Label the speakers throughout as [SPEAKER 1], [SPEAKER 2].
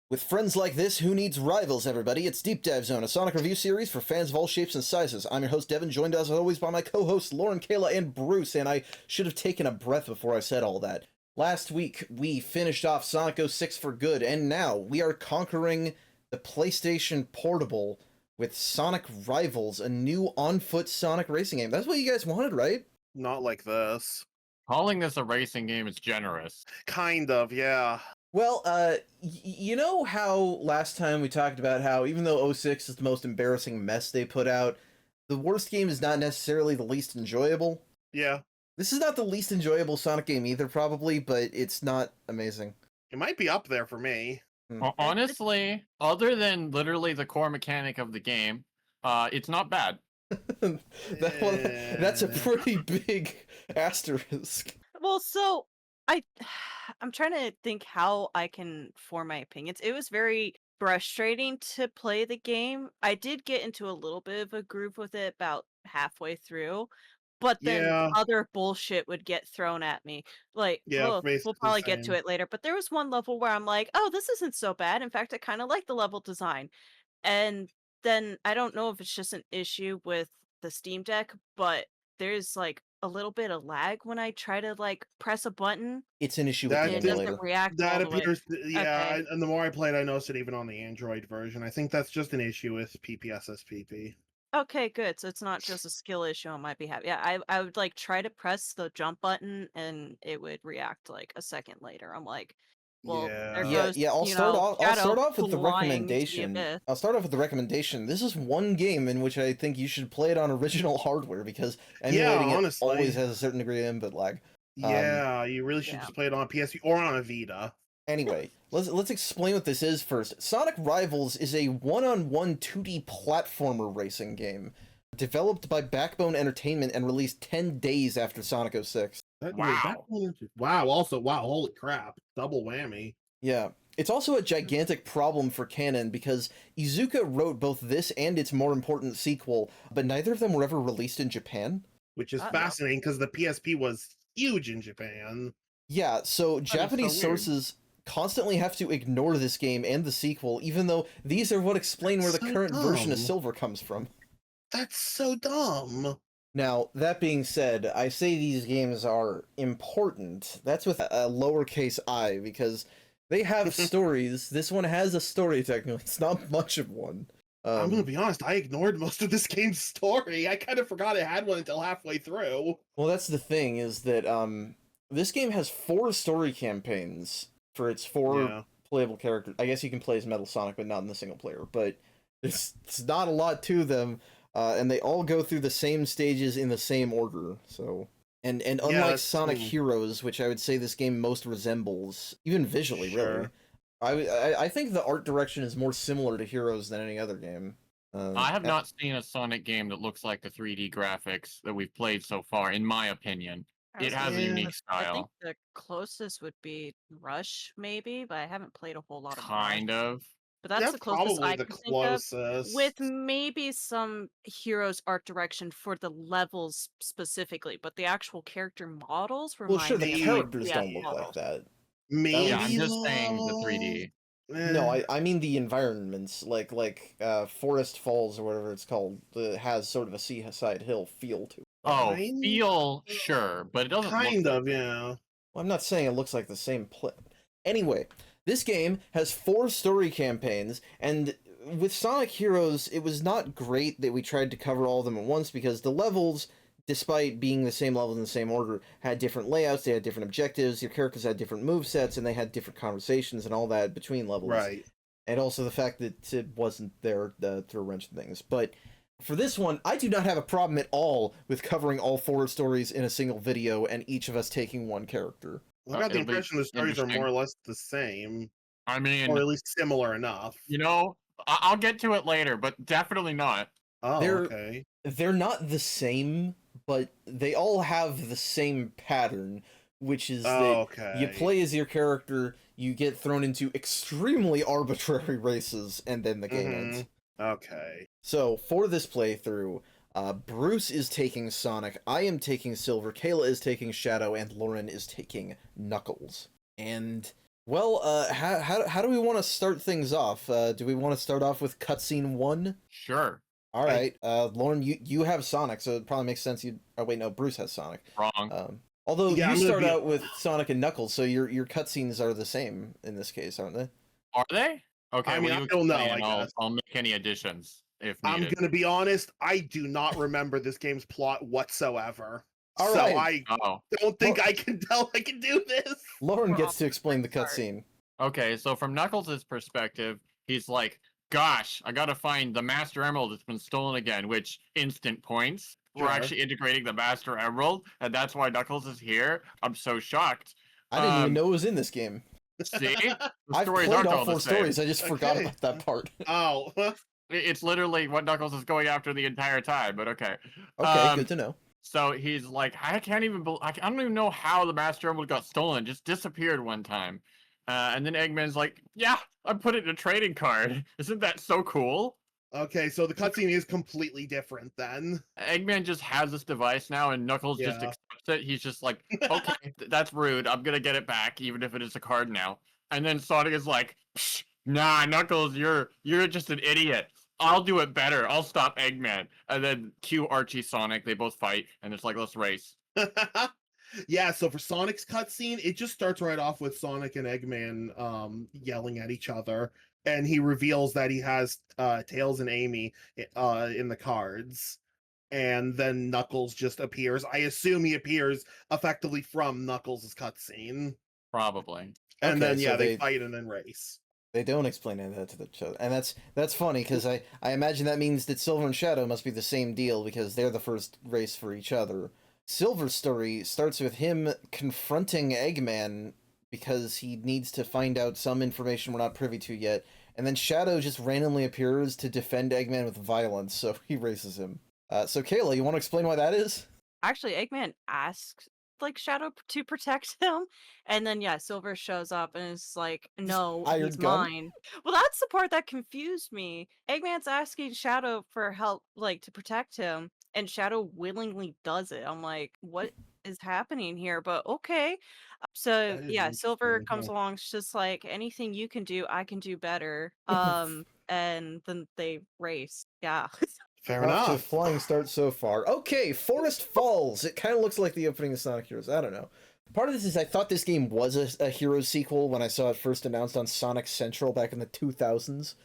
[SPEAKER 1] With friends like this, who needs rivals, everybody? It's Deep Dive Zone, a Sonic review series for fans of all shapes and sizes. I'm your host, Devin, joined as always by my co-hosts, Lauren, Kayla, and Bruce, and I should have taken a breath before I said all that. Last week, we finished off Sonic 06 for good, and now we are conquering the PlayStation Portable with Sonic Rivals, a new on-foot Sonic racing game. That's what you guys wanted, right?
[SPEAKER 2] Not like this.
[SPEAKER 3] Calling this a racing game is generous.
[SPEAKER 2] Kind of, yeah.
[SPEAKER 1] Well, you know how last time we talked about how even though 06 is the most embarrassing mess they put out, the worst game is not necessarily the least enjoyable?
[SPEAKER 2] Yeah.
[SPEAKER 1] This is not the least enjoyable Sonic game either, probably, but it's not amazing.
[SPEAKER 2] It might be up there for me.
[SPEAKER 3] Honestly, other than literally the core mechanic of the game, it's not bad.
[SPEAKER 1] That's a pretty big asterisk.
[SPEAKER 4] Well, so I'm trying to think how I can form my opinions. It was very frustrating to play the game. I did get into a little bit of a groove with it about halfway through, but then
[SPEAKER 2] Yeah.
[SPEAKER 4] other bullshit would get thrown at me. Like,
[SPEAKER 2] Yeah,
[SPEAKER 4] we'll
[SPEAKER 2] basically
[SPEAKER 4] probably get to
[SPEAKER 2] same.
[SPEAKER 4] it later, but there was one level where I'm like, oh, this isn't so bad. In fact, I kind of like the level design. And then I don't know if it's just an issue with the Steam Deck, but there's like a little bit of lag when I try to like press a button.
[SPEAKER 1] It's an issue with
[SPEAKER 2] That
[SPEAKER 1] the
[SPEAKER 4] It
[SPEAKER 2] did-
[SPEAKER 1] emulator.
[SPEAKER 4] doesn't react
[SPEAKER 2] That
[SPEAKER 4] all the way.
[SPEAKER 2] appears, yeah,
[SPEAKER 4] Okay.
[SPEAKER 2] and the more I played, I noticed it even on the Android version. I think that's just an issue with PPSSPP.
[SPEAKER 4] Okay, good. So it's not just a skill issue on my behalf. Yeah, I would like try to press the jump button and it would react like a second later. I'm like, well, there
[SPEAKER 2] Yeah.
[SPEAKER 4] goes,
[SPEAKER 1] I'll
[SPEAKER 4] you
[SPEAKER 1] start
[SPEAKER 4] know,
[SPEAKER 1] off. I'll
[SPEAKER 4] Shadow
[SPEAKER 1] start off with the
[SPEAKER 4] flying into the
[SPEAKER 1] recommendation.
[SPEAKER 4] abyss.
[SPEAKER 1] I'll start off with the recommendation. This is one game in which I think you should play it on original hardware because emulating it
[SPEAKER 2] honestly.
[SPEAKER 1] always has a certain degree of input lag.
[SPEAKER 2] Yeah, you really should
[SPEAKER 4] yeah.
[SPEAKER 2] just play it on PSP or on a Vita.
[SPEAKER 1] Anyway, let's explain what this is first. Sonic Rivals is a one-on-one 2D platformer racing game developed by Backbone Entertainment and released 10 days after Sonic 06.
[SPEAKER 2] Wow. Also, wow. Holy crap. Double whammy.
[SPEAKER 1] Yeah. It's also a gigantic problem for canon because Iizuka wrote both this and its more important sequel, but neither of them were ever released in Japan.
[SPEAKER 2] Which is
[SPEAKER 4] No.
[SPEAKER 2] fascinating because the PSP was huge in Japan.
[SPEAKER 1] Yeah, so Japanese
[SPEAKER 2] so weird.
[SPEAKER 1] sources constantly have to ignore this game and the sequel, even though these are what explain where the
[SPEAKER 2] So
[SPEAKER 1] current version of
[SPEAKER 2] dumb.
[SPEAKER 1] Silver comes from.
[SPEAKER 2] That's so dumb.
[SPEAKER 1] Now, that being said, I say these games are important. That's with a lowercase I, because they have stories. This one has a story, technically. It's not much of one.
[SPEAKER 2] I'm gonna be honest, I ignored most of this game's story. I kind of forgot it had one until halfway through.
[SPEAKER 1] Well, that's the thing, is that this game has 4 story campaigns for its 4
[SPEAKER 2] Yeah.
[SPEAKER 1] playable characters. I guess you can play as Metal Sonic, but not in the single player. But it's not a lot to them, and they all go through the same stages in the same order. So, and unlike
[SPEAKER 2] that's
[SPEAKER 1] Sonic
[SPEAKER 2] true.
[SPEAKER 1] Heroes, which I would say this game most resembles, even visually, really.
[SPEAKER 2] Sure.
[SPEAKER 1] I think the art direction is more similar to Heroes than any other game.
[SPEAKER 3] I have not seen a Sonic game that looks like the 3D graphics that we've played so far, in my opinion.
[SPEAKER 4] I
[SPEAKER 3] It
[SPEAKER 4] was
[SPEAKER 3] has a
[SPEAKER 4] gonna-
[SPEAKER 3] unique
[SPEAKER 4] I think
[SPEAKER 3] style.
[SPEAKER 4] the closest would be Rush, maybe, but I haven't played a whole lot of
[SPEAKER 3] Kind
[SPEAKER 4] Rush.
[SPEAKER 3] of.
[SPEAKER 4] But that's
[SPEAKER 2] That's
[SPEAKER 4] the closest
[SPEAKER 2] probably
[SPEAKER 4] I
[SPEAKER 2] the
[SPEAKER 4] can think of,
[SPEAKER 2] closest.
[SPEAKER 4] with maybe some Heroes art direction for the levels specifically, but the actual character models
[SPEAKER 1] Well, sure,
[SPEAKER 4] remind
[SPEAKER 1] the
[SPEAKER 4] me of
[SPEAKER 1] characters
[SPEAKER 4] yeah,
[SPEAKER 1] don't look like that.
[SPEAKER 2] Maybe.
[SPEAKER 3] Yeah, I'm just saying the
[SPEAKER 2] though.
[SPEAKER 3] 3D.
[SPEAKER 1] No,
[SPEAKER 2] Eh.
[SPEAKER 1] I mean the environments, like Forest Falls or whatever it's called, has sort of a seaside hill feel to it.
[SPEAKER 3] Oh,
[SPEAKER 2] Kind-
[SPEAKER 3] feel sure, but it doesn't
[SPEAKER 2] Kind
[SPEAKER 3] look
[SPEAKER 2] of, yeah.
[SPEAKER 1] Well, I'm not saying it looks like the same play. Anyway, this game has 4 story campaigns, and with Sonic Heroes, it was not great that we tried to cover all of them at once because the levels, despite being the same levels in the same order, had different layouts, they had different objectives, your characters had different movesets, and they had different conversations and all that between levels.
[SPEAKER 2] Right.
[SPEAKER 1] And also the fact that it wasn't there to throw a wrench in things. But for this one, I do not have a problem at all with covering all 4 stories in a single video and each of us taking one character.
[SPEAKER 2] Well, I got the
[SPEAKER 3] it'll be
[SPEAKER 2] impression the stories are
[SPEAKER 3] interesting.
[SPEAKER 2] more or less the same,
[SPEAKER 3] I mean,
[SPEAKER 2] or at least similar enough.
[SPEAKER 3] you know, I'll get to it later, but definitely not.
[SPEAKER 2] Oh,
[SPEAKER 1] They're-
[SPEAKER 2] okay.
[SPEAKER 1] They're not the same, but they all have the same pattern, which is that
[SPEAKER 2] Okay.
[SPEAKER 1] you play as your character, you get thrown into extremely arbitrary races, and then the game ends.
[SPEAKER 2] Okay.
[SPEAKER 1] So, for this playthrough, Bruce is taking Sonic, I am taking Silver, Kayla is taking Shadow, and Lauren is taking Knuckles. And Well, how do we want to start things off? Do we want to start off with cutscene 1?
[SPEAKER 3] Sure.
[SPEAKER 1] All right, Lauren, you have Sonic, so it probably makes sense. You oh wait, no, Bruce has Sonic.
[SPEAKER 3] Wrong.
[SPEAKER 1] Although
[SPEAKER 2] Yeah,
[SPEAKER 1] you
[SPEAKER 2] I'm gonna
[SPEAKER 1] start
[SPEAKER 2] be
[SPEAKER 1] out with Sonic and Knuckles, so your cutscenes are the same in this case, aren't they?
[SPEAKER 3] Are they? Okay,
[SPEAKER 2] I mean,
[SPEAKER 3] well, you
[SPEAKER 2] I don't know,
[SPEAKER 3] explain
[SPEAKER 2] I
[SPEAKER 3] and I'll
[SPEAKER 2] guess.
[SPEAKER 3] I'll make any additions if
[SPEAKER 2] I'm
[SPEAKER 3] needed.
[SPEAKER 2] gonna be honest, I do not remember this game's plot whatsoever.
[SPEAKER 1] All
[SPEAKER 2] so
[SPEAKER 1] right.
[SPEAKER 2] I
[SPEAKER 3] Oh,
[SPEAKER 2] don't think I can tell I can do this.
[SPEAKER 1] Lauren
[SPEAKER 4] We're
[SPEAKER 1] gets
[SPEAKER 4] off
[SPEAKER 1] to
[SPEAKER 4] to a
[SPEAKER 1] explain the
[SPEAKER 4] great start.
[SPEAKER 1] cutscene.
[SPEAKER 3] okay. So from Knuckles' perspective, he's like, "Gosh, I gotta find the Master Emerald that's been stolen again." Which instant points. We're
[SPEAKER 2] Sure.
[SPEAKER 3] actually integrating the Master Emerald, and that's why Knuckles is here. I'm so shocked.
[SPEAKER 1] I didn't even know it was in this game.
[SPEAKER 3] See, the
[SPEAKER 1] I've
[SPEAKER 3] stories
[SPEAKER 1] played
[SPEAKER 3] aren't
[SPEAKER 1] all
[SPEAKER 3] all the
[SPEAKER 1] 4
[SPEAKER 3] same.
[SPEAKER 1] stories. I just forgot
[SPEAKER 2] Okay.
[SPEAKER 1] about that part.
[SPEAKER 2] Oh,
[SPEAKER 3] It's literally what Knuckles is going after the entire time. But okay.
[SPEAKER 1] Okay, good to know.
[SPEAKER 3] So he's like, I can't even, I don't even know how the Master Emerald got stolen. It just disappeared one time. And then Eggman's like, yeah, I put it in a trading card. Isn't that so cool?
[SPEAKER 2] okay. So the cutscene is completely different then.
[SPEAKER 3] Eggman just has this device now, and Knuckles just
[SPEAKER 2] Yeah.
[SPEAKER 3] accepts it. He's just like, okay, that's rude. I'm gonna get it back, even if it is a card now. And then Sonic is like, "Psh, nah, Knuckles, you're just an idiot. I'll do it better. I'll stop Eggman. And then cue Archie Sonic. They both fight, and it's like, let's race.
[SPEAKER 2] Yeah, so for Sonic's cutscene, it just starts right off with Sonic and Eggman yelling at each other, and he reveals that he has Tails and Amy in the cards. And then Knuckles just appears. I assume he appears effectively from Knuckles' cutscene.
[SPEAKER 3] Probably.
[SPEAKER 2] And
[SPEAKER 1] Okay,
[SPEAKER 2] then
[SPEAKER 1] so
[SPEAKER 2] they fight and then race.
[SPEAKER 1] They don't explain any of that to the show, and that's funny because I imagine that means that Silver and Shadow must be the same deal because they're the first race for each other. Silver's story starts with him confronting Eggman because he needs to find out some information we're not privy to yet, and then Shadow just randomly appears to defend Eggman with violence, so he races him. So Kayla, you want to explain why that is?
[SPEAKER 4] Actually, Eggman asks like Shadow to protect him, and then yeah, Silver shows up and is like, "No,
[SPEAKER 1] hired
[SPEAKER 4] he's
[SPEAKER 1] gun?
[SPEAKER 4] mine." Well, that's the part that confused me. Eggman's asking Shadow for help, like to protect him, and Shadow willingly does it. I'm like, what is happening here? But okay. So
[SPEAKER 2] That is
[SPEAKER 4] yeah, Silver
[SPEAKER 2] interesting.
[SPEAKER 4] comes
[SPEAKER 2] Yeah.
[SPEAKER 4] along. She's just like, anything you can do, I can do better. And then they race. Yeah.
[SPEAKER 2] Fair
[SPEAKER 1] Off to a
[SPEAKER 2] enough.
[SPEAKER 1] flying start so far. Okay, Forest Falls. It kind of looks like the opening of Sonic Heroes. I don't know. Part of this is I thought this game was a Heroes sequel when I saw it first announced on Sonic Central back in the 2000s.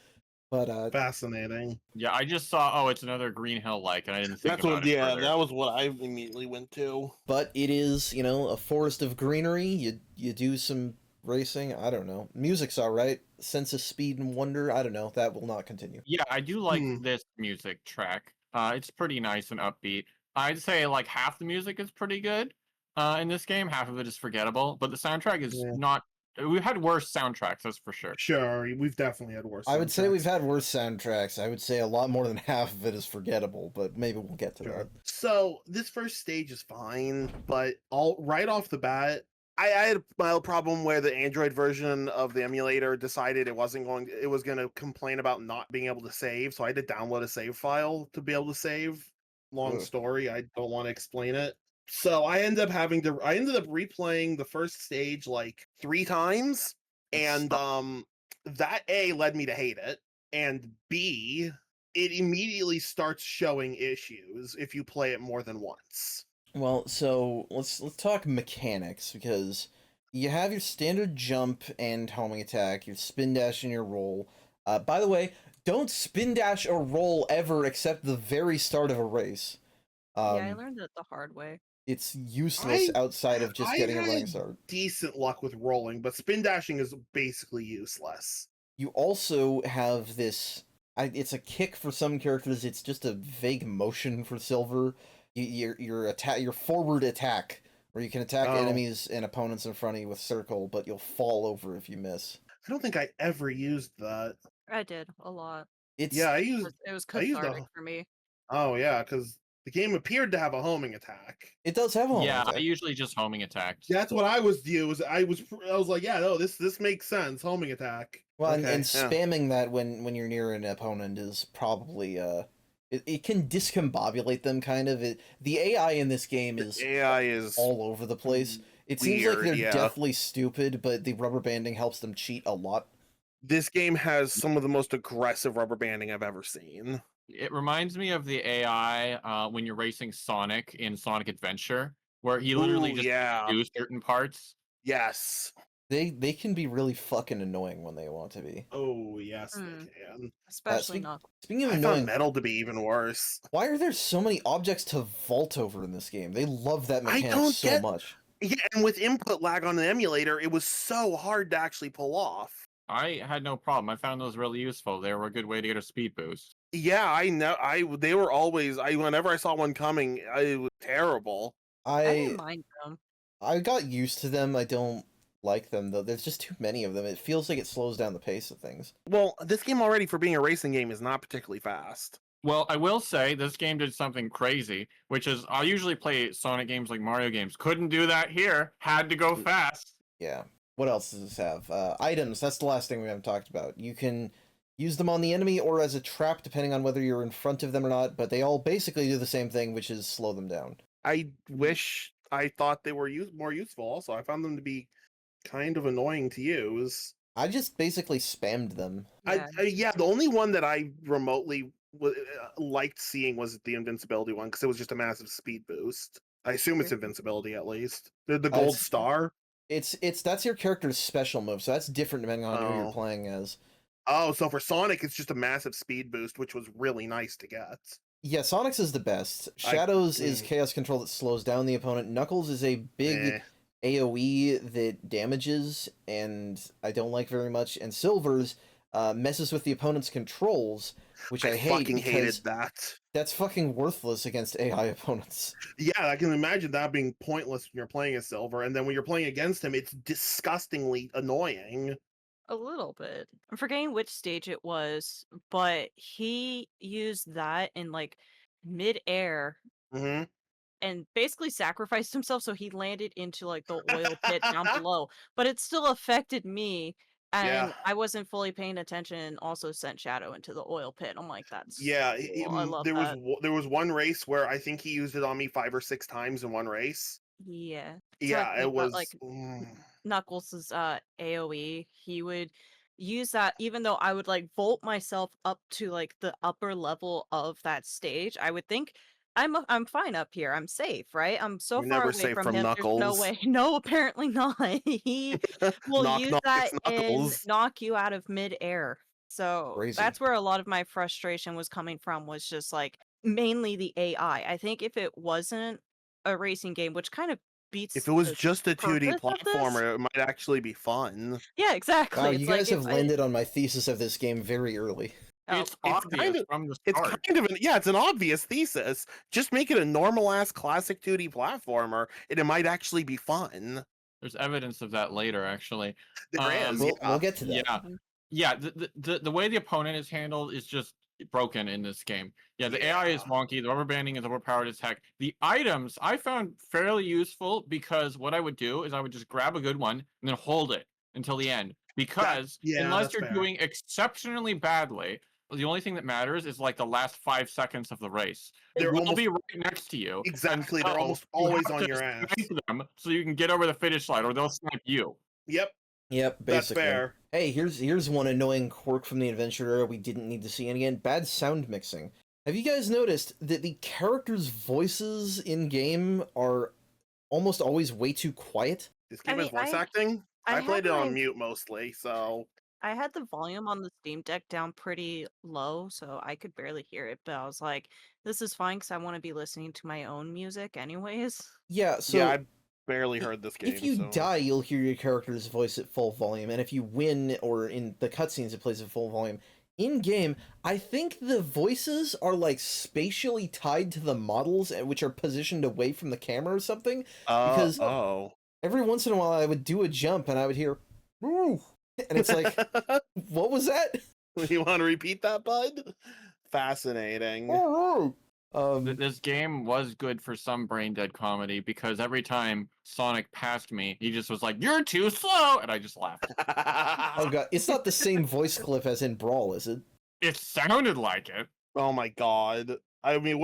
[SPEAKER 1] But
[SPEAKER 2] Fascinating.
[SPEAKER 3] Yeah, I just saw, oh, it's another Green Hill like, and I didn't think
[SPEAKER 5] That's
[SPEAKER 3] about
[SPEAKER 5] what,
[SPEAKER 3] it
[SPEAKER 5] yeah,
[SPEAKER 3] further.
[SPEAKER 5] that was what I immediately went to.
[SPEAKER 1] but it is, a forest of greenery. You do some racing. I don't know. Music's all right. Sense of speed and wonder. I don't know. That will not continue.
[SPEAKER 3] Yeah, I do like
[SPEAKER 2] Hmm.
[SPEAKER 3] this music track. It's pretty nice and upbeat. I'd say like half the music is pretty good in this game. Half of it is forgettable, but the soundtrack is
[SPEAKER 2] Yeah.
[SPEAKER 3] not. We've had worse soundtracks, that's for sure.
[SPEAKER 2] Sure, we've definitely had worse.
[SPEAKER 1] I would say
[SPEAKER 2] soundtracks.
[SPEAKER 1] we've had worse soundtracks. I would say a lot more than half of it is forgettable, but maybe we'll get to
[SPEAKER 2] Sure.
[SPEAKER 1] that.
[SPEAKER 2] So this first stage is fine, but right off the bat, I had a mild problem where the Android version of the emulator decided it was going to complain about not being able to save, so I had to download a save file to be able to save. Long
[SPEAKER 1] Ugh.
[SPEAKER 2] story, I don't want to explain it. So I ended up replaying the first stage like 3 times, and that A led me to hate it, and B, it immediately starts showing issues if you play it more than once.
[SPEAKER 1] Well, so let's talk mechanics because you have your standard jump and homing attack, your spin dash and your roll. By the way, don't spin dash or roll ever except the very start of a race.
[SPEAKER 4] Yeah, I learned it the hard way.
[SPEAKER 1] It's useless outside of just getting a running
[SPEAKER 2] had
[SPEAKER 1] start.
[SPEAKER 2] decent luck with rolling, but spin dashing is basically useless.
[SPEAKER 1] You also have this. It's a kick for some characters. It's just a vague motion for Silver. Your forward attack, where you can attack
[SPEAKER 2] Oh.
[SPEAKER 1] enemies and opponents in front of you with circle, but you'll fall over if you miss.
[SPEAKER 2] I don't think I ever used that.
[SPEAKER 4] I did a lot.
[SPEAKER 1] It's
[SPEAKER 2] Yeah,
[SPEAKER 4] It was
[SPEAKER 2] I used
[SPEAKER 4] cathartic for me.
[SPEAKER 2] Oh yeah, because the game appeared to have a homing attack.
[SPEAKER 1] it does have a homing
[SPEAKER 3] Yeah, I
[SPEAKER 1] attack.
[SPEAKER 3] usually just homing attacks.
[SPEAKER 2] That's what I was used. I was like, yeah, no, this makes sense. Homing attack.
[SPEAKER 1] Well, and
[SPEAKER 5] Okay, yeah.
[SPEAKER 1] spamming that when you're near an opponent is probably it can discombobulate them kind of. The AI in this game is
[SPEAKER 5] AI is
[SPEAKER 1] all over the place. It seems like
[SPEAKER 2] Weird,
[SPEAKER 1] they're
[SPEAKER 2] yeah.
[SPEAKER 1] definitely stupid, but the rubber banding helps them cheat a lot.
[SPEAKER 2] This game has some of the most aggressive rubber banding I've ever seen.
[SPEAKER 3] It reminds me of the AI when you're racing Sonic in Sonic Adventure, where he literally
[SPEAKER 2] Ooh,
[SPEAKER 3] just
[SPEAKER 2] yeah.
[SPEAKER 3] do certain parts.
[SPEAKER 2] Yes.
[SPEAKER 1] They can be really fucking annoying when they want to be.
[SPEAKER 2] Oh, yes,
[SPEAKER 4] Mm.
[SPEAKER 2] they can.
[SPEAKER 4] Especially not.
[SPEAKER 1] Speaking of
[SPEAKER 2] I
[SPEAKER 1] annoying,
[SPEAKER 2] found metal to be even worse.
[SPEAKER 1] why are there so many objects to vault over in this game? They love that
[SPEAKER 2] I
[SPEAKER 1] mechanic
[SPEAKER 2] don't
[SPEAKER 1] so
[SPEAKER 2] get-
[SPEAKER 1] much.
[SPEAKER 2] Yeah, and with input lag on the emulator, it was so hard to actually pull off.
[SPEAKER 3] I had no problem. I found those really useful. They were a good way to get a speed boost.
[SPEAKER 2] Yeah, I know. They were always. Whenever I saw one coming, it was terrible.
[SPEAKER 4] I
[SPEAKER 1] I
[SPEAKER 4] didn't mind them.
[SPEAKER 1] I got used to them. I don't like them though. There's just too many of them. It feels like it slows down the pace of things.
[SPEAKER 2] Well, this game already, for being a racing game, is not particularly fast.
[SPEAKER 3] Well, I will say this game did something crazy, which is I usually play Sonic games like Mario games. Couldn't do that here. Had to go fast.
[SPEAKER 1] Yeah. What else does this have? Items. That's the last thing we haven't talked about. You can use them on the enemy or as a trap, depending on whether you're in front of them or not. But they all basically do the same thing, which is slow them down.
[SPEAKER 2] I wish I thought they were more useful. Also, I found them to be kind of annoying to use.
[SPEAKER 1] I just basically spammed them.
[SPEAKER 2] Yeah, the only one that I remotely liked seeing was the invincibility one, because it was just a massive speed boost. I assume it's invincibility at least. The gold
[SPEAKER 1] it's-
[SPEAKER 2] star.
[SPEAKER 1] It's that's your character's special move, so that's different depending on who you're
[SPEAKER 2] Oh.
[SPEAKER 1] playing as.
[SPEAKER 2] Oh, so for Sonic, it's just a massive speed boost, which was really nice to get.
[SPEAKER 1] Yeah, Sonic's is the best. Shadows is
[SPEAKER 2] mm.
[SPEAKER 1] chaos control that slows down the opponent. Knuckles is a big AoE that damages, and I don't like very much. And Silver's messes with the opponent's controls, which I hate
[SPEAKER 2] fucking
[SPEAKER 1] because
[SPEAKER 2] hated that.
[SPEAKER 1] that's fucking worthless against AI opponents.
[SPEAKER 2] Yeah, I can imagine that being pointless when you're playing as Silver, and then when you're playing against him, it's disgustingly annoying.
[SPEAKER 4] A little bit. I'm forgetting which stage it was, but he used that in like mid-air
[SPEAKER 2] Mm-hmm.
[SPEAKER 4] and basically sacrificed himself so he landed into like the oil pit down below. But it still affected me, and
[SPEAKER 2] Yeah.
[SPEAKER 4] I wasn't fully paying attention and also sent Shadow into the oil pit. I'm like, that's
[SPEAKER 2] Yeah,
[SPEAKER 4] cool. I love
[SPEAKER 2] there
[SPEAKER 4] that.
[SPEAKER 2] there was one race where I think he used it on me 5 or 6 times in one race.
[SPEAKER 4] Yeah.
[SPEAKER 2] Yeah,
[SPEAKER 4] Talking
[SPEAKER 2] it
[SPEAKER 4] about,
[SPEAKER 2] was.
[SPEAKER 4] like, Knuckles' AoE, he would use that even though I would like vault myself up to like the upper level of that stage. I would think I'm fine up here. I'm safe, right? I'm so
[SPEAKER 2] You're
[SPEAKER 4] far
[SPEAKER 2] never
[SPEAKER 4] away
[SPEAKER 2] safe
[SPEAKER 4] from
[SPEAKER 2] from
[SPEAKER 4] him. There's no
[SPEAKER 2] Knuckles.
[SPEAKER 4] way. No, apparently not. He will
[SPEAKER 2] Knock,
[SPEAKER 4] use
[SPEAKER 2] knock,
[SPEAKER 4] that
[SPEAKER 2] it's
[SPEAKER 4] and
[SPEAKER 2] Knuckles.
[SPEAKER 4] knock you out of midair. So
[SPEAKER 1] Crazy.
[SPEAKER 4] that's where a lot of my frustration was coming from, was just like mainly the AI. I think if it wasn't a racing game, which kind of beats
[SPEAKER 2] If it was
[SPEAKER 4] the
[SPEAKER 2] just a 2D
[SPEAKER 4] purpose of this.
[SPEAKER 2] platformer, it might actually be fun.
[SPEAKER 4] Yeah, exactly.
[SPEAKER 1] Wow,
[SPEAKER 4] It's
[SPEAKER 1] you
[SPEAKER 4] like
[SPEAKER 1] guys
[SPEAKER 4] if
[SPEAKER 1] have
[SPEAKER 4] I-
[SPEAKER 1] landed on my thesis of this game very early.
[SPEAKER 4] Oh,
[SPEAKER 3] It's obvious
[SPEAKER 2] kind of-
[SPEAKER 3] from the
[SPEAKER 2] It's
[SPEAKER 3] start.
[SPEAKER 2] kind of it's an obvious thesis. Just make it a normal ass classic 2D platformer, and it might actually be fun.
[SPEAKER 3] There's evidence of that later, actually.
[SPEAKER 2] There is.
[SPEAKER 1] We'll get to that.
[SPEAKER 3] Yeah, yeah. The way the opponent is handled is just broken in this game. Yeah, the AI is
[SPEAKER 2] Yeah.
[SPEAKER 3] wonky. The rubber banding is overpowered as heck. The items I found fairly useful, because what I would do is I would just grab a good one and then hold it until the end. Because unless
[SPEAKER 2] that's
[SPEAKER 3] you're
[SPEAKER 2] fair.
[SPEAKER 3] doing exceptionally badly, the only thing that matters is like the last 5 seconds of the race.
[SPEAKER 2] They're
[SPEAKER 3] It will
[SPEAKER 2] almost-
[SPEAKER 3] be right next to you.
[SPEAKER 2] Exactly, they're
[SPEAKER 3] so
[SPEAKER 2] almost
[SPEAKER 3] you
[SPEAKER 2] always
[SPEAKER 3] have
[SPEAKER 2] on
[SPEAKER 3] to
[SPEAKER 2] your ass.
[SPEAKER 3] snipe them so you can get over the finish line, or they'll snipe you.
[SPEAKER 2] Yep,
[SPEAKER 1] Yep,
[SPEAKER 2] that's
[SPEAKER 1] basically.
[SPEAKER 2] fair.
[SPEAKER 1] Hey, here's one annoying quirk from the adventure era we didn't need to see again. Bad sound mixing. Have you guys noticed that the characters' voices in game are almost always way too quiet?
[SPEAKER 2] This game
[SPEAKER 4] I
[SPEAKER 2] has
[SPEAKER 4] mean,
[SPEAKER 2] voice
[SPEAKER 4] I-
[SPEAKER 2] acting.
[SPEAKER 4] I
[SPEAKER 2] I played
[SPEAKER 4] had
[SPEAKER 2] it on
[SPEAKER 4] my-
[SPEAKER 2] mute mostly, so
[SPEAKER 4] I had the volume on the Steam Deck down pretty low, so I could barely hear it, but I was like, this is fine because I want to be listening to my own music anyways.
[SPEAKER 1] Yeah, so
[SPEAKER 2] yeah, I barely heard this game.
[SPEAKER 1] if you
[SPEAKER 2] so.
[SPEAKER 1] die, you'll hear your character's voice at full volume, and if you win, or in the cutscenes it plays at full volume. In game, I think the voices are like spatially tied to the models, which are positioned away from the camera or something. because- Every once in a while, I would do a jump and I would hear, "Ooh," and it's like, what was that?
[SPEAKER 2] You want to repeat that, bud? Fascinating.
[SPEAKER 1] "Ooh."
[SPEAKER 3] This game was good for some brain dead comedy, because every time Sonic passed me, he just was like, "You're too slow," and I just laughed.
[SPEAKER 1] Oh god, it's not the same voice clip as in Brawl, is it?
[SPEAKER 3] It sounded like it.
[SPEAKER 2] Oh my god. I mean,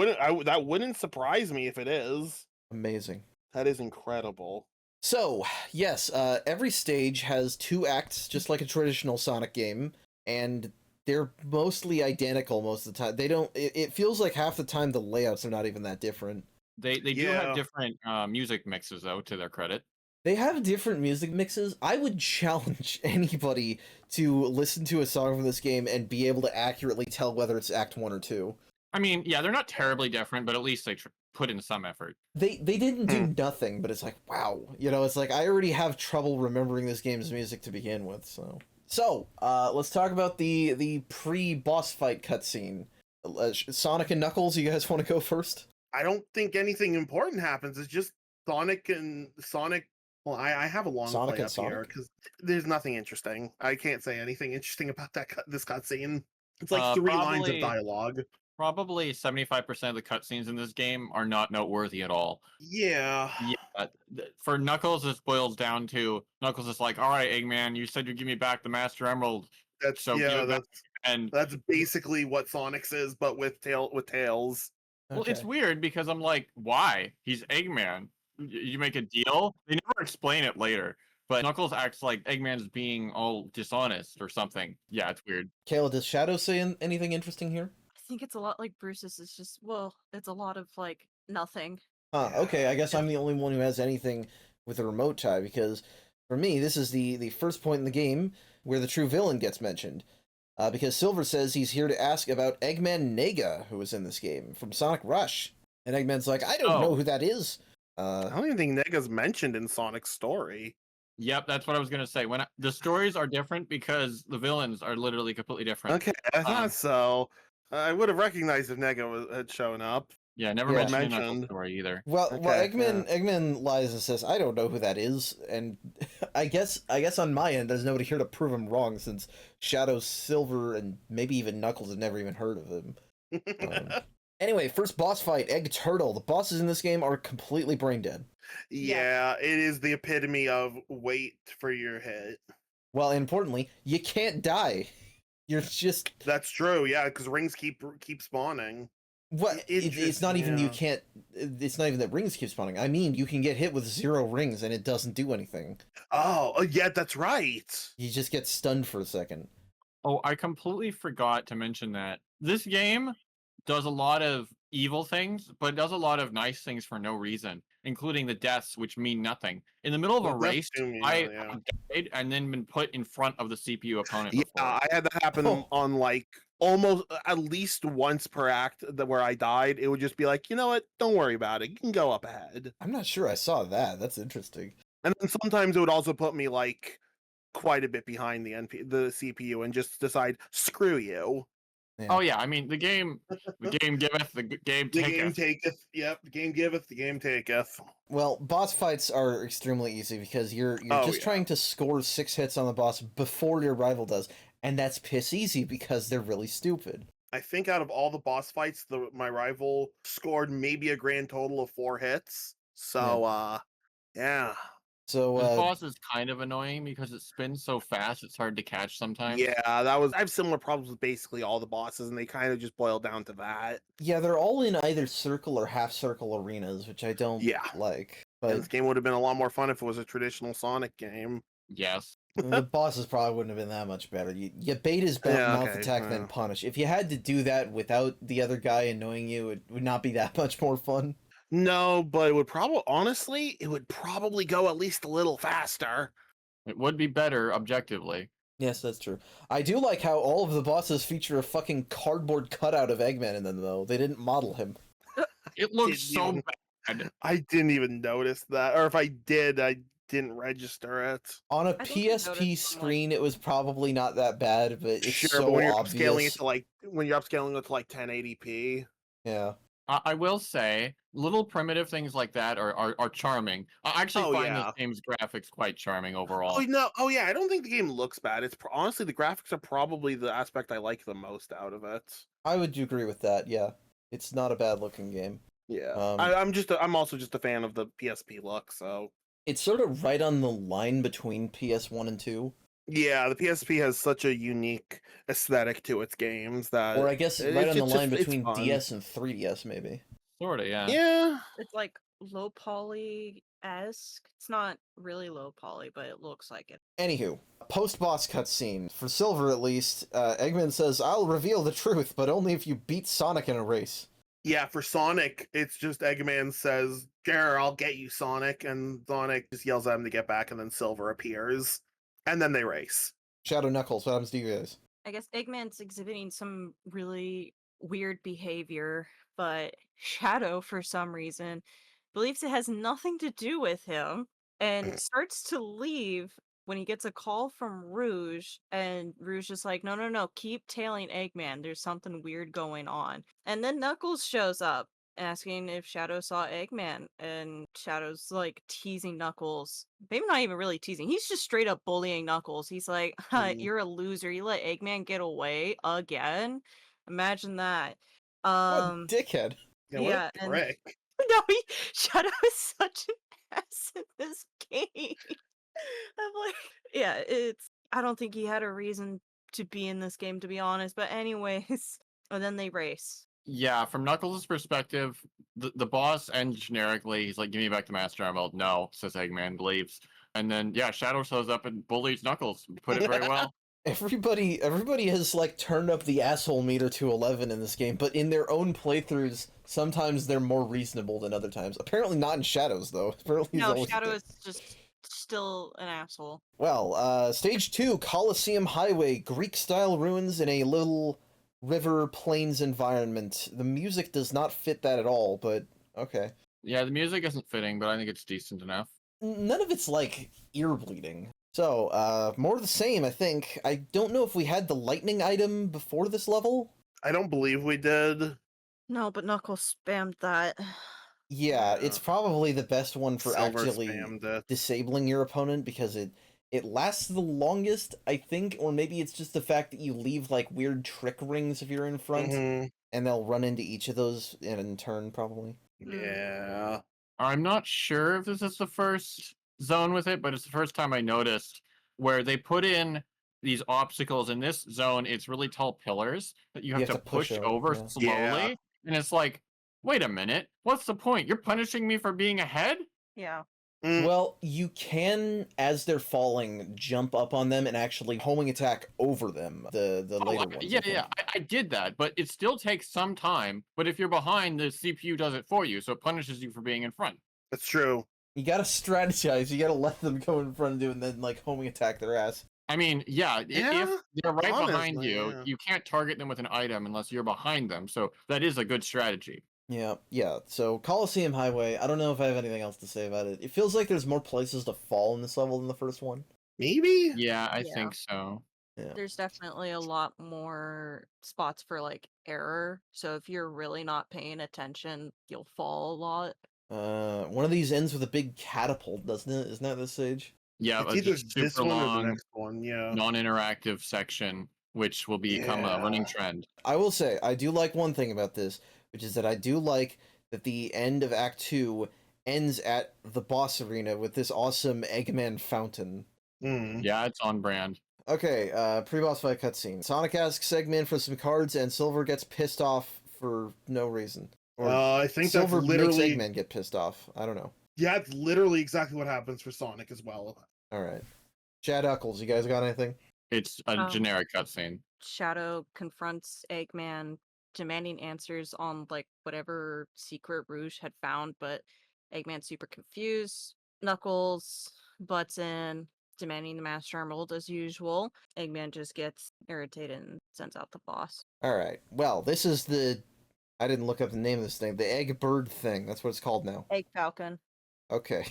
[SPEAKER 2] that wouldn't surprise me if it is.
[SPEAKER 1] Amazing.
[SPEAKER 2] That is incredible.
[SPEAKER 1] So, yes, every stage has 2 acts, just like a traditional Sonic game, and they're mostly identical most of the time. They don't. It feels like half the time the layouts are not even that different.
[SPEAKER 3] They do
[SPEAKER 2] Yeah.
[SPEAKER 3] have different music mixes though, to their credit.
[SPEAKER 1] They have different music mixes. I would challenge anybody to listen to a song from this game and be able to accurately tell whether it's Act 1 or 2.
[SPEAKER 3] I mean, yeah, they're not terribly different, but at least they put in some effort.
[SPEAKER 1] They didn't do nothing, but it's like, wow. You know, it's like I already have trouble remembering this game's music to begin with, so. So, let's talk about the pre-boss fight cutscene. Sonic and Knuckles, you guys want to go first?
[SPEAKER 2] I don't think anything important happens. It's just Sonic. Well, I have a long
[SPEAKER 1] Sonic
[SPEAKER 2] play
[SPEAKER 1] and
[SPEAKER 2] up here
[SPEAKER 1] Sonic?
[SPEAKER 2] because there's nothing interesting. I can't say anything interesting about this cutscene. It's like 3 lines of
[SPEAKER 3] Probably-
[SPEAKER 2] dialogue.
[SPEAKER 3] Probably 75% of the cutscenes in this game are not noteworthy at all.
[SPEAKER 2] Yeah.
[SPEAKER 3] Yeah, for Knuckles, this boils down to Knuckles is like, "All right, Eggman, you said you'd give me back the Master Emerald,
[SPEAKER 2] That's
[SPEAKER 3] so give
[SPEAKER 2] yeah.
[SPEAKER 3] it back."
[SPEAKER 2] That's
[SPEAKER 3] And
[SPEAKER 2] that's basically what Sonic's is, but with tails.
[SPEAKER 3] well, it's
[SPEAKER 1] Okay.
[SPEAKER 3] weird because I'm like, why? He's Eggman. You make a deal. They never explain it later, but Knuckles acts like Eggman's being all dishonest or something. Yeah, it's weird.
[SPEAKER 1] Kayla, does Shadow say anything interesting here?
[SPEAKER 4] I think it's a lot like Bruce's. It's just, well, it's a lot of like nothing.
[SPEAKER 1] Huh, okay, I guess I'm the only one who has anything with a remote tie, because for me, this is the first point in the game where the true villain gets mentioned. Because Silver says he's here to ask about Eggman Nega, who was in this game, from Sonic Rush. And Eggman's like, I don't know who that is.
[SPEAKER 2] I don't even think Nega's mentioned in Sonic's story.
[SPEAKER 3] Yep, that's what I was gonna say. The stories are different because the villains are literally completely different.
[SPEAKER 2] Okay, I thought so. I would have recognized if Nega had shown up.
[SPEAKER 3] Yeah, never
[SPEAKER 1] Yeah.
[SPEAKER 3] mentioned in Knuckles'
[SPEAKER 2] Mentioned.
[SPEAKER 3] story either.
[SPEAKER 1] Well,
[SPEAKER 2] Okay,
[SPEAKER 1] Eggman lies and says, I don't know who that is, and I guess on my end, there's nobody here to prove him wrong, since Shadow, Silver, and maybe even Knuckles have never even heard of him. Anyway, first boss fight, Egg Turtle. The bosses in this game are completely brain dead.
[SPEAKER 2] Yeah, it is the epitome of wait for your hit.
[SPEAKER 1] Well, importantly, you can't die. You're just
[SPEAKER 2] That's true, yeah, because rings keep spawning.
[SPEAKER 1] what? It's not even you can't. It's not even that rings keep spawning. I mean, you can get hit with 0 rings and it doesn't do anything.
[SPEAKER 2] Oh, yeah, that's right.
[SPEAKER 1] You just get stunned for a second.
[SPEAKER 3] Oh, I completely forgot to mention that this game does a lot of evil things, but it does a lot of nice things for no reason, including the deaths, which mean nothing. In the middle of a
[SPEAKER 2] Well, that's
[SPEAKER 3] race,
[SPEAKER 2] true, yeah,
[SPEAKER 3] I
[SPEAKER 2] yeah.
[SPEAKER 3] have died and then been put in front of the CPU opponent
[SPEAKER 2] Yeah,
[SPEAKER 3] before.
[SPEAKER 2] I had that happen
[SPEAKER 1] Oh.
[SPEAKER 2] on like almost at least once per act where I died. It would just be like, you know what? Don't worry about it. You can go up ahead.
[SPEAKER 1] I'm not sure I saw that. That's interesting.
[SPEAKER 2] And then sometimes it would also put me like quite a bit behind the CPU and just decide, screw you.
[SPEAKER 3] Oh yeah, I mean the game giveth, the game
[SPEAKER 2] The
[SPEAKER 3] taketh.
[SPEAKER 2] game taketh. Yep, the game giveth, the game taketh.
[SPEAKER 1] Well, boss fights are extremely easy because you're
[SPEAKER 2] Oh,
[SPEAKER 1] just
[SPEAKER 2] yeah.
[SPEAKER 1] trying to score 6 hits on the boss before your rival does, and that's piss easy because they're really stupid.
[SPEAKER 2] I think out of all the boss fights, my rival scored maybe a grand total of 4 hits. So, yeah.
[SPEAKER 1] So,
[SPEAKER 3] This boss is kind of annoying because it spins so fast it's hard to catch sometimes.
[SPEAKER 2] Yeah, I have similar problems with basically all the bosses, and they kind of just boil down to that.
[SPEAKER 1] yeah, they're all in either circle or half circle arenas, which I don't
[SPEAKER 2] Yeah.
[SPEAKER 1] like.
[SPEAKER 2] And
[SPEAKER 1] But
[SPEAKER 2] this game would have been a lot more fun if it was a traditional Sonic game.
[SPEAKER 3] Yes.
[SPEAKER 1] the bosses probably wouldn't have been that much better. You bait his mouth
[SPEAKER 2] okay,
[SPEAKER 1] attack, then punish. If you had to do that without the other guy annoying you, it would not be that much more fun.
[SPEAKER 2] No, but it would probably go at least a little faster.
[SPEAKER 3] It would be better objectively.
[SPEAKER 1] Yes, that's true. I do like how all of the bosses feature a fucking cardboard cutout of Eggman in them, though. They didn't model him.
[SPEAKER 3] It looks
[SPEAKER 2] Didn't
[SPEAKER 3] so
[SPEAKER 2] even-
[SPEAKER 3] bad.
[SPEAKER 2] I didn't even notice that, or if I did, I didn't register it.
[SPEAKER 1] On a
[SPEAKER 4] I think I noticed
[SPEAKER 1] PSP
[SPEAKER 4] on, like-
[SPEAKER 1] screen, it was probably not that bad, but it's
[SPEAKER 2] Sure,
[SPEAKER 1] so
[SPEAKER 2] but when you're
[SPEAKER 1] obvious.
[SPEAKER 2] upscaling it to like 1080p.
[SPEAKER 1] Yeah.
[SPEAKER 3] I will say, little primitive things like that are charming. I actually
[SPEAKER 2] Oh,
[SPEAKER 3] find
[SPEAKER 2] yeah.
[SPEAKER 3] this game's graphics quite charming overall.
[SPEAKER 2] Oh no! Oh yeah, I don't think the game looks bad. It's honestly the graphics are probably the aspect I like the most out of it.
[SPEAKER 1] I would agree with that, yeah. It's not a bad looking game.
[SPEAKER 2] Yeah,
[SPEAKER 1] Um,
[SPEAKER 2] I'm also just a fan of the PSP look. So
[SPEAKER 1] It's sort of right on the line between PS1 and 2.
[SPEAKER 2] yeah, the PSP has such a unique aesthetic to its games that,
[SPEAKER 1] Or I guess
[SPEAKER 2] it's
[SPEAKER 1] right on the
[SPEAKER 2] just-
[SPEAKER 1] line
[SPEAKER 2] it's
[SPEAKER 1] between
[SPEAKER 2] fun.
[SPEAKER 1] DS and 3DS, maybe.
[SPEAKER 3] Sorta, yeah.
[SPEAKER 2] Yeah,
[SPEAKER 4] It's like low poly esque. It's not really low poly, but it looks like it.
[SPEAKER 1] Anywho, post-boss cutscene. For Silver, at least, Eggman says, "I'll reveal the truth, but only if you beat Sonic in a race."
[SPEAKER 2] Yeah, for Sonic, it's just Eggman says, "Sure, I'll get you, Sonic," and Sonic just yells at him to get back, and then Silver appears, and then they race.
[SPEAKER 1] Shadow Knuckles, what happens to you guys?
[SPEAKER 4] I guess Eggman's exhibiting some really weird behavior, but Shadow, for some reason, believes it has nothing to do with him and starts to leave when he gets a call from Rouge, and Rouge is like, no, keep tailing Eggman. There's something weird going on. And then Knuckles shows up asking if Shadow saw Eggman, and Shadow's like teasing Knuckles. Maybe not even really teasing. He's just straight up bullying Knuckles. He's like, "You're a loser. You let Eggman get away again. Imagine that."
[SPEAKER 1] What a
[SPEAKER 4] Um,
[SPEAKER 1] dickhead.
[SPEAKER 2] Yeah,
[SPEAKER 4] yeah,
[SPEAKER 2] what a
[SPEAKER 4] and
[SPEAKER 2] prick.
[SPEAKER 4] no, Shadow is such an ass in this game. I'm like, yeah, I don't think he had a reason to be in this game, to be honest. But anyways, and then they race.
[SPEAKER 3] Yeah, from Knuckles' perspective, the boss ends generically. He's like, "Give me back the Master Emerald." "No," says Eggman, leaves. And then, yeah, Shadow shows up and bullies Knuckles. You put it very well.
[SPEAKER 1] Everybody has like turned up the asshole meter to 11 in this game, but in their own playthroughs, sometimes they're more reasonable than other times. Apparently not in Shadows, though. Apparently he's
[SPEAKER 4] No,
[SPEAKER 1] always
[SPEAKER 4] Shadow is just still an asshole.
[SPEAKER 1] Well, Stage 2, Colosseum Highway, Greek-style ruins in a little river plains environment. The music does not fit that at all, but okay.
[SPEAKER 3] Yeah, the music isn't fitting, but I think it's decent enough.
[SPEAKER 1] None of it's, like, ear-bleeding. So, more of the same, I think. I don't know if we had the lightning item before this level.
[SPEAKER 2] I don't believe we did.
[SPEAKER 4] No, but Knuckles spammed that.
[SPEAKER 1] Yeah,
[SPEAKER 2] Yeah.
[SPEAKER 1] it's probably the best one for
[SPEAKER 2] Silver
[SPEAKER 1] actually
[SPEAKER 2] spammed it.
[SPEAKER 1] disabling your opponent because it lasts the longest, I think, or maybe it's just the fact that you leave like weird trick rings if you're in front,
[SPEAKER 2] Mhm.
[SPEAKER 1] and they'll run into each of those in turn probably.
[SPEAKER 2] Yeah.
[SPEAKER 3] I'm not sure if this is the first zone with it, but it's the first time I noticed where they put in these obstacles. In this zone, it's really tall pillars that you have to push over
[SPEAKER 1] yeah.
[SPEAKER 3] slowly.
[SPEAKER 2] Yeah.
[SPEAKER 3] And it's like, wait a minute, what's the point? You're punishing me for being ahead?
[SPEAKER 4] Yeah.
[SPEAKER 2] Mm,
[SPEAKER 1] Well, you can, as they're falling, jump up on them and actually homing attack over them. The later ones.
[SPEAKER 3] Yeah,
[SPEAKER 1] I think.
[SPEAKER 3] yeah, I did that, but it still takes some time. But if you're behind, the CPU does it for you, so it punishes you for being in front.
[SPEAKER 2] that's true.
[SPEAKER 1] You gotta strategize. You gotta let them go in front of you and then like homing attack their ass.
[SPEAKER 3] I mean, yeah,
[SPEAKER 2] Yeah,
[SPEAKER 3] if they're right behind
[SPEAKER 2] honestly,
[SPEAKER 3] you,
[SPEAKER 2] yeah.
[SPEAKER 3] you can't target them with an item unless you're behind them. So that is a good strategy.
[SPEAKER 1] Yeah. So Colosseum Highway, I don't know if I have anything else to say about it. It feels like there's more places to fall in this level than the first one.
[SPEAKER 2] Maybe?
[SPEAKER 3] Yeah, I
[SPEAKER 4] Yeah.
[SPEAKER 3] think so.
[SPEAKER 1] Yeah.
[SPEAKER 4] There's definitely a lot more spots for like error. So if you're really not paying attention, you'll fall a lot.
[SPEAKER 1] One of these ends with a big catapult, doesn't it? Isn't that this stage?
[SPEAKER 3] Yeah,
[SPEAKER 2] It's
[SPEAKER 3] a
[SPEAKER 2] either
[SPEAKER 3] just
[SPEAKER 2] this
[SPEAKER 3] super
[SPEAKER 2] one or the
[SPEAKER 3] long,
[SPEAKER 2] next one, yeah.
[SPEAKER 3] non-interactive section, which will become a running
[SPEAKER 2] Yeah.
[SPEAKER 3] trend.
[SPEAKER 1] I will say, I do like one thing about this, which is that I do like that the end of Act 2 ends at the boss arena with this awesome Eggman fountain.
[SPEAKER 2] Mm.
[SPEAKER 3] Yeah, it's on brand.
[SPEAKER 1] Okay, pre-boss fight cutscene. Sonic asks Eggman for some cards, and Silver gets pissed off for no reason. Or
[SPEAKER 2] I think
[SPEAKER 1] Silver
[SPEAKER 2] that's literally
[SPEAKER 1] makes Eggman get pissed off. I don't know.
[SPEAKER 2] yeah, it's literally exactly what happens for Sonic as well.
[SPEAKER 1] All right. Chad Uckles, you guys got anything?
[SPEAKER 3] It's a generic cutscene.
[SPEAKER 4] Shadow confronts Eggman, demanding answers on like whatever secret Rouge had found, but Eggman's super confused. Knuckles butts in, demanding the Master Emerald as usual. Eggman just gets irritated and sends out the boss.
[SPEAKER 1] All right. Well, this is the... I didn't look up the name of this thing. The Egg Bird thing. That's what it's called now.
[SPEAKER 4] Egg Falcon.
[SPEAKER 1] Okay.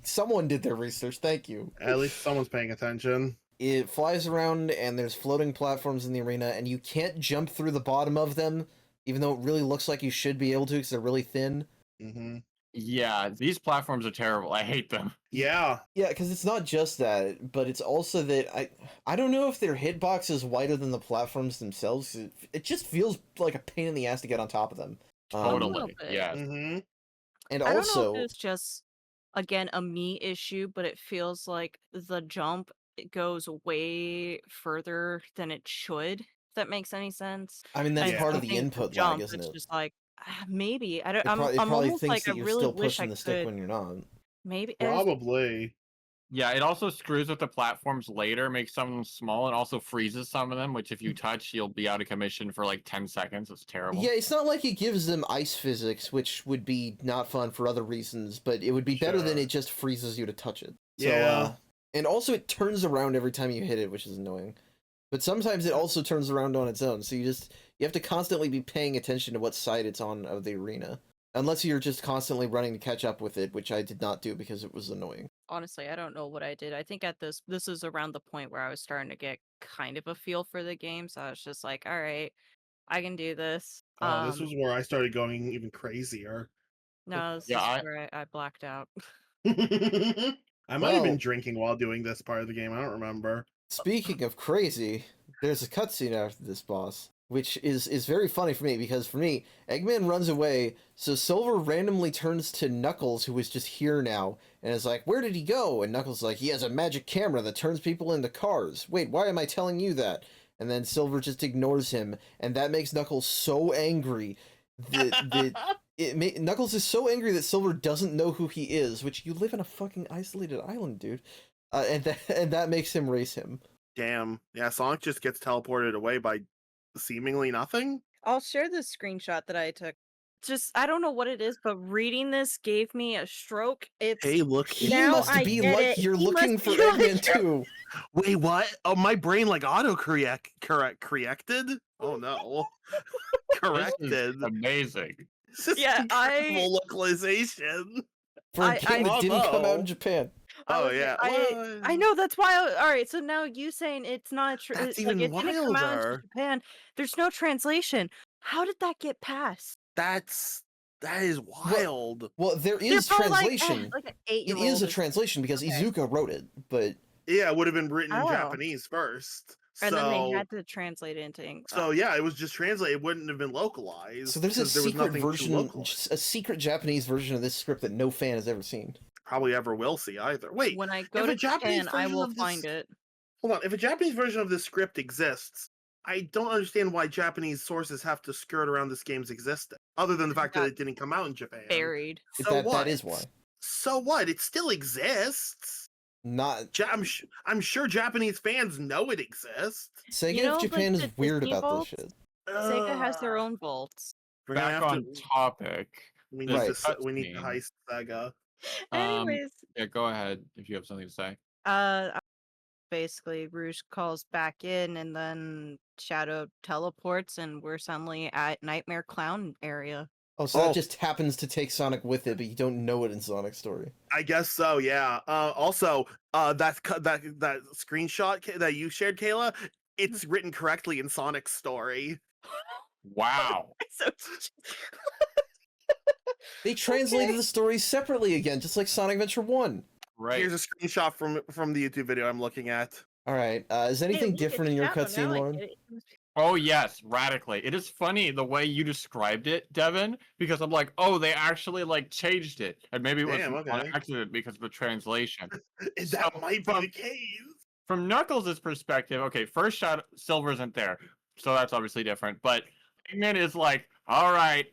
[SPEAKER 1] Someone did their research. Thank you.
[SPEAKER 2] At least someone's paying attention.
[SPEAKER 1] It flies around, and there's floating platforms in the arena, and you can't jump through the bottom of them, even though it really looks like you should be able to because they're really thin.
[SPEAKER 2] Mm-hmm.
[SPEAKER 3] Yeah, these platforms are terrible. I hate them.
[SPEAKER 2] Yeah.
[SPEAKER 1] Yeah, because it's not just that, but it's also that I don't know if their hitbox is wider than the platforms themselves. It just feels like a pain in the ass to get on top of them.
[SPEAKER 4] little
[SPEAKER 3] Totally.
[SPEAKER 4] bit.
[SPEAKER 3] Yeah.
[SPEAKER 2] Mm-hmm.
[SPEAKER 1] And
[SPEAKER 4] I don't know
[SPEAKER 1] also,
[SPEAKER 4] if it's just again a me issue, but it feels like the jump goes way further than it should. If that makes any sense.
[SPEAKER 1] I mean, that's
[SPEAKER 2] Yeah.
[SPEAKER 1] part
[SPEAKER 4] I
[SPEAKER 1] of the
[SPEAKER 4] think
[SPEAKER 1] input
[SPEAKER 4] jump,
[SPEAKER 1] lag, isn't
[SPEAKER 4] it's
[SPEAKER 1] it?
[SPEAKER 4] just like maybe I don't.
[SPEAKER 1] It,
[SPEAKER 4] I'm
[SPEAKER 1] it probably
[SPEAKER 4] almost
[SPEAKER 1] thinks
[SPEAKER 4] like I
[SPEAKER 1] that you're
[SPEAKER 4] really
[SPEAKER 1] still
[SPEAKER 4] wish I
[SPEAKER 1] pushing the stick
[SPEAKER 4] could.
[SPEAKER 1] when you're not.
[SPEAKER 4] Maybe
[SPEAKER 2] Probably.
[SPEAKER 3] Yeah, it also screws with the platforms later, makes some of them small, and also freezes some of them, which if you touch, you'll be out of commission for like 10 seconds. It's terrible.
[SPEAKER 1] Yeah, it's not like it gives them ice physics, which would be not fun for other reasons, but it would be better than
[SPEAKER 2] Sure.
[SPEAKER 1] it just freezes you to touch it. So,
[SPEAKER 2] Yeah.
[SPEAKER 1] and also it turns around every time you hit it, which is annoying. But sometimes it also turns around on its own, so you have to constantly be paying attention to what side it's on of the arena. Unless you're just constantly running to catch up with it, which I did not do because it was annoying.
[SPEAKER 4] honestly, I don't know what I did. I think at this is around the point where I was starting to get kind of a feel for the game, so I was just like, all right, I can do this.
[SPEAKER 2] This was where I started going even crazier.
[SPEAKER 4] No, this
[SPEAKER 3] Yeah,
[SPEAKER 4] is where I blacked out.
[SPEAKER 2] I might have been
[SPEAKER 1] Well-
[SPEAKER 2] drinking while doing this part of the game. I don't remember.
[SPEAKER 1] Speaking of crazy, there's a cutscene after this boss, which is very funny for me, because for me, Eggman runs away, so Silver randomly turns to Knuckles, who is just here now, and is like, where did he go? And Knuckles is like, he has a magic camera that turns people into cars. Wait, why am I telling you that? And then Silver just ignores him, and that makes Knuckles so angry that Knuckles is so angry that Silver doesn't know who he is, which you live in a fucking isolated island, dude. And that makes him race him.
[SPEAKER 2] Damn. Yeah, Sonic just gets teleported away by seemingly nothing.
[SPEAKER 4] I'll share this screenshot that I took. Just I don't know what it is, but reading this gave me a stroke. It's
[SPEAKER 2] Hey, look.
[SPEAKER 1] He
[SPEAKER 4] Now
[SPEAKER 1] must
[SPEAKER 4] I
[SPEAKER 1] be
[SPEAKER 4] get
[SPEAKER 1] like
[SPEAKER 4] it.
[SPEAKER 1] you're
[SPEAKER 4] He
[SPEAKER 1] looking
[SPEAKER 4] must
[SPEAKER 1] for
[SPEAKER 4] be like
[SPEAKER 1] Eggman too.
[SPEAKER 2] Wait, what? Oh, my brain like auto corrected? Oh no.
[SPEAKER 3] This is
[SPEAKER 2] Corrected.
[SPEAKER 3] amazing.
[SPEAKER 2] This is
[SPEAKER 4] Yeah,
[SPEAKER 2] incredible localization.
[SPEAKER 1] For a
[SPEAKER 4] I-
[SPEAKER 1] game that didn't come out
[SPEAKER 2] Bravo.
[SPEAKER 1] in Japan.
[SPEAKER 2] Oh
[SPEAKER 4] was-
[SPEAKER 2] yeah.
[SPEAKER 4] I know that's why. All right, so now you saying it's not true.
[SPEAKER 2] That's
[SPEAKER 4] Like
[SPEAKER 2] even
[SPEAKER 4] it didn't come out
[SPEAKER 2] wilder.
[SPEAKER 4] in Japan. There's no translation. How did that get passed?
[SPEAKER 2] That is wild.
[SPEAKER 1] Well, there
[SPEAKER 4] They're
[SPEAKER 1] is
[SPEAKER 4] probably
[SPEAKER 1] translation.
[SPEAKER 4] Like an
[SPEAKER 1] It
[SPEAKER 4] 8-year-old.
[SPEAKER 1] is a translation because
[SPEAKER 4] Okay.
[SPEAKER 1] Izuka wrote it, but
[SPEAKER 2] Yeah, it would have been written in
[SPEAKER 4] Oh.
[SPEAKER 2] Japanese first.
[SPEAKER 4] And then they
[SPEAKER 2] So
[SPEAKER 4] had to translate it into English.
[SPEAKER 2] so yeah, it was just translated. It wouldn't have been localized.
[SPEAKER 1] so there's a
[SPEAKER 2] 'cause there was
[SPEAKER 1] secret
[SPEAKER 2] nothing to
[SPEAKER 1] version,
[SPEAKER 2] localize.
[SPEAKER 1] just a secret Japanese version of this script that no fan has ever seen.
[SPEAKER 2] Probably ever will see either. Wait,
[SPEAKER 4] When I
[SPEAKER 2] if
[SPEAKER 4] go
[SPEAKER 2] a
[SPEAKER 4] to
[SPEAKER 2] Japanese
[SPEAKER 4] Japan, I
[SPEAKER 2] version
[SPEAKER 4] will
[SPEAKER 2] of this-
[SPEAKER 4] find it.
[SPEAKER 2] hold on. If a Japanese version of this script exists, I don't understand why Japanese sources have to skirt around this game's existence, other than the fact that
[SPEAKER 4] Got
[SPEAKER 2] it didn't come out in Japan.
[SPEAKER 4] Buried.
[SPEAKER 2] So what?
[SPEAKER 1] That is why.
[SPEAKER 2] So what? It still exists.
[SPEAKER 1] Not
[SPEAKER 2] I'm sure Japanese fans know it exists.
[SPEAKER 1] Sega
[SPEAKER 4] know,
[SPEAKER 1] of
[SPEAKER 4] like
[SPEAKER 1] Japan
[SPEAKER 4] the
[SPEAKER 1] is weird
[SPEAKER 4] Disney
[SPEAKER 1] about
[SPEAKER 4] vaults?
[SPEAKER 1] this shit.
[SPEAKER 4] Sega has their
[SPEAKER 2] Ugh.
[SPEAKER 4] own vaults.
[SPEAKER 2] We're gonna
[SPEAKER 3] Back
[SPEAKER 2] have
[SPEAKER 3] on
[SPEAKER 2] to.
[SPEAKER 3] topic.
[SPEAKER 2] We
[SPEAKER 3] There's
[SPEAKER 2] need,
[SPEAKER 1] a
[SPEAKER 2] we need to
[SPEAKER 3] cutscene.
[SPEAKER 2] heist Sega.
[SPEAKER 3] Um,
[SPEAKER 4] Anyways,
[SPEAKER 3] Yeah, go ahead if you have something to say.
[SPEAKER 4] basically Rouge calls back in, and then Shadow teleports, and we're suddenly at Nightmare Clown area.
[SPEAKER 1] Oh, so that
[SPEAKER 2] Oh.
[SPEAKER 1] just happens to take Sonic with it, but you don't know it in Sonic's story.
[SPEAKER 2] I guess so. Yeah. Also, that screenshot that you shared, Kayla, it's written correctly in Sonic's story.
[SPEAKER 3] Wow.
[SPEAKER 4] So
[SPEAKER 1] They translated the story separately again, just like Sonic Adventure 1.
[SPEAKER 3] Right.
[SPEAKER 2] Here's a screenshot from the YouTube video I'm looking at.
[SPEAKER 1] All right, is anything different in your cutscene, Lauren?
[SPEAKER 3] Oh yes, radically. It is funny the way you described it, Devin, because I'm like, oh, they actually like changed it, and maybe it was
[SPEAKER 2] Damn,
[SPEAKER 3] on
[SPEAKER 2] okay.
[SPEAKER 3] accident because of the translation.
[SPEAKER 2] That
[SPEAKER 3] So,
[SPEAKER 2] might be
[SPEAKER 3] from-
[SPEAKER 2] the case.
[SPEAKER 3] From Knuckles' perspective, okay, first shot, Silver isn't there, so that's obviously different. But Eggman is like, all right,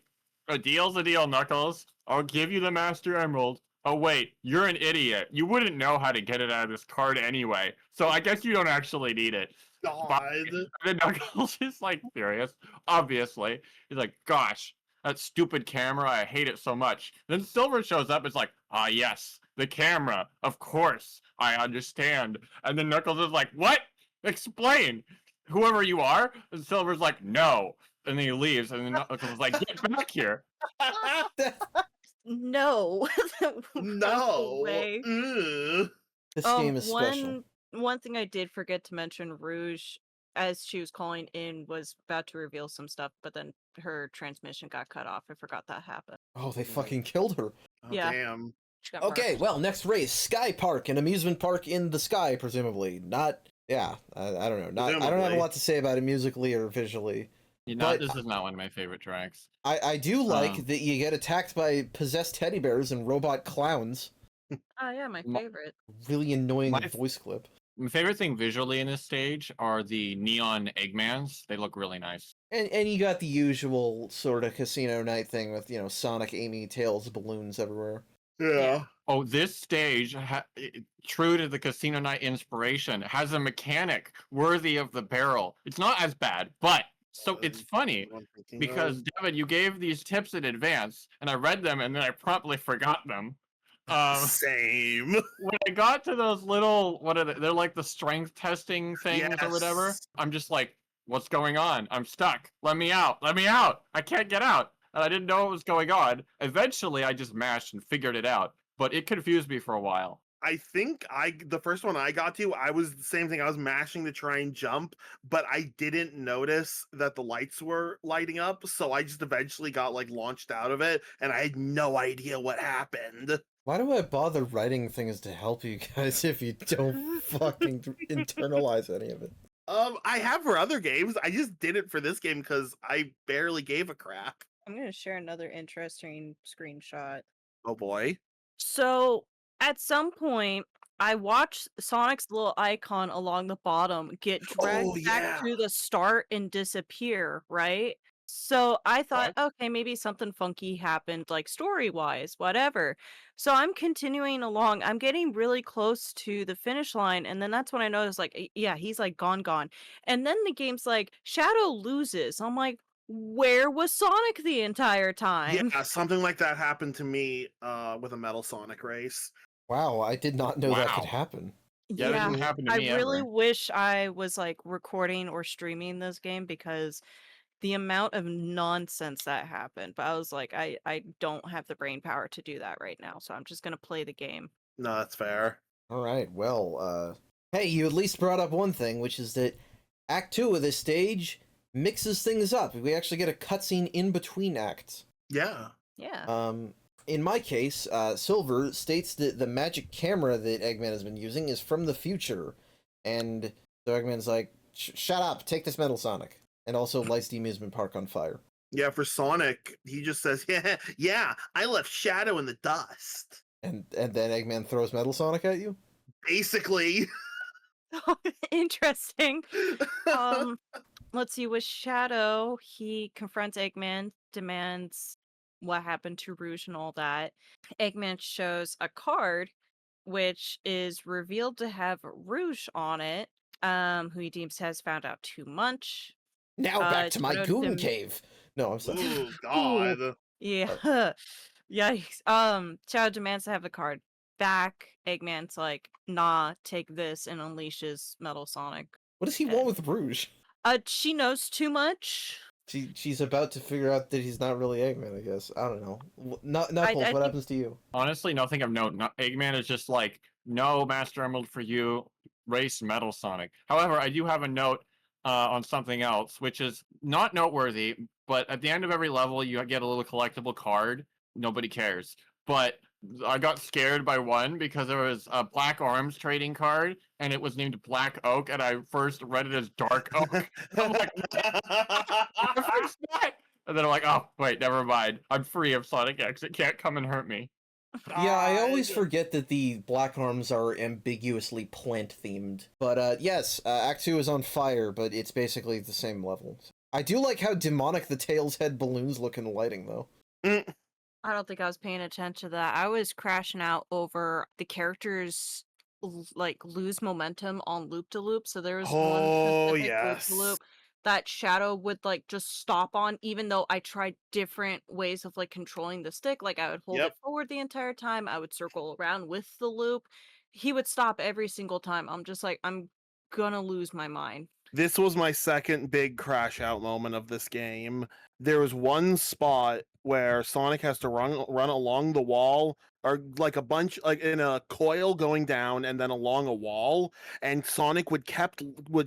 [SPEAKER 3] a deal's a deal, Knuckles. I'll give you the Master Emerald. Oh wait, you're an idiot. You wouldn't know how to get it out of this card anyway, so I guess you don't actually need it.
[SPEAKER 2] God.
[SPEAKER 3] And then Knuckles is like furious, obviously. He's like, gosh, that stupid camera, I hate it so much. Then Silver shows up, it's like, ah yes, the camera, of course, I understand. And then Knuckles is like, what? Explain. Whoever you are? And Silver's like, no. And then he leaves, and then Knuckles is like, get back here.
[SPEAKER 4] No.
[SPEAKER 2] No.
[SPEAKER 4] way.
[SPEAKER 2] Ugh.
[SPEAKER 1] This game is special.
[SPEAKER 4] One thing I did forget to mention, Rouge, as she was calling in, was about to reveal some stuff, but then her transmission got cut off. I forgot that happened.
[SPEAKER 1] Oh, they fucking killed her.
[SPEAKER 2] Oh,
[SPEAKER 4] Yeah.
[SPEAKER 2] Damn.
[SPEAKER 4] She got
[SPEAKER 1] Okay,
[SPEAKER 4] marked.
[SPEAKER 1] well, next race, Sky Park, an amusement park in the sky, presumably. Not, yeah, I don't know. Not, I don't have a
[SPEAKER 2] Presumably.
[SPEAKER 1] lot to say about it musically or visually.
[SPEAKER 3] You know,
[SPEAKER 1] But-
[SPEAKER 3] this is not one of my favorite tracks.
[SPEAKER 1] I do like
[SPEAKER 3] Um.
[SPEAKER 1] that you get attacked by possessed teddy bears and robot clowns.
[SPEAKER 4] Oh yeah, my
[SPEAKER 3] My-
[SPEAKER 4] favorite.
[SPEAKER 1] Really annoying
[SPEAKER 3] My-
[SPEAKER 1] voice clip.
[SPEAKER 3] My favorite thing visually in this stage are the neon Eggmans. They look really nice.
[SPEAKER 1] And you got the usual sort of casino night thing with, Sonic, Amy, Tails, balloons everywhere.
[SPEAKER 2] Yeah.
[SPEAKER 3] oh, this stage, true to the Casino Night inspiration, has a mechanic worthy of the barrel. It's not as bad, but so it's funny
[SPEAKER 2] What I'm thinking
[SPEAKER 3] because
[SPEAKER 2] of.
[SPEAKER 3] Devin, you gave these tips in advance, and I read them, and then I promptly forgot them.
[SPEAKER 2] Same.
[SPEAKER 3] When I got to those little, what are they? They're like the strength testing things or whatever.
[SPEAKER 2] Yes.
[SPEAKER 3] I'm just like, what's going on? I'm stuck. Let me out. Let me out. I can't get out. And I didn't know what was going on. Eventually, I just mashed and figured it out. But it confused me for a while.
[SPEAKER 2] I think the first one I got to, I was the same thing. I was mashing to try and jump, but I didn't notice that the lights were lighting up, so I just eventually got like launched out of it, and I had no idea what happened.
[SPEAKER 1] Why do I bother writing things to help you guys if you don't fucking internalize any of it?
[SPEAKER 2] I have for other games. I just did it for this game because I barely gave a crap.
[SPEAKER 4] I'm gonna share another interesting screenshot.
[SPEAKER 2] Oh boy.
[SPEAKER 4] So at some point, I watched Sonic's little icon along the bottom get dragged
[SPEAKER 2] Oh,
[SPEAKER 4] back
[SPEAKER 2] yeah.
[SPEAKER 4] to the start and disappear, right? So I thought,
[SPEAKER 3] What?
[SPEAKER 4] okay, maybe something funky happened, like story-wise, whatever. So I'm continuing along. I'm getting really close to the finish line, and then that's when I noticed, like, yeah, he's like gone. And then the game's like, Shadow loses. I'm like, where was Sonic the entire time?
[SPEAKER 2] Yeah, something like that happened to me with a Metal Sonic race.
[SPEAKER 1] Wow, I did not know that could
[SPEAKER 3] Wow.
[SPEAKER 1] happen.
[SPEAKER 3] Yeah, that
[SPEAKER 4] Yeah,
[SPEAKER 3] didn't happen to
[SPEAKER 4] I
[SPEAKER 3] me
[SPEAKER 4] really
[SPEAKER 3] ever.
[SPEAKER 4] wish I was like recording or streaming this game because the amount of nonsense that happened. But I was like, I don't have the brain power to do that right now, so I'm just gonna play the game.
[SPEAKER 2] No, that's fair.
[SPEAKER 1] All right, well, hey, you at least brought up one thing, which is that Act 2 of this stage mixes things up. We actually get a cutscene in between acts.
[SPEAKER 2] Yeah.
[SPEAKER 4] Yeah.
[SPEAKER 1] In my case, Silver states that the magic camera that Eggman has been using is from the future, and so Eggman's like, "Shut up! Take this Metal Sonic," and also lights the amusement park on fire.
[SPEAKER 2] Yeah, for Sonic, he just says, yeah, I left Shadow in the dust.
[SPEAKER 1] And then Eggman throws Metal Sonic at you.
[SPEAKER 2] Basically.
[SPEAKER 4] Interesting. Let's see. With Shadow, he confronts Eggman, demands what happened to Rouge and all that. Eggman shows a card, which is revealed to have Rouge on it, who he deems has found out too much.
[SPEAKER 1] Now back to my
[SPEAKER 4] Shadow
[SPEAKER 1] goon cave. No, I'm sorry.
[SPEAKER 2] Oh God.
[SPEAKER 4] Yeah. Yikes. Shadow demands to have the card back. Eggman's like, nah, take this, and unleashes Metal Sonic.
[SPEAKER 1] What does he want with Rouge?
[SPEAKER 4] She knows too much.
[SPEAKER 1] She's about to figure out that he's not really Eggman, I guess. I don't know. Knuckles, what
[SPEAKER 4] think-
[SPEAKER 1] happens to you?
[SPEAKER 3] Honestly, nothing of note. Eggman is just like, no Master Emerald for you, race Metal Sonic. However, I do have a note on something else, which is not noteworthy, but at the end of every level, you get a little collectible card. Nobody cares. But I got scared by one because there was a Black Arms trading card, and it was named Black Oak, and I first read it as Dark Oak. I'm like, and then I'm like, oh, wait, never mind. I'm free of Sonic X. It can't come and hurt me.
[SPEAKER 1] Yeah, I always
[SPEAKER 2] God.
[SPEAKER 1] forget that the Black Arms are ambiguously plant-themed. But, yes, Act 2 is on fire, but it's basically the same level. I do like how demonic the Tails head balloons look in the lighting, though.
[SPEAKER 4] I don't think I was paying attention to that. I was crashing out over the characters like lose momentum on loop to loop. So there was
[SPEAKER 2] Oh,
[SPEAKER 4] one specific
[SPEAKER 2] yes.
[SPEAKER 4] loop to loop that Shadow would like just stop on, even though I tried different ways of like controlling the stick. Like I would hold
[SPEAKER 2] Yep.
[SPEAKER 4] it forward the entire time. I would circle around with the loop. He would stop every single time. I'm just like, I'm gonna lose my mind.
[SPEAKER 2] This was my second big crash out moment of this game. There was one spot where Sonic has to run along the wall, or like a bunch, like in a coil going down and then along a wall, and Sonic would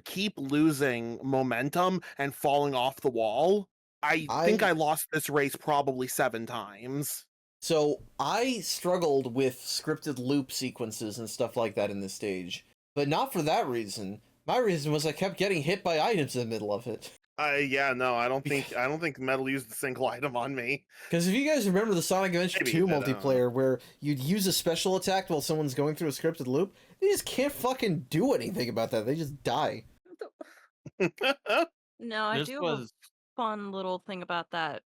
[SPEAKER 2] keep losing momentum and falling off the wall. I think I lost this race probably 7 times.
[SPEAKER 1] So, I struggled with scripted loop sequences and stuff like that in this stage. But not for that reason. My reason was I kept getting hit by items in the middle of it.
[SPEAKER 2] Yeah, no, I don't think Metal used a single item on me.
[SPEAKER 1] Because if you guys remember the Sonic Adventure
[SPEAKER 2] Maybe,
[SPEAKER 1] 2
[SPEAKER 2] but,
[SPEAKER 1] multiplayer where you'd use a special attack while someone's going through a scripted loop, they just can't fucking do anything about that. They just die.
[SPEAKER 4] No, I
[SPEAKER 3] This
[SPEAKER 4] do have a
[SPEAKER 3] was
[SPEAKER 4] fun little thing about that.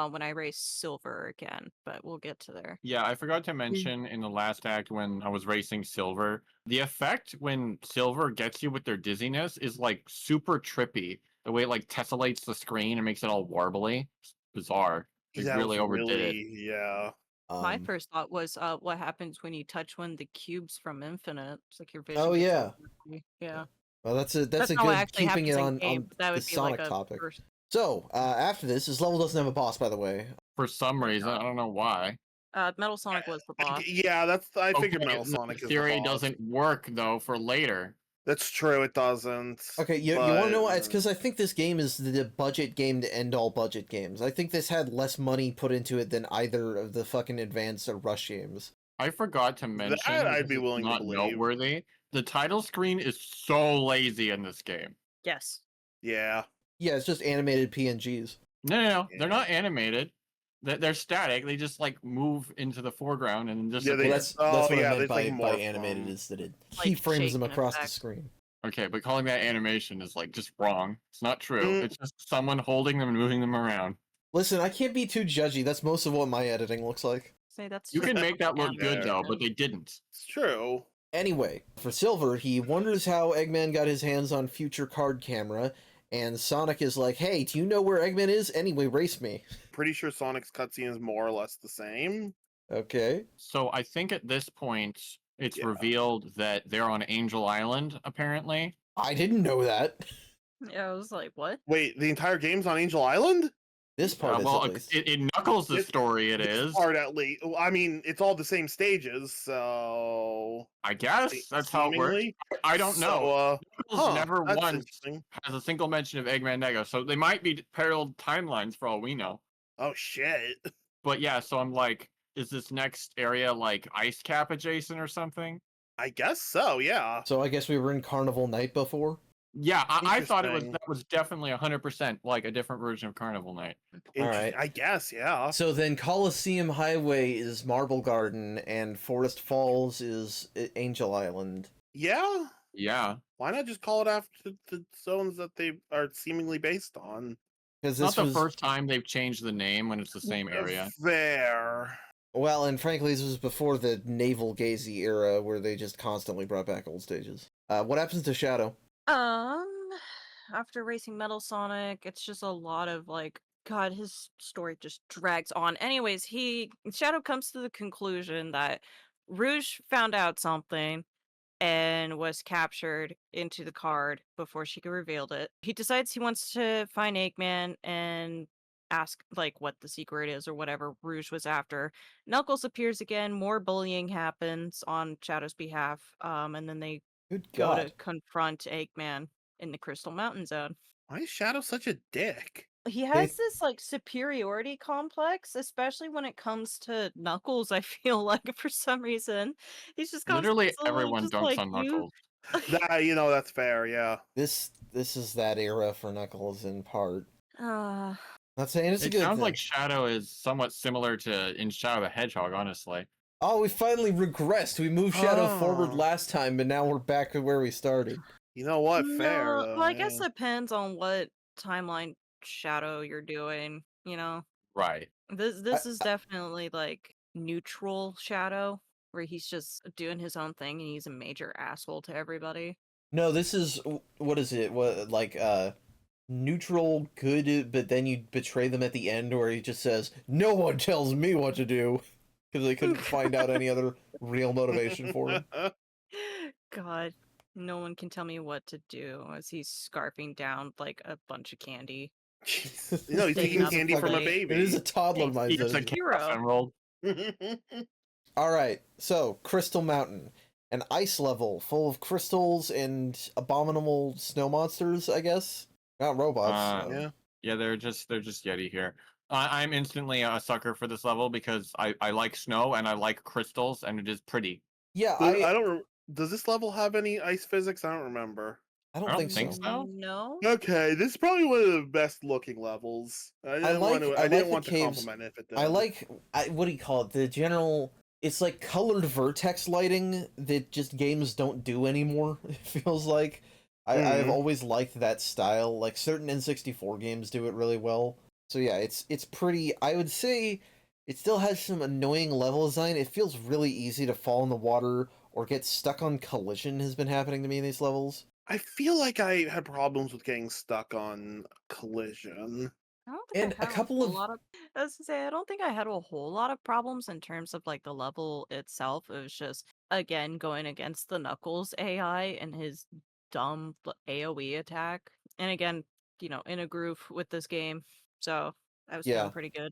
[SPEAKER 4] when I race Silver again, but we'll get to there.
[SPEAKER 3] Yeah, I forgot to mention in the last act when I was racing Silver, the effect when Silver gets you with their dizziness is like super trippy. The way it like tessellates the screen and makes it all warbly. It's bizarre. They
[SPEAKER 5] That was
[SPEAKER 3] really overdid it.
[SPEAKER 5] really, yeah.
[SPEAKER 4] My first thought was, what happens when you touch one of the cubes from Infinite? It's like your vision.
[SPEAKER 1] Oh,
[SPEAKER 4] gets
[SPEAKER 1] yeah.
[SPEAKER 4] all blurry. Yeah.
[SPEAKER 1] Well, that's a
[SPEAKER 4] That's not what
[SPEAKER 1] good
[SPEAKER 4] actually
[SPEAKER 1] keeping it
[SPEAKER 4] happens in game,
[SPEAKER 1] on
[SPEAKER 4] but that
[SPEAKER 1] the
[SPEAKER 4] would be like
[SPEAKER 1] Sonic
[SPEAKER 4] a
[SPEAKER 1] topic.
[SPEAKER 4] first.
[SPEAKER 1] So, after this level doesn't have a boss, by the way.
[SPEAKER 3] For some reason, I don't know why.
[SPEAKER 4] Metal Sonic was the boss.
[SPEAKER 2] Yeah, I figured Metal
[SPEAKER 3] the
[SPEAKER 2] Sonic is the
[SPEAKER 3] theory
[SPEAKER 2] boss.
[SPEAKER 3] doesn't work though for later.
[SPEAKER 2] That's true, it doesn't.
[SPEAKER 1] Okay, you want to know why?
[SPEAKER 2] but-
[SPEAKER 1] It's because I think this game is the budget game to end all budget games. I think this had less money put into it than either of the fucking Advance or Rush games.
[SPEAKER 3] I forgot to mention
[SPEAKER 2] I'd
[SPEAKER 3] because
[SPEAKER 2] be
[SPEAKER 3] it's
[SPEAKER 2] willing to
[SPEAKER 3] not
[SPEAKER 2] believe.
[SPEAKER 3] noteworthy. The title screen is so lazy in this game.
[SPEAKER 4] Yes.
[SPEAKER 2] Yeah.
[SPEAKER 1] Yeah, it's just animated PNGs.
[SPEAKER 3] No, they're
[SPEAKER 2] Yeah.
[SPEAKER 3] not animated. They're static. They just like move into the foreground and just
[SPEAKER 2] Yeah,
[SPEAKER 1] Well,
[SPEAKER 2] they-
[SPEAKER 1] that's
[SPEAKER 2] oh,
[SPEAKER 1] what
[SPEAKER 2] yeah,
[SPEAKER 1] I meant
[SPEAKER 2] they, like,
[SPEAKER 1] by
[SPEAKER 2] morph
[SPEAKER 1] animated
[SPEAKER 2] them.
[SPEAKER 1] is that it
[SPEAKER 4] Like
[SPEAKER 1] keyframes them
[SPEAKER 4] shaking
[SPEAKER 1] across the
[SPEAKER 4] effect.
[SPEAKER 1] screen.
[SPEAKER 3] Okay, but calling that animation is like just wrong. It's not true.
[SPEAKER 2] Mm.
[SPEAKER 3] It's just someone holding them and moving them around.
[SPEAKER 1] Listen, I can't be too judgy. That's most of what my editing looks like.
[SPEAKER 4] Say that's
[SPEAKER 3] You can make that look
[SPEAKER 2] Yeah.
[SPEAKER 3] good though, but they didn't.
[SPEAKER 2] It's true.
[SPEAKER 1] Anyway, for Silver, he wonders how Eggman got his hands on future card camera, and Sonic is like, hey, do you know where Eggman is? Anyway, race me.
[SPEAKER 2] Pretty sure Sonic's cutscene is more or less the same.
[SPEAKER 1] Okay.
[SPEAKER 3] So I think at this point it's
[SPEAKER 2] Yeah.
[SPEAKER 3] revealed that they're on Angel Island, apparently.
[SPEAKER 1] I didn't know that.
[SPEAKER 4] Yeah, I was like, what?
[SPEAKER 2] Wait, the entire game's on Angel Island?
[SPEAKER 1] This part is
[SPEAKER 3] well,
[SPEAKER 1] at least.
[SPEAKER 3] in Knuckles'
[SPEAKER 2] This-
[SPEAKER 3] story it
[SPEAKER 2] This
[SPEAKER 3] is.
[SPEAKER 2] part at least. I mean, it's all the same stages, so
[SPEAKER 3] I guess that's how it works.
[SPEAKER 2] seemingly.
[SPEAKER 3] I don't know.
[SPEAKER 2] So,
[SPEAKER 3] Knuckles never
[SPEAKER 2] that's
[SPEAKER 3] once
[SPEAKER 2] interesting.
[SPEAKER 3] has a single mention of Eggman Nego, so they might be parallel timelines for all we know.
[SPEAKER 2] Oh shit.
[SPEAKER 3] But yeah, so I'm like, is this next area like Ice Cap adjacent or something?
[SPEAKER 2] I guess so, yeah.
[SPEAKER 1] So I guess we were in Carnival Night before?
[SPEAKER 3] Yeah, I thought it was
[SPEAKER 2] Interesting.
[SPEAKER 3] that was definitely 100% like a different version of Carnival Night.
[SPEAKER 1] Alright.
[SPEAKER 2] I guess, yeah.
[SPEAKER 1] So then Coliseum Highway is Marble Garden, and Forest Falls is Angel Island.
[SPEAKER 2] Yeah.
[SPEAKER 3] Yeah,
[SPEAKER 2] Why not just call it after the zones that they are seemingly based on?
[SPEAKER 1] Because
[SPEAKER 3] it's not
[SPEAKER 1] this
[SPEAKER 3] the
[SPEAKER 1] was...
[SPEAKER 3] first time they've changed the name when it's the same area.
[SPEAKER 2] Fair.
[SPEAKER 1] Well, and frankly, this was before the Navel Gazy era, where they just constantly brought back old stages. What happens to Shadow?
[SPEAKER 4] After racing Metal Sonic, it's just a lot of like, God, his story just drags on. Anyways, Shadow comes to the conclusion that Rouge found out something and was captured into the card before she could reveal it. He decides he wants to find Eggman and ask like what the secret is or whatever Rouge was after. Knuckles appears again, more bullying happens on Shadow's behalf, and then they
[SPEAKER 1] Good
[SPEAKER 4] go
[SPEAKER 1] God.
[SPEAKER 4] to confront Eggman in the Crystal Mountain Zone.
[SPEAKER 2] Why is Shadow such a dick?
[SPEAKER 4] He has this like superiority complex, especially when it comes to Knuckles. I feel like for some reason he's just
[SPEAKER 3] Literally
[SPEAKER 4] constantly
[SPEAKER 3] everyone
[SPEAKER 4] just
[SPEAKER 3] dunks
[SPEAKER 4] like,
[SPEAKER 3] on
[SPEAKER 4] you-
[SPEAKER 3] Knuckles.
[SPEAKER 2] That's fair, yeah.
[SPEAKER 1] This is that era for Knuckles in part.
[SPEAKER 4] Uh,
[SPEAKER 1] Not saying it's a
[SPEAKER 3] It
[SPEAKER 1] good
[SPEAKER 3] sounds
[SPEAKER 1] thing.
[SPEAKER 3] like Shadow is somewhat similar to in Shadow the Hedgehog, honestly.
[SPEAKER 1] Oh, we finally regressed. We moved Shadow forward
[SPEAKER 2] Oh.
[SPEAKER 1] last time, but now we're back to where we started.
[SPEAKER 2] You know what? Fair.
[SPEAKER 4] no,
[SPEAKER 2] Though,
[SPEAKER 4] well, I guess
[SPEAKER 2] yeah.
[SPEAKER 4] it depends on what timeline Shadow you're doing. You know,
[SPEAKER 3] Right.
[SPEAKER 4] this is definitely like neutral Shadow, where he's just doing his own thing and he's a major asshole to everybody.
[SPEAKER 1] No, this is what is it? What like neutral good, but then you betray them at the end, where he just says, "No one tells me what to do," because they couldn't find out any other real motivation for him.
[SPEAKER 4] God, no one can tell me what to do as he's scarfing down like a bunch of candy.
[SPEAKER 2] Jeez. You know, he's
[SPEAKER 4] Taking
[SPEAKER 2] taking
[SPEAKER 4] up
[SPEAKER 2] candy from a
[SPEAKER 4] plate.
[SPEAKER 2] baby.
[SPEAKER 1] It is a toddler
[SPEAKER 4] Thanks,
[SPEAKER 3] He gets a
[SPEAKER 1] mindset.
[SPEAKER 4] Hero.
[SPEAKER 3] chaos emerald.
[SPEAKER 1] All right, so Crystal Mountain, an ice level full of crystals and abominable snow monsters. I guess not robots.
[SPEAKER 2] yeah.
[SPEAKER 3] Yeah, they're just Yeti here. I'm instantly a sucker for this level because I like snow and I like crystals and it is pretty.
[SPEAKER 1] Yeah,
[SPEAKER 2] I don't. Does this level have any ice physics? I don't remember.
[SPEAKER 1] I don't
[SPEAKER 3] I don't
[SPEAKER 1] think
[SPEAKER 3] think
[SPEAKER 1] so.
[SPEAKER 3] so.
[SPEAKER 4] No.
[SPEAKER 2] Okay, this is probably one of the best looking levels. I didn't
[SPEAKER 1] like-
[SPEAKER 2] want to.
[SPEAKER 1] I
[SPEAKER 2] I, didn't
[SPEAKER 1] like the
[SPEAKER 2] want to
[SPEAKER 1] caves.
[SPEAKER 2] compliment it. If it
[SPEAKER 1] I
[SPEAKER 2] did.
[SPEAKER 1] like what do you call it? The general. It's like colored vertex lighting that just games don't do anymore. It feels like I've
[SPEAKER 2] Mhm.
[SPEAKER 1] always liked that style. Like certain N64 games do it really well. So yeah, it's pretty. I would say it still has some annoying level design. It feels really easy to fall in the water or get stuck on collision. Has been happening to me in these levels.
[SPEAKER 2] I feel like I had problems with getting stuck on collision.
[SPEAKER 4] I don't think
[SPEAKER 1] And
[SPEAKER 4] I
[SPEAKER 1] a
[SPEAKER 4] had a
[SPEAKER 1] couple
[SPEAKER 4] whole
[SPEAKER 1] of
[SPEAKER 4] lot of. I was gonna say I don't think I had a whole lot of problems in terms of like the level itself. It was just again going against the Knuckles AI and his dumb AOE attack. And again, in a groove with this game, so I was
[SPEAKER 1] yeah,
[SPEAKER 4] feeling pretty good.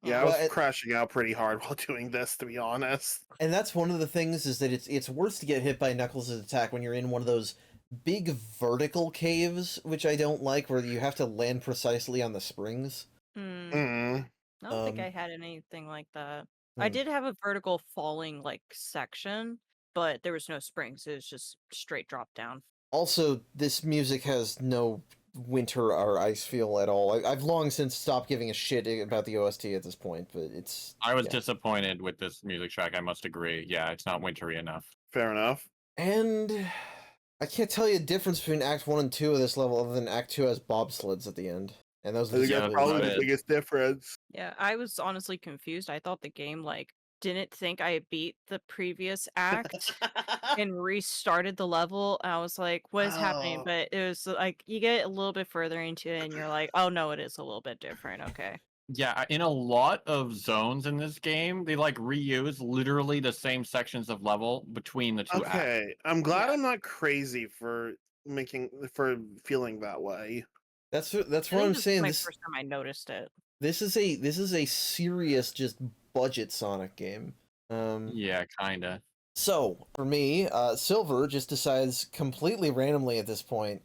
[SPEAKER 2] Yeah, I
[SPEAKER 4] Yeah.
[SPEAKER 1] well,
[SPEAKER 2] was crashing out pretty hard while doing this, to be honest.
[SPEAKER 1] and that's one of the things is that it's worse to get hit by Knuckles' attack when you're in one of those big vertical caves, which I don't like, where you have to land precisely on the springs.
[SPEAKER 4] Hmm.
[SPEAKER 2] Mm.
[SPEAKER 4] I don't think
[SPEAKER 1] Um,
[SPEAKER 4] I had anything like that. I
[SPEAKER 1] hmm.
[SPEAKER 4] did have a vertical falling like section, but there was no springs. It was just straight drop down.
[SPEAKER 1] Also, this music has no winter or ice feel at all. I've long since stopped giving a shit about the OST at this point, but it's
[SPEAKER 3] I was
[SPEAKER 1] yeah.
[SPEAKER 3] disappointed with this music track. I must agree. Yeah, it's not wintry enough.
[SPEAKER 2] Fair enough.
[SPEAKER 1] And I can't tell you a difference between Act 1 and 2 of this level other than Act 2 has bobsleds at the end. And those
[SPEAKER 2] I
[SPEAKER 1] are the
[SPEAKER 2] think
[SPEAKER 3] Yeah,
[SPEAKER 2] that's
[SPEAKER 1] two
[SPEAKER 3] that's
[SPEAKER 2] probably
[SPEAKER 3] about
[SPEAKER 2] the
[SPEAKER 3] it.
[SPEAKER 2] biggest difference.
[SPEAKER 4] Yeah, I was honestly confused. I thought the game like didn't think I beat the previous act and restarted the level. And I was like, what is happening?
[SPEAKER 2] Oh,
[SPEAKER 4] But it was like you get a little bit further into it and you're like, oh no, it is a little bit different. Okay.
[SPEAKER 3] Yeah, in a lot of zones in this game, they like reuse literally the same sections of level between the two acts.
[SPEAKER 2] okay. I'm glad
[SPEAKER 4] Yeah.
[SPEAKER 2] I'm not crazy for feeling that way.
[SPEAKER 1] That's
[SPEAKER 4] I
[SPEAKER 1] what
[SPEAKER 4] think
[SPEAKER 1] I'm
[SPEAKER 4] this is
[SPEAKER 1] saying.
[SPEAKER 4] my first time I noticed it.
[SPEAKER 1] This is a serious just budget Sonic game.
[SPEAKER 3] Yeah, kinda.
[SPEAKER 1] So for me, Silver just decides completely randomly at this point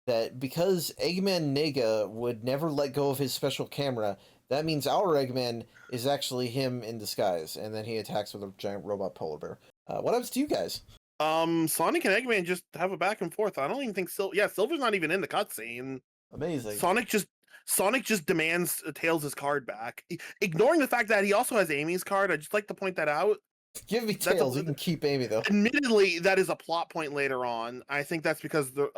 [SPEAKER 1] that because Eggman Nega would never let go of his special camera, that means our Eggman is actually him in disguise, and then he attacks with a giant robot polar bear. What happens to you guys?
[SPEAKER 2] Sonic and Eggman just have a back and forth. I don't even think Silver's not even in the cutscene.
[SPEAKER 1] Amazing.
[SPEAKER 2] Sonic just demands Tails' card back, ignoring the fact that he also has Amy's card. I just like to point that out.
[SPEAKER 1] Give me
[SPEAKER 2] That's a-
[SPEAKER 1] Tails. You can keep Amy though.
[SPEAKER 2] Admittedly, that is a plot point later on. I think that's because the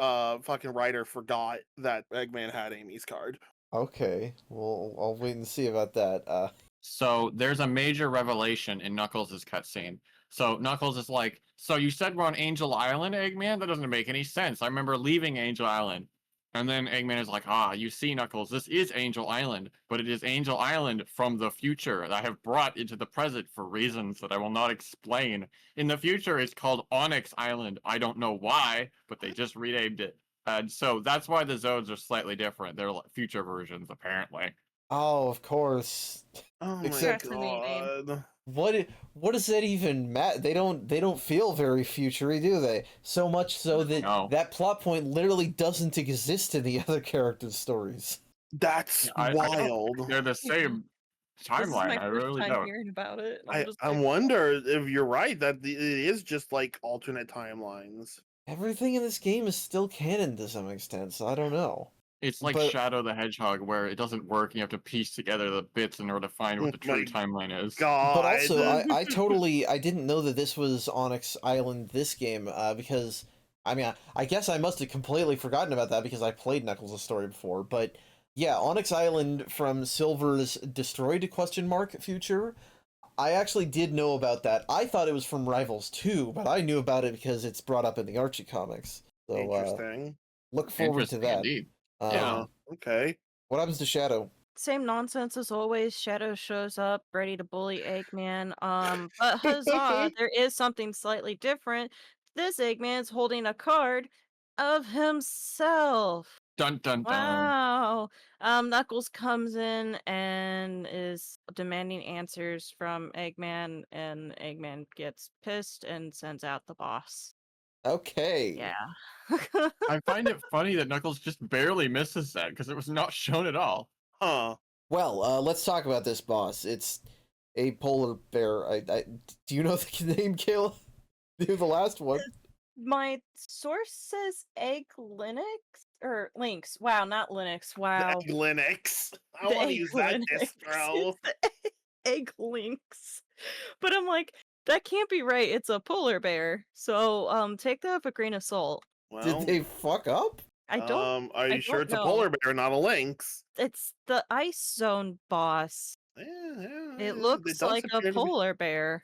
[SPEAKER 2] fucking writer forgot that Eggman had Amy's card.
[SPEAKER 1] Okay, well I'll wait and see about that.
[SPEAKER 3] So there's a major revelation in Knuckles' cutscene. So Knuckles is like, so you said we're on Angel Island, Eggman? That doesn't make any sense. I remember leaving Angel Island. And then Eggman is like, you see, Knuckles, this is Angel Island, but it is Angel Island from the future that I have brought into the present for reasons that I will not explain. In the future, it's called Onyx Island. I don't know why, but they just renamed it. And so that's why the zones are slightly different. They're future versions, apparently.
[SPEAKER 1] Oh, of course.
[SPEAKER 2] Oh my
[SPEAKER 1] Except-
[SPEAKER 2] god.
[SPEAKER 1] What does that even matter? They don't feel very futury, do they? So much so that
[SPEAKER 3] No.
[SPEAKER 1] that plot point literally doesn't exist in the other characters' stories.
[SPEAKER 2] That's
[SPEAKER 3] I don't
[SPEAKER 2] wild.
[SPEAKER 3] think they're the same
[SPEAKER 4] This is my
[SPEAKER 3] timeline. I
[SPEAKER 4] first
[SPEAKER 3] really
[SPEAKER 4] time
[SPEAKER 3] don't.
[SPEAKER 4] hearing about it.
[SPEAKER 2] I
[SPEAKER 4] just
[SPEAKER 2] I
[SPEAKER 4] like,
[SPEAKER 2] wonder if you're right that it is just like alternate timelines.
[SPEAKER 1] Everything in this game is still canon to some extent, so I don't know.
[SPEAKER 3] It's like
[SPEAKER 1] But-
[SPEAKER 3] Shadow the Hedgehog, where it doesn't work and you have to piece together the bits in order to find what the
[SPEAKER 2] Oh
[SPEAKER 3] true
[SPEAKER 2] my
[SPEAKER 3] timeline is.
[SPEAKER 2] God.
[SPEAKER 1] But also, I didn't know that this was Onyx Island this game, because, I mean, I guess I must have completely forgotten about that because I played Knuckles' story before, but yeah, Onyx Island from Silver's Destroyed future, I actually did know about that. I thought it was from Rivals 2, but I knew about it because it's brought up in the Archie comics. So,
[SPEAKER 2] Interesting.
[SPEAKER 1] look forward to
[SPEAKER 3] Interesting
[SPEAKER 1] that.
[SPEAKER 3] indeed.
[SPEAKER 2] Yeah. Okay.
[SPEAKER 1] What happens to Shadow?
[SPEAKER 4] same nonsense as always. Shadow shows up ready to bully Eggman. But huzzah, there is something slightly different. This Eggman's holding a card of himself.
[SPEAKER 3] Dun dun dun.
[SPEAKER 4] Wow. Knuckles comes in and is demanding answers from Eggman, and Eggman gets pissed and sends out the boss.
[SPEAKER 1] Okay.
[SPEAKER 4] Yeah.
[SPEAKER 3] I find it funny that Knuckles just barely misses that because it was not shown at all.
[SPEAKER 2] Huh.
[SPEAKER 1] Well, let's talk about this boss. It's a polar bear. Do you know the name, Kayla? Do the last one.
[SPEAKER 4] My source says Egg Linux or Lynx. Wow, not Linux. Wow.
[SPEAKER 2] The Egg Linux. I
[SPEAKER 4] The
[SPEAKER 2] want to
[SPEAKER 4] Egg
[SPEAKER 2] use that
[SPEAKER 4] Linux.
[SPEAKER 2] distro.
[SPEAKER 4] It's the Egg Lynx. But I'm like, that can't be right. It's a polar bear. So take that with a grain of salt.
[SPEAKER 2] Well,
[SPEAKER 1] Did they fuck up?
[SPEAKER 4] I don't.
[SPEAKER 2] Are you
[SPEAKER 4] I
[SPEAKER 2] sure
[SPEAKER 4] don't
[SPEAKER 2] it's a
[SPEAKER 4] know.
[SPEAKER 2] polar bear, not a lynx?
[SPEAKER 4] It's the ice zone boss. It looks
[SPEAKER 2] does
[SPEAKER 4] like a
[SPEAKER 2] appear to be-
[SPEAKER 4] polar bear.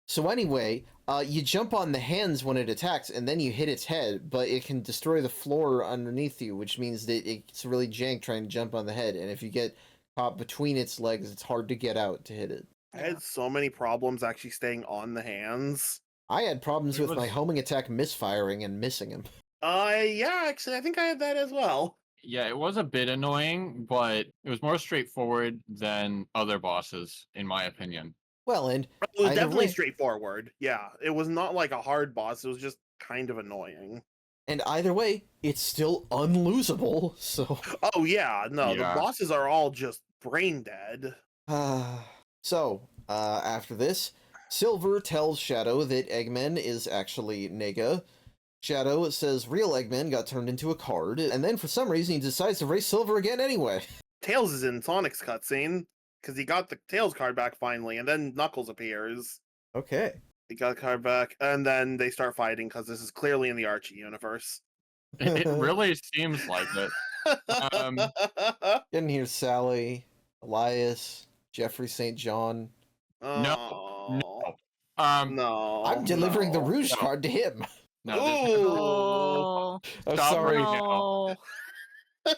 [SPEAKER 1] So anyway, you jump on the hands when it attacks, and then you hit its head, but it can destroy the floor underneath you, which means that it's really jank trying to jump on the head, and if you get caught between its legs, it's hard to get out to hit it.
[SPEAKER 2] I had so many problems actually staying on the hands.
[SPEAKER 1] I had problems
[SPEAKER 3] It
[SPEAKER 1] with my
[SPEAKER 3] was-
[SPEAKER 1] homing attack misfiring and missing him.
[SPEAKER 2] Yeah, actually, I think I had that as well.
[SPEAKER 3] Yeah, it was a bit annoying, but it was more straightforward than other bosses, in my opinion.
[SPEAKER 1] Well, and
[SPEAKER 2] It was
[SPEAKER 1] either
[SPEAKER 2] definitely
[SPEAKER 1] way-
[SPEAKER 2] straightforward. Yeah, it was not like a hard boss. It was just kind of annoying.
[SPEAKER 1] either way, it's still unlosable, so...
[SPEAKER 2] Oh yeah, no,
[SPEAKER 3] Yeah.
[SPEAKER 2] the bosses are all just brain dead.
[SPEAKER 1] After this, Silver tells Shadow that Eggman is actually Nega. Shadow says real Eggman got turned into a card, and then for some reason he decides to race Silver again anyway.
[SPEAKER 2] Tails is in Sonic's cutscene because he got the Tails card back finally, and then Knuckles appears.
[SPEAKER 1] Okay.
[SPEAKER 2] He got the card back, and then they start fighting because this is clearly in the Archie universe.
[SPEAKER 3] It really seems like it. Um,
[SPEAKER 1] Getting here Sally, Elias, Jeffrey St. John.
[SPEAKER 2] Oh, no.
[SPEAKER 1] I'm delivering the
[SPEAKER 2] no.
[SPEAKER 1] Rouge
[SPEAKER 3] No.
[SPEAKER 1] card to him.
[SPEAKER 3] No,
[SPEAKER 4] Oh,
[SPEAKER 1] I'm
[SPEAKER 3] Stop
[SPEAKER 1] sorry.
[SPEAKER 3] right now.
[SPEAKER 4] no.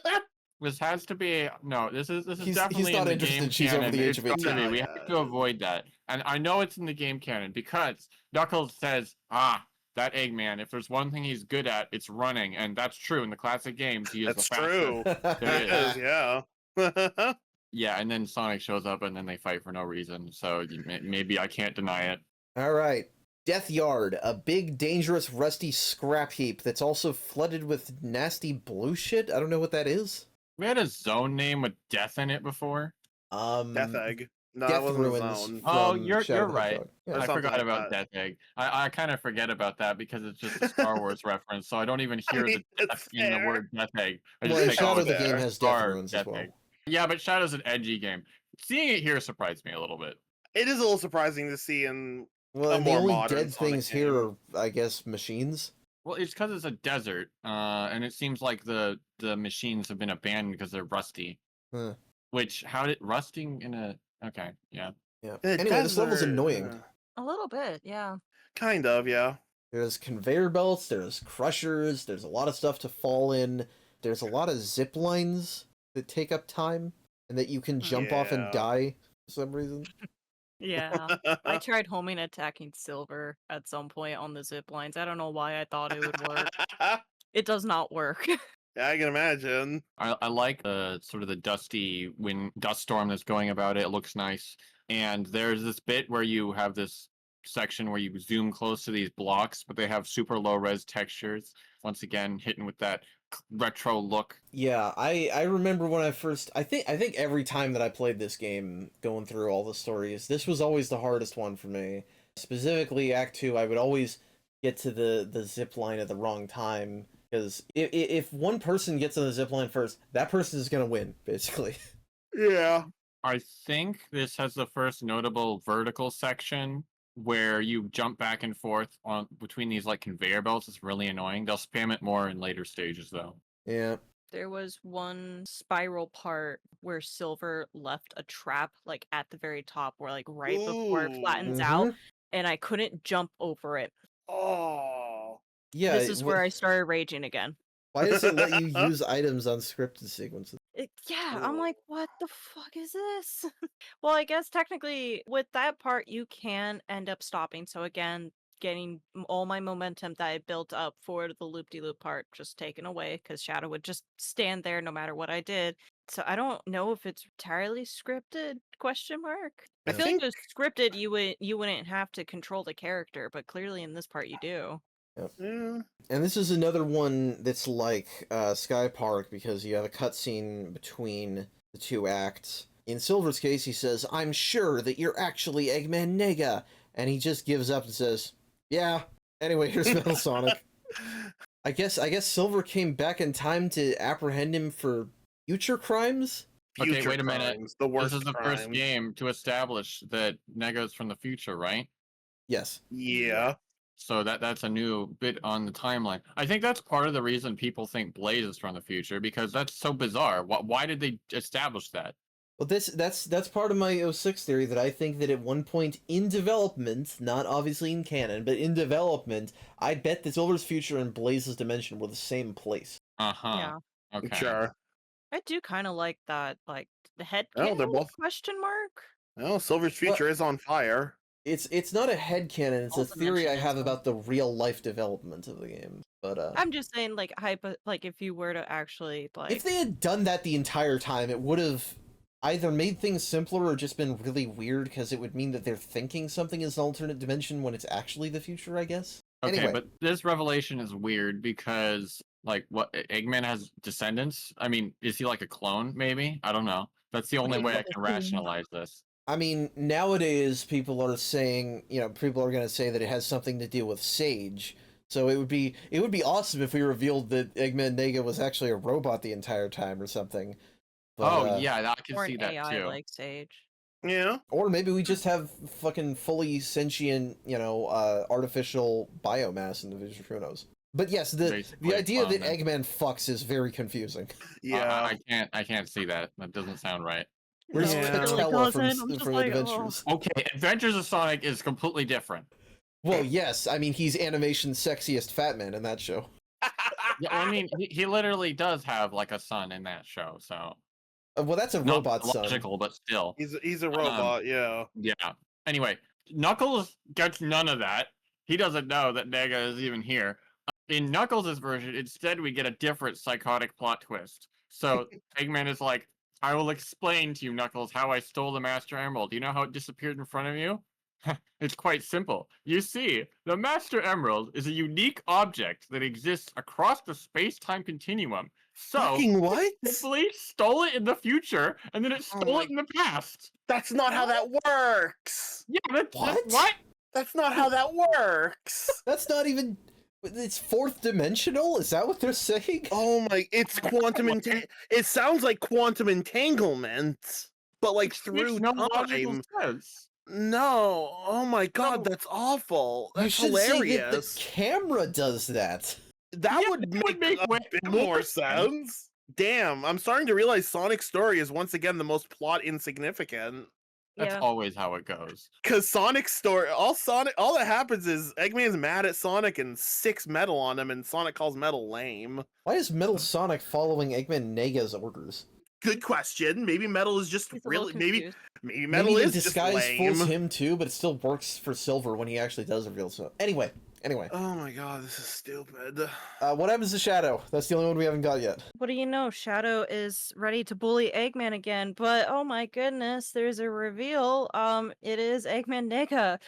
[SPEAKER 3] this has to be no. This is
[SPEAKER 1] He's
[SPEAKER 3] definitely
[SPEAKER 1] not
[SPEAKER 3] in the
[SPEAKER 1] interested.
[SPEAKER 3] game
[SPEAKER 1] She's
[SPEAKER 3] canon.
[SPEAKER 1] over the age
[SPEAKER 3] It's
[SPEAKER 1] of
[SPEAKER 3] gotta
[SPEAKER 1] 18.
[SPEAKER 3] be. We have to avoid that, and I know it's in the game canon because Knuckles says, that Eggman. If there's one thing he's good at, it's running, and that's true in the classic games. He is
[SPEAKER 2] That's
[SPEAKER 3] the fastest.
[SPEAKER 2] true.
[SPEAKER 3] There
[SPEAKER 2] It
[SPEAKER 3] it
[SPEAKER 2] is, yeah.
[SPEAKER 3] Yeah, and then Sonic shows up, and then they fight for no reason. So maybe I can't deny it.
[SPEAKER 1] All right. Death Yard, a big, dangerous, rusty scrap heap that's also flooded with nasty blue shit. I don't know what that is.
[SPEAKER 3] We had a zone name with death in it before.
[SPEAKER 2] Death Egg. No,
[SPEAKER 1] Death
[SPEAKER 2] that wasn't a
[SPEAKER 1] Ruins.
[SPEAKER 2] zone.
[SPEAKER 3] Oh,
[SPEAKER 1] from
[SPEAKER 3] you're
[SPEAKER 1] Shadow the
[SPEAKER 3] right.
[SPEAKER 1] Hedgehog. Yeah.
[SPEAKER 2] Or
[SPEAKER 3] I
[SPEAKER 2] something
[SPEAKER 3] forgot
[SPEAKER 2] like
[SPEAKER 3] about
[SPEAKER 2] that.
[SPEAKER 3] Death Egg. I kind of forget about that because it's just a Star Wars reference, so I don't even hear
[SPEAKER 2] mean,
[SPEAKER 3] the
[SPEAKER 2] it's
[SPEAKER 3] death in the
[SPEAKER 2] fair.
[SPEAKER 3] word Death Egg. I
[SPEAKER 1] Well,
[SPEAKER 3] just
[SPEAKER 1] and
[SPEAKER 3] think,
[SPEAKER 1] Shadow
[SPEAKER 3] oh,
[SPEAKER 1] the
[SPEAKER 2] there.
[SPEAKER 1] game has
[SPEAKER 3] Star
[SPEAKER 1] Death Ruins as well.
[SPEAKER 3] Egg. Yeah, but Shadow's an edgy game. Seeing it here surprised me a little bit.
[SPEAKER 2] It is a little surprising to see in
[SPEAKER 1] Well,
[SPEAKER 2] a
[SPEAKER 1] and the
[SPEAKER 2] more
[SPEAKER 1] only
[SPEAKER 2] modern
[SPEAKER 1] dead
[SPEAKER 2] Sonic
[SPEAKER 1] things here
[SPEAKER 2] game.
[SPEAKER 1] are, I guess, machines.
[SPEAKER 3] Well, it's because it's a desert, and it seems like the machines have been abandoned because they're rusty.
[SPEAKER 1] Huh.
[SPEAKER 3] Which rusting in a okay, yeah.
[SPEAKER 1] Yeah.
[SPEAKER 2] The
[SPEAKER 1] Anyway, this level's
[SPEAKER 2] desert,
[SPEAKER 1] annoying.
[SPEAKER 4] A little bit, yeah.
[SPEAKER 2] Kind of, yeah.
[SPEAKER 1] There's conveyor belts, there's crushers, there's a lot of stuff to fall in, there's a lot of zip lines that take up time, and that you can jump off and
[SPEAKER 2] Yeah.
[SPEAKER 1] die for some reason.
[SPEAKER 4] Yeah. I tried homing attacking Silver at some point on the zip lines. I don't know why I thought it would work. It does not work.
[SPEAKER 2] Yeah, I can imagine.
[SPEAKER 3] I like the sort of the dusty dust storm that's going about it. It looks nice. And there's this bit where you have this section where you zoom close to these blocks, but they have super low res textures. Once again, hitting with that retro look.
[SPEAKER 1] Yeah, I remember when I first I think every time that I played this game, going through all the stories, this was always the hardest one for me. Specifically Act 2, I would always get to the zip line at the wrong time. Because if one person gets on the zip line first, that person is going to win, basically.
[SPEAKER 2] Yeah.
[SPEAKER 3] I think this has the first notable vertical section where you jump back and forth on between these like conveyor belts. It's really annoying. They'll spam it more in later stages though.
[SPEAKER 1] Yeah.
[SPEAKER 4] There was one spiral part where Silver left a trap like at the very top where like right before it flattens out, and I couldn't jump over it.
[SPEAKER 2] Oh.
[SPEAKER 1] Yeah.
[SPEAKER 4] This is where I started raging again.
[SPEAKER 1] Why does it let you use items on scripted sequences?
[SPEAKER 4] I'm like, what the fuck is this? Well, I guess technically with that part you can end up stopping. So again, getting all my momentum that I built up for the loop-de-loop part just taken away because Shadow would just stand there no matter what I did. So I don't know if it's entirely scripted, question mark. I
[SPEAKER 1] I
[SPEAKER 4] feel like
[SPEAKER 2] think-
[SPEAKER 4] if it was scripted, you wouldn't have to control the character, but clearly in this part you do.
[SPEAKER 2] Yeah.
[SPEAKER 1] And this is another one that's like Sky Park because you have a cutscene between the two acts. In Silver's case, he says, "I'm sure that you're actually Eggman Nega," and he just gives up and says, "Yeah. Anyway, here's Metal Sonic." I guess Silver came back in time to apprehend him for future crimes.
[SPEAKER 3] Okay,
[SPEAKER 2] Future
[SPEAKER 3] wait a minute.
[SPEAKER 2] crimes, the worst
[SPEAKER 3] This is the first
[SPEAKER 2] crimes.
[SPEAKER 3] game to establish that Nega's from the future, right?
[SPEAKER 1] Yes.
[SPEAKER 2] Yeah.
[SPEAKER 3] So that's a new bit on the timeline. I think that's part of the reason people think Blaze is from the future, because that's so bizarre. Why did they establish that?
[SPEAKER 1] Well, that's part of my '06 theory, that I think that at one point in development, not obviously in canon, but in development, I bet that Silver's future and Blaze's dimension were the same place.
[SPEAKER 3] Uh-huh.
[SPEAKER 4] Yeah.
[SPEAKER 3] Okay.
[SPEAKER 2] Sure.
[SPEAKER 4] I do kind of like that, like the head
[SPEAKER 2] Oh, they're both.
[SPEAKER 4] question mark.
[SPEAKER 2] Oh, Silver's future is on fire.
[SPEAKER 1] It's not a headcanon, it's
[SPEAKER 4] All
[SPEAKER 1] a theory I
[SPEAKER 4] dimension
[SPEAKER 1] have
[SPEAKER 4] is,
[SPEAKER 1] about the real life development of the game. But
[SPEAKER 4] I'm just saying, like like if you were to actually
[SPEAKER 1] if
[SPEAKER 4] like,
[SPEAKER 1] they had done that the entire time, it would have either made things simpler or just been really weird, because it would mean that they're thinking something is an alternate dimension when it's actually the future, I guess.
[SPEAKER 3] Okay,
[SPEAKER 1] Anyway.
[SPEAKER 3] but this revelation is weird because, like, what, Eggman has descendants? I mean, is he like a clone, maybe? I don't know. That's the only way I can rationalize this.
[SPEAKER 1] I mean, nowadays people are saying, people are going to say that it has something to do with Sage. So it would be awesome if we revealed that Eggman Nega was actually a robot the entire time or something. But,
[SPEAKER 3] yeah, I can
[SPEAKER 4] or
[SPEAKER 3] see
[SPEAKER 4] an
[SPEAKER 3] that
[SPEAKER 4] AI
[SPEAKER 3] too.
[SPEAKER 4] like Sage.
[SPEAKER 2] Yeah.
[SPEAKER 1] Or maybe we just have fucking fully sentient, artificial biomass in the vision. Who knows? But yes, the
[SPEAKER 3] Basically a
[SPEAKER 1] idea that
[SPEAKER 3] clone, then.
[SPEAKER 1] Eggman fucks is very confusing.
[SPEAKER 2] Yeah.
[SPEAKER 3] I can't see that. That doesn't sound right.
[SPEAKER 1] Where's
[SPEAKER 2] No, it
[SPEAKER 4] really
[SPEAKER 1] Patella from,
[SPEAKER 4] doesn't. I'm just
[SPEAKER 1] from
[SPEAKER 4] like,
[SPEAKER 1] Adventures?
[SPEAKER 3] Okay, Adventures of Sonic is completely different.
[SPEAKER 1] Well, yes, I mean, he's animation's sexiest fat man in that show.
[SPEAKER 3] Yeah, I mean, he literally does have like a son in that show, so
[SPEAKER 1] Well, that's a
[SPEAKER 3] not
[SPEAKER 1] robot son.
[SPEAKER 3] logical, but still.
[SPEAKER 2] He's a robot. Yeah.
[SPEAKER 3] Yeah. Anyway, Knuckles gets none of that. He doesn't know that Nega is even here. In Knuckles' version, instead we get a different psychotic plot twist. So Eggman is like, I will explain to you, Knuckles, how I stole the Master Emerald. Do you know how it disappeared in front of you? It's quite simple. You see, the Master Emerald is a unique object that exists across the space-time continuum. So,
[SPEAKER 2] Fucking what?
[SPEAKER 3] simply stole it in the future, and then it stole it in the past.
[SPEAKER 2] That's not how that works.
[SPEAKER 3] Yeah,
[SPEAKER 1] What?
[SPEAKER 3] what?
[SPEAKER 2] That's not how that works.
[SPEAKER 1] That's not even... It's fourth dimensional? Is that what they're saying?
[SPEAKER 2] Oh my! It's quantum It sounds like quantum entanglement, but like through
[SPEAKER 3] Makes no logical
[SPEAKER 2] time.
[SPEAKER 3] sense.
[SPEAKER 2] No. Oh my God,
[SPEAKER 3] No.
[SPEAKER 2] that's awful.
[SPEAKER 1] You
[SPEAKER 2] That's
[SPEAKER 1] should say that the
[SPEAKER 2] hilarious.
[SPEAKER 1] camera does that.
[SPEAKER 2] That
[SPEAKER 3] Yeah,
[SPEAKER 2] would
[SPEAKER 3] that
[SPEAKER 2] make,
[SPEAKER 3] would make
[SPEAKER 2] a
[SPEAKER 3] way
[SPEAKER 2] bit
[SPEAKER 3] more
[SPEAKER 2] more
[SPEAKER 3] sense.
[SPEAKER 2] sense. Damn, I'm starting to realize Sonic's story is once again the most plot insignificant.
[SPEAKER 3] That's
[SPEAKER 4] Yeah.
[SPEAKER 3] always how it goes.
[SPEAKER 2] Cause Sonic's story, all that happens is Eggman's mad at Sonic and sicks Metal on him, and Sonic calls Metal lame.
[SPEAKER 1] Why is Metal Sonic following Eggman Nega's orders?
[SPEAKER 2] Good question. Maybe Metal is just
[SPEAKER 4] He's a little
[SPEAKER 2] really maybe
[SPEAKER 4] confused.
[SPEAKER 2] maybe Metal
[SPEAKER 1] Maybe
[SPEAKER 2] is
[SPEAKER 1] the
[SPEAKER 2] just
[SPEAKER 1] disguise
[SPEAKER 2] lame.
[SPEAKER 1] fools him too, but it still works for Silver when he actually does reveal stuff. Anyway.
[SPEAKER 2] Oh my God, this is stupid.
[SPEAKER 1] What happens to Shadow? That's the only one we haven't got yet.
[SPEAKER 4] What do you know? Shadow is ready to bully Eggman again, but oh my goodness, there's a reveal. It is Eggman Nega.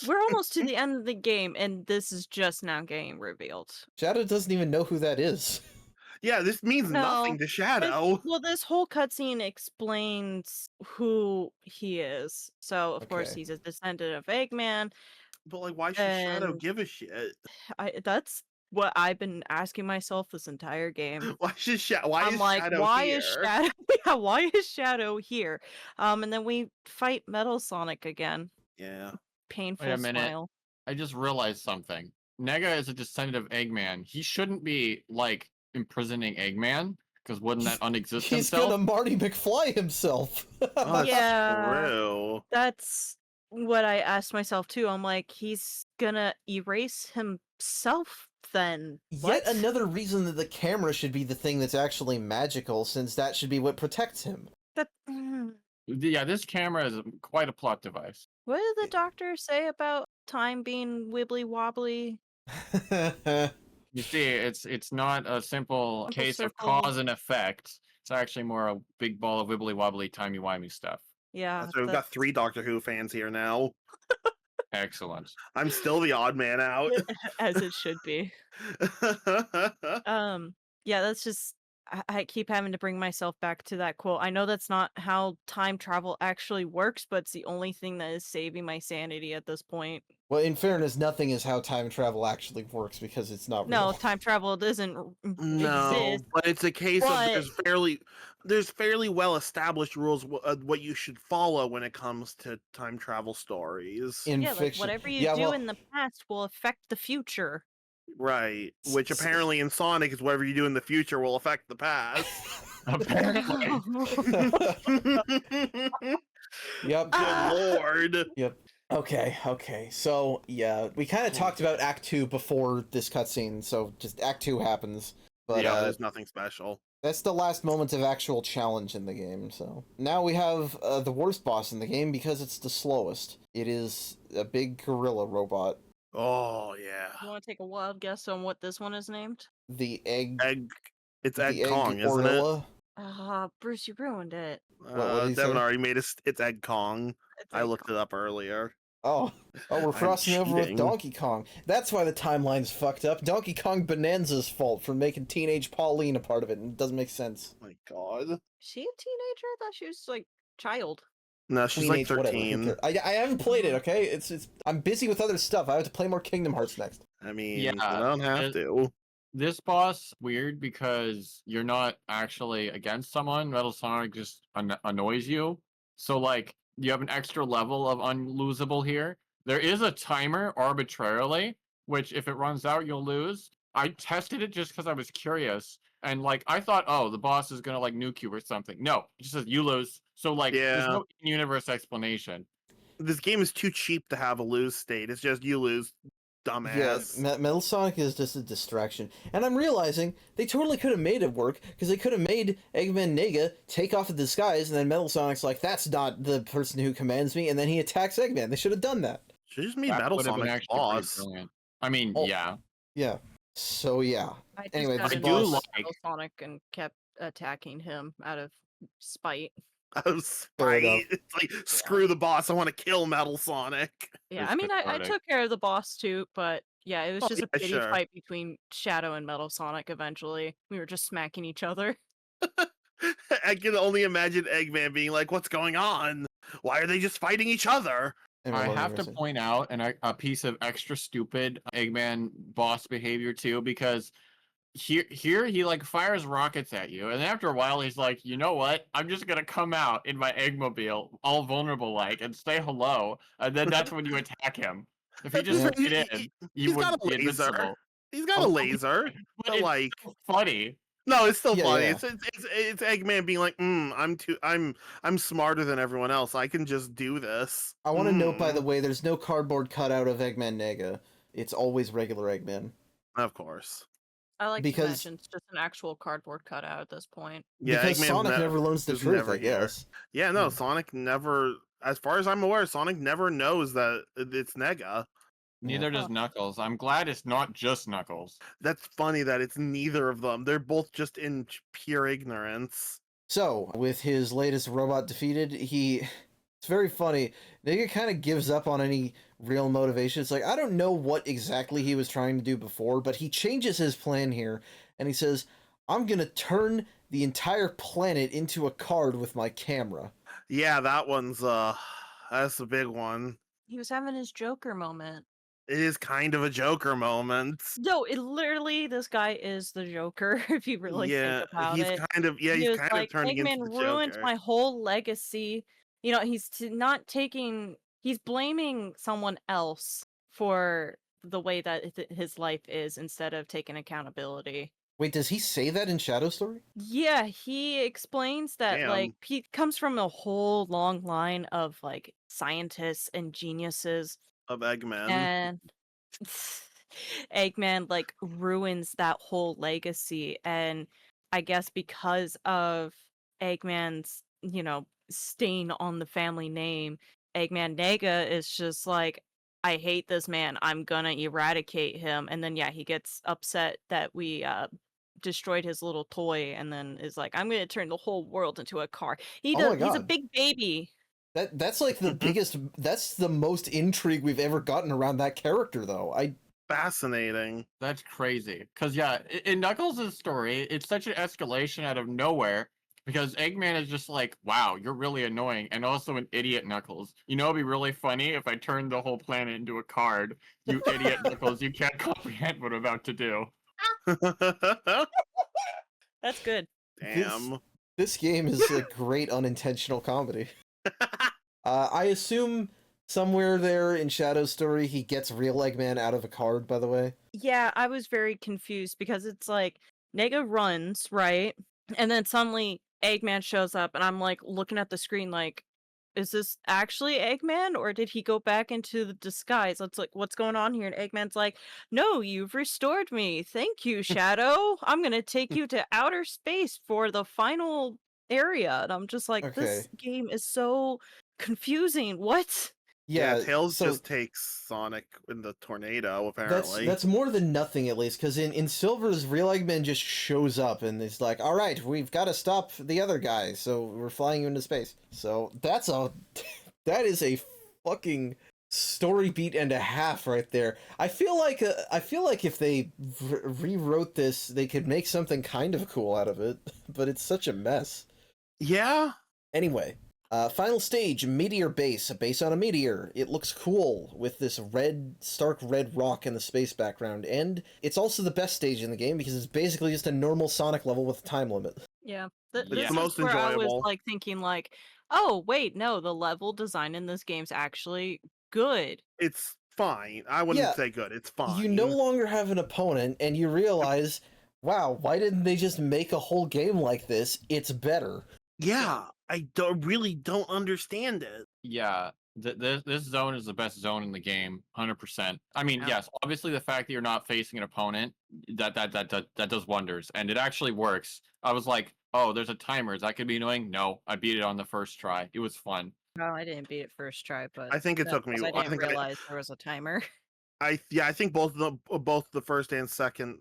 [SPEAKER 4] We're almost to the end of the game, and this is just now getting revealed.
[SPEAKER 1] Shadow doesn't even know who that is.
[SPEAKER 2] Yeah, this means nothing
[SPEAKER 4] No,
[SPEAKER 2] to Shadow.
[SPEAKER 4] Well, this whole cutscene explains who he is. So, of course,
[SPEAKER 1] Okay.
[SPEAKER 4] he's a descendant of Eggman.
[SPEAKER 2] But like, why should Shadow
[SPEAKER 4] And
[SPEAKER 2] give a shit?
[SPEAKER 4] That's what I've been asking myself this entire game.
[SPEAKER 2] Why should Why
[SPEAKER 4] I'm
[SPEAKER 2] is
[SPEAKER 4] like,
[SPEAKER 2] Shadow
[SPEAKER 4] why
[SPEAKER 2] here?
[SPEAKER 4] is Shadow? Yeah, why is Shadow here? And then we fight Metal Sonic again.
[SPEAKER 2] Yeah.
[SPEAKER 4] Painful
[SPEAKER 3] Wait a minute.
[SPEAKER 4] smile.
[SPEAKER 3] I just realized something. Nega is a descendant of Eggman. He shouldn't be, like, imprisoning Eggman, because wouldn't that unexist
[SPEAKER 1] He's
[SPEAKER 3] himself?
[SPEAKER 1] gonna Marty McFly himself.
[SPEAKER 2] Oh, that's
[SPEAKER 4] Yeah.
[SPEAKER 2] true.
[SPEAKER 4] That's what I asked myself too. I'm like, he's gonna erase himself then.
[SPEAKER 1] Yet
[SPEAKER 4] What?
[SPEAKER 1] another reason that the camera should be the thing that's actually magical, since that should be what protects him.
[SPEAKER 4] That.
[SPEAKER 3] Yeah, this camera is quite a plot device.
[SPEAKER 4] What did the doctor say about time being wibbly wobbly?
[SPEAKER 3] You see, it's not a simple
[SPEAKER 4] Simple
[SPEAKER 3] case of
[SPEAKER 4] circle.
[SPEAKER 3] cause and effect. It's actually more a big ball of wibbly wobbly timey wimey stuff.
[SPEAKER 4] Yeah.
[SPEAKER 2] So we've got 3 Doctor Who fans here now.
[SPEAKER 3] Excellent.
[SPEAKER 2] I'm still the odd man out.
[SPEAKER 4] as it should be. Yeah, that's just I keep having to bring myself back to that quote. I know that's not how time travel actually works, but it's the only thing that is saving my sanity at this point.
[SPEAKER 1] Well, in fairness, nothing is how time travel actually works because it's not
[SPEAKER 4] No,
[SPEAKER 1] real.
[SPEAKER 4] time travel doesn't
[SPEAKER 5] No,
[SPEAKER 4] exist.
[SPEAKER 5] but it's a case of
[SPEAKER 4] But-
[SPEAKER 5] there's fairly well established rules what you should follow when it comes to time travel stories.
[SPEAKER 1] In
[SPEAKER 4] Yeah, like
[SPEAKER 1] fiction.
[SPEAKER 4] whatever you
[SPEAKER 1] Yeah,
[SPEAKER 4] do
[SPEAKER 1] well,
[SPEAKER 4] in the past will affect the future.
[SPEAKER 5] Right. Which
[SPEAKER 1] S-
[SPEAKER 5] apparently in Sonic is whatever you do in the future will affect the past.
[SPEAKER 3] Apparently.
[SPEAKER 1] Yep.
[SPEAKER 4] Ah!
[SPEAKER 5] Good lord.
[SPEAKER 1] Yep. Okay. So, yeah, we kind of talked about Act 2 before this cutscene, so just Act 2 happens. But
[SPEAKER 5] Yeah, there's nothing special.
[SPEAKER 1] that's the last moment of actual challenge in the game, so. Now we have the worst boss in the game because it's the slowest. It is a big gorilla robot.
[SPEAKER 5] Oh yeah.
[SPEAKER 4] You want to take a wild guess on what this one is named?
[SPEAKER 1] The egg...
[SPEAKER 5] It's
[SPEAKER 1] the
[SPEAKER 5] Egg Kong, isn't it?
[SPEAKER 1] gorilla.
[SPEAKER 4] Bruce, you ruined it.
[SPEAKER 1] What did he
[SPEAKER 5] Devin
[SPEAKER 1] say?
[SPEAKER 5] already made it's Egg Kong.
[SPEAKER 4] It's
[SPEAKER 5] I
[SPEAKER 4] like-
[SPEAKER 5] looked it up earlier.
[SPEAKER 1] Oh, we're
[SPEAKER 5] I'm
[SPEAKER 1] crossing over with
[SPEAKER 5] cheating.
[SPEAKER 1] Donkey Kong. That's why the timeline's fucked up. Donkey Kong Bonanza's fault for making teenage Pauline a part of it, and it doesn't make sense.
[SPEAKER 5] My god.
[SPEAKER 4] Is she a teenager? I thought she was like child.
[SPEAKER 5] No, she's like
[SPEAKER 1] Teenage, whatever. Who
[SPEAKER 5] 13.
[SPEAKER 1] cares? I haven't played it. Okay, it's I'm busy with other stuff. I have to play more Kingdom Hearts next.
[SPEAKER 5] I mean,
[SPEAKER 3] Yeah,
[SPEAKER 5] you don't have to.
[SPEAKER 3] This boss weird because you're not actually against someone. Metal Sonic just annoys you. So like you have an extra level of unlosable here. There is a timer arbitrarily, which if it runs out, you'll lose. I tested it just because I was curious, and like I thought, oh, the boss is gonna like nuke you or something. No, it just says you lose. So like, there's
[SPEAKER 5] Yeah.
[SPEAKER 3] no in-universe explanation.
[SPEAKER 5] This game is too cheap to have a lose state. It's just you lose, dumbass.
[SPEAKER 1] Yeah, Metal Sonic is just a distraction, and I'm realizing they totally could have made it work because they could have made Eggman Nega take off the disguise, and then Metal Sonic's like, "That's not the person who commands me," and then he attacks Eggman. They should have done that.
[SPEAKER 5] Should just made
[SPEAKER 3] That
[SPEAKER 5] Metal
[SPEAKER 3] would've been
[SPEAKER 5] Sonic
[SPEAKER 3] actually pretty
[SPEAKER 5] boss.
[SPEAKER 3] brilliant. I mean,
[SPEAKER 1] Oh.
[SPEAKER 3] yeah.
[SPEAKER 1] Yeah. So yeah.
[SPEAKER 4] I just
[SPEAKER 1] Anyway,
[SPEAKER 4] got
[SPEAKER 1] this
[SPEAKER 4] into
[SPEAKER 1] boss-
[SPEAKER 4] Metal Sonic and kept attacking him out of spite.
[SPEAKER 5] Out of
[SPEAKER 1] Fair enough.
[SPEAKER 5] spite. It's like, screw the boss, I want to kill Metal Sonic.
[SPEAKER 4] Yeah,
[SPEAKER 3] It's
[SPEAKER 4] I mean, I
[SPEAKER 3] cathartic.
[SPEAKER 4] took care of the boss too, but yeah, it was
[SPEAKER 5] Oh,
[SPEAKER 4] just a
[SPEAKER 5] yeah,
[SPEAKER 4] pity
[SPEAKER 5] sure.
[SPEAKER 4] fight between Shadow and Metal Sonic eventually. We were just smacking each other.
[SPEAKER 5] I can only imagine Eggman being like, what's going on? Why are they just fighting each other?
[SPEAKER 1] Anyway,
[SPEAKER 3] I
[SPEAKER 1] what were
[SPEAKER 3] have
[SPEAKER 1] you
[SPEAKER 3] to
[SPEAKER 1] gonna say?
[SPEAKER 3] point out a piece of extra stupid Eggman boss behavior too, because here he like fires rockets at you, and then after a while he's like, you know what? I'm just gonna come out in my Eggmobile, all vulnerable like, and say hello, and then that's when you attack him. If he just
[SPEAKER 5] Yeah.
[SPEAKER 3] stayed in,
[SPEAKER 5] He's
[SPEAKER 3] you would
[SPEAKER 5] got a
[SPEAKER 3] be
[SPEAKER 5] laser.
[SPEAKER 3] invincible.
[SPEAKER 5] He's got a
[SPEAKER 3] Oh,
[SPEAKER 5] laser.
[SPEAKER 3] But
[SPEAKER 5] But
[SPEAKER 3] it's
[SPEAKER 5] like,
[SPEAKER 3] so funny.
[SPEAKER 5] no, it's still
[SPEAKER 1] Yeah,
[SPEAKER 5] funny.
[SPEAKER 1] yeah.
[SPEAKER 5] It's Eggman being like, I'm smarter than everyone else. I can just do this.
[SPEAKER 1] I want to note, by the
[SPEAKER 5] Mm.
[SPEAKER 1] way, there's no cardboard cutout of Eggman Nega. It's always regular Eggman.
[SPEAKER 5] Of course.
[SPEAKER 4] I like
[SPEAKER 1] Because-
[SPEAKER 4] to imagine it's just an actual cardboard cutout at this point.
[SPEAKER 5] Yeah,
[SPEAKER 1] because
[SPEAKER 5] Eggman's
[SPEAKER 1] Sonic
[SPEAKER 5] ne-
[SPEAKER 1] never learns the
[SPEAKER 5] is
[SPEAKER 1] truth,
[SPEAKER 5] never
[SPEAKER 1] I
[SPEAKER 5] here.
[SPEAKER 1] guess.
[SPEAKER 5] Yeah, no,
[SPEAKER 1] Hmm.
[SPEAKER 5] Sonic never, as far as I'm aware, Sonic never knows that it's Nega.
[SPEAKER 3] Neither does
[SPEAKER 4] Oh.
[SPEAKER 3] Knuckles. I'm glad it's not just Knuckles.
[SPEAKER 5] That's funny that it's neither of them. They're both just in pure ignorance.
[SPEAKER 1] So, with his latest robot defeated, it's very funny. Nega kind of gives up on any real motivation. It's like, I don't know what exactly he was trying to do before, but he changes his plan here, and he says, I'm gonna turn the entire planet into a card with my camera.
[SPEAKER 5] Yeah, that one's that's a big one.
[SPEAKER 4] He was having his Joker moment.
[SPEAKER 5] It is kind of a Joker moment.
[SPEAKER 4] No, it literally, this guy is the Joker, if you really
[SPEAKER 5] Yeah,
[SPEAKER 4] think about
[SPEAKER 5] he's
[SPEAKER 4] it.
[SPEAKER 5] kind of
[SPEAKER 4] He
[SPEAKER 5] he's
[SPEAKER 4] was
[SPEAKER 5] kind
[SPEAKER 4] like,
[SPEAKER 5] of turning
[SPEAKER 4] Eggman
[SPEAKER 5] into the
[SPEAKER 4] ruined
[SPEAKER 5] Joker.
[SPEAKER 4] my whole legacy. You know, not taking, he's blaming someone else for the way that his life is instead of taking accountability.
[SPEAKER 1] Wait, does he say that in Shadow Story?
[SPEAKER 4] Yeah, he explains that like
[SPEAKER 5] Damn.
[SPEAKER 4] he comes from a whole long line of like scientists and geniuses,
[SPEAKER 5] Of Eggman.
[SPEAKER 4] and Eggman like ruins that whole legacy. And I guess because of Eggman's, stain on the family name, Eggman Nega is just like, I hate this man, I'm gonna eradicate him. And then yeah, he gets upset that we destroyed his little toy, and then is like, I'm gonna turn the whole world into a car.
[SPEAKER 1] Oh my
[SPEAKER 4] He's a
[SPEAKER 1] God.
[SPEAKER 4] big baby.
[SPEAKER 1] That's like the biggest, that's the most intrigue we've ever gotten around that character, though.
[SPEAKER 5] Fascinating.
[SPEAKER 3] That's crazy. Cause yeah, in Knuckles' story, it's such an escalation out of nowhere. Because Eggman is just like, wow, you're really annoying, and also an idiot, Knuckles. You know, it'd be really funny if I turned the whole planet into a card. You idiot, Knuckles, you can't comprehend what I'm about to do.
[SPEAKER 4] That's good.
[SPEAKER 5] Damn.
[SPEAKER 1] This game is a great unintentional comedy. I assume somewhere there in Shadow's story, he gets real Eggman out of a card, by the way.
[SPEAKER 4] Yeah, I was very confused because it's like Nega runs, right? And then suddenly Eggman shows up and I'm like looking at the screen like, is this actually Eggman or did he go back into the disguise? It's like, what's going on here? And Eggman's like, no, you've restored me. Thank you, Shadow. I'm gonna take you to outer space for the final area. And I'm just like,
[SPEAKER 1] Okay.
[SPEAKER 4] this game is so confusing. What?
[SPEAKER 5] Yeah, Tails
[SPEAKER 1] so
[SPEAKER 5] just takes Sonic in the tornado, apparently.
[SPEAKER 1] that's more than nothing, at least, because in Silver's, real Eggman just shows up and is like, all right, we've got to stop the other guy, so we're flying you into space. So that is a fucking story beat and a half right there. I feel like if they rewrote this, they could make something kind of cool out of it, but it's such a mess.
[SPEAKER 5] Yeah?
[SPEAKER 1] Anyway, final stage, Meteor Base, a base on a meteor. It looks cool with this stark red rock in the space background, and it's also the best stage in the game because it's basically just a normal Sonic level with a time limit.
[SPEAKER 4] Yeah,
[SPEAKER 5] It's
[SPEAKER 4] this
[SPEAKER 5] the most
[SPEAKER 4] is where I was
[SPEAKER 5] enjoyable.
[SPEAKER 4] like thinking like, oh wait, no, the level design in this game's actually good.
[SPEAKER 5] It's fine. I wouldn't
[SPEAKER 1] Yeah,
[SPEAKER 5] say good. It's fine.
[SPEAKER 1] You no longer have an opponent, and you realize, wow, why didn't they just make a whole game like this? It's better.
[SPEAKER 5] Yeah, I really don't understand it.
[SPEAKER 3] Yeah, this zone is the best zone in the game, 100%. I mean,
[SPEAKER 5] Yeah.
[SPEAKER 3] yes, obviously the fact that you're not facing an opponent, that does wonders, and it actually works. I was like, oh, there's a timer. Is that could be annoying? No, I beat it on the first try. It was fun.
[SPEAKER 4] No, I didn't beat it first try, but
[SPEAKER 5] I think it
[SPEAKER 4] that's
[SPEAKER 5] took me.
[SPEAKER 4] 'cause I
[SPEAKER 5] I
[SPEAKER 4] didn't
[SPEAKER 5] think
[SPEAKER 4] realize there was a timer.
[SPEAKER 5] I think both the first and second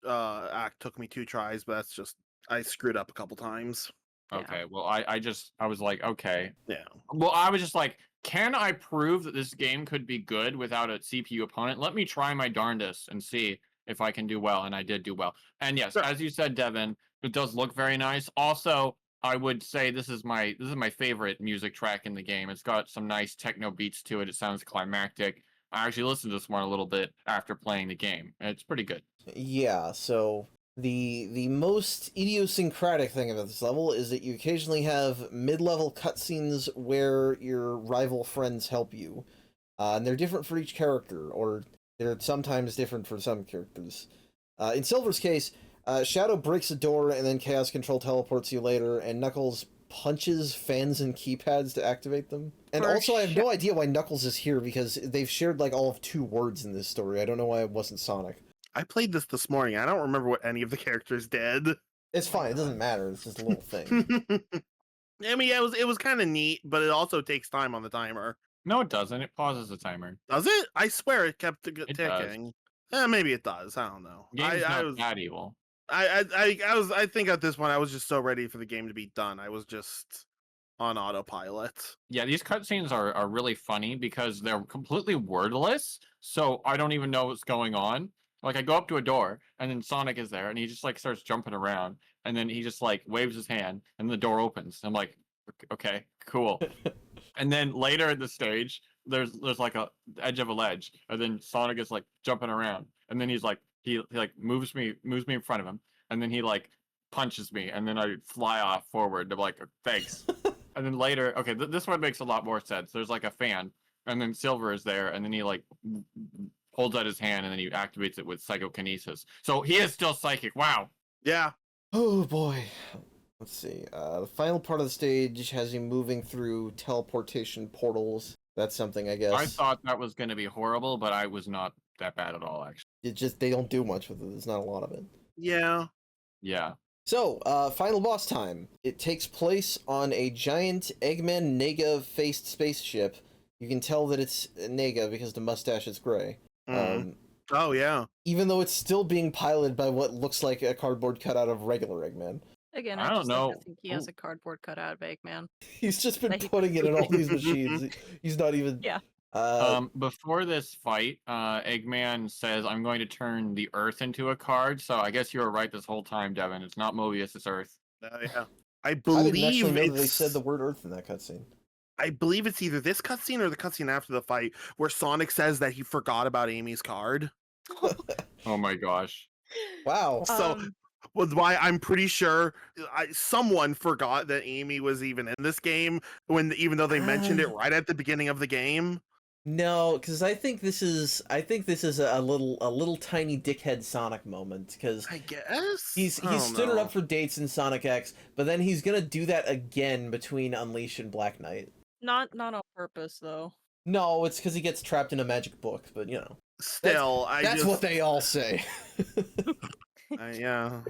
[SPEAKER 5] act took me 2 tries, but that's just I screwed up a couple times.
[SPEAKER 4] Yeah.
[SPEAKER 3] Okay, well, I was like, okay.
[SPEAKER 5] Yeah.
[SPEAKER 3] Well, I was just like, can I prove that this game could be good without a CPU opponent? Let me try my darndest and see if I can do well, and I did do well. And yes,
[SPEAKER 5] Sure.
[SPEAKER 3] as you said, Devin, it does look very nice. Also, I would say this is my favorite music track in the game. It's got some nice techno beats to it. It sounds climactic. I actually listened to this one a little bit after playing the game. It's pretty good.
[SPEAKER 1] Yeah, so the most idiosyncratic thing about this level is that you occasionally have mid-level cutscenes where your rival friends help you. And they're different for each character, or they're sometimes different for some characters. In Silver's case, Shadow breaks a door and then Chaos Control teleports you later, and Knuckles punches fans and keypads to activate them. And
[SPEAKER 4] For
[SPEAKER 1] also, I have no idea why Knuckles is here because they've shared like all of 2 words in this story. I don't know why it wasn't Sonic.
[SPEAKER 5] I played this morning. I don't remember what any of the characters did.
[SPEAKER 1] It's fine. It doesn't matter. It's just a little thing.
[SPEAKER 5] I mean, it was kind of neat, but it also takes time on the timer.
[SPEAKER 3] No, it doesn't. It pauses the timer.
[SPEAKER 5] Does it? I swear it kept
[SPEAKER 3] It does.
[SPEAKER 5] ticking. Maybe it does. I don't know.
[SPEAKER 3] Game's
[SPEAKER 5] I
[SPEAKER 3] not
[SPEAKER 5] was
[SPEAKER 3] that evil.
[SPEAKER 5] I think at this point I was just so ready for the game to be done. I was just on autopilot.
[SPEAKER 3] Yeah, these cutscenes are really funny because they're completely wordless, so I don't even know what's going on. Like I go up to a door and then Sonic is there and he just like starts jumping around and then he just like waves his hand and the door opens. I'm like, okay, cool. And then later in the stage, there's like a edge of a ledge, and then Sonic is like jumping around, and then he's like he like moves me in front of him, and then he like punches me, and then I fly off forward. I'm like, thanks. And then later, okay, this one makes a lot more sense. There's like a fan, and then Silver is there, and then he like holds out his hand, and then he activates it with psychokinesis. So he is still psychic. Wow.
[SPEAKER 5] Yeah.
[SPEAKER 1] Oh boy. Let's see. The final part of the stage has you moving through teleportation portals. That's something, I guess.
[SPEAKER 3] I thought that was going to be horrible, but I was not that bad at all, actually.
[SPEAKER 1] It just, they don't do much with it. There's not a lot of it.
[SPEAKER 5] Yeah.
[SPEAKER 3] Yeah.
[SPEAKER 1] So, final boss time. It takes place on a giant Eggman Nega-faced spaceship. You can tell that it's Nega because the mustache is gray.
[SPEAKER 5] Oh, yeah.
[SPEAKER 1] Even though it's still being piloted by what looks like a cardboard cutout of regular Eggman.
[SPEAKER 4] Again,
[SPEAKER 3] I
[SPEAKER 4] I
[SPEAKER 3] don't
[SPEAKER 4] just
[SPEAKER 3] know.
[SPEAKER 4] like to think he has a cardboard cutout of Eggman.
[SPEAKER 1] He's just been
[SPEAKER 4] That he-
[SPEAKER 1] putting it in all these machines. He's not even...
[SPEAKER 4] Yeah.
[SPEAKER 3] Before this fight, Eggman says, I'm going to turn the Earth into a card. So I guess you were right this whole time, Devin. It's not Mobius, it's Earth.
[SPEAKER 5] Oh, yeah. I
[SPEAKER 1] I didn't actually
[SPEAKER 5] believe
[SPEAKER 1] know that they
[SPEAKER 5] it's
[SPEAKER 1] said the word Earth in that cutscene.
[SPEAKER 5] I believe it's either this cutscene or the cutscene after the fight where Sonic says that he forgot about Amy's card.
[SPEAKER 3] Oh my gosh.
[SPEAKER 1] Wow.
[SPEAKER 5] So was why I'm pretty sure someone forgot that Amy was even in this game even though they mentioned it right at the beginning of the game.
[SPEAKER 1] No, because I think this is a little tiny dickhead Sonic moment, because
[SPEAKER 5] I guess
[SPEAKER 1] he's
[SPEAKER 5] I don't
[SPEAKER 1] stood her
[SPEAKER 5] know.
[SPEAKER 1] up for dates in Sonic X, but then he's gonna do that again between Unleash and Black Knight.
[SPEAKER 4] Not on purpose though.
[SPEAKER 1] No, it's because he gets trapped in a magic book, but you know.
[SPEAKER 5] Still,
[SPEAKER 1] That's what they all say.
[SPEAKER 5] yeah.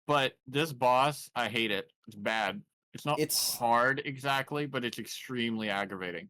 [SPEAKER 3] But this boss, I hate it. It's bad. It's not
[SPEAKER 1] It's-
[SPEAKER 3] hard exactly, but it's extremely aggravating.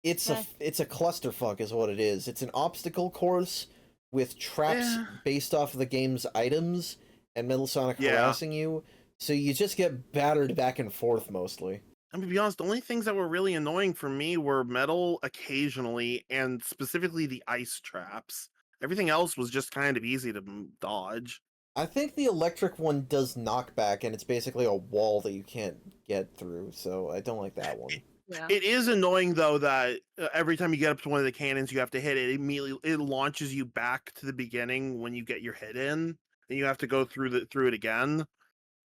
[SPEAKER 1] It's
[SPEAKER 4] Yeah.
[SPEAKER 1] a clusterfuck is what it is. It's an obstacle course with traps
[SPEAKER 5] Yeah.
[SPEAKER 1] based off of the game's items and Metal Sonic
[SPEAKER 5] Yeah.
[SPEAKER 1] harassing you, so you just get battered back and forth mostly.
[SPEAKER 5] I'm gonna be honest, the only things that were really annoying for me were metal occasionally, and specifically the ice traps. Everything else was just kind of easy to dodge.
[SPEAKER 1] I think the electric one does knockback, and it's basically a wall that you can't get through, so I don't like that one.
[SPEAKER 4] Yeah.
[SPEAKER 5] It is annoying though that every time you get up to one of the cannons, you have to hit it. Immediately, it launches you back to the beginning when you get your hit in, and you have to go through it again.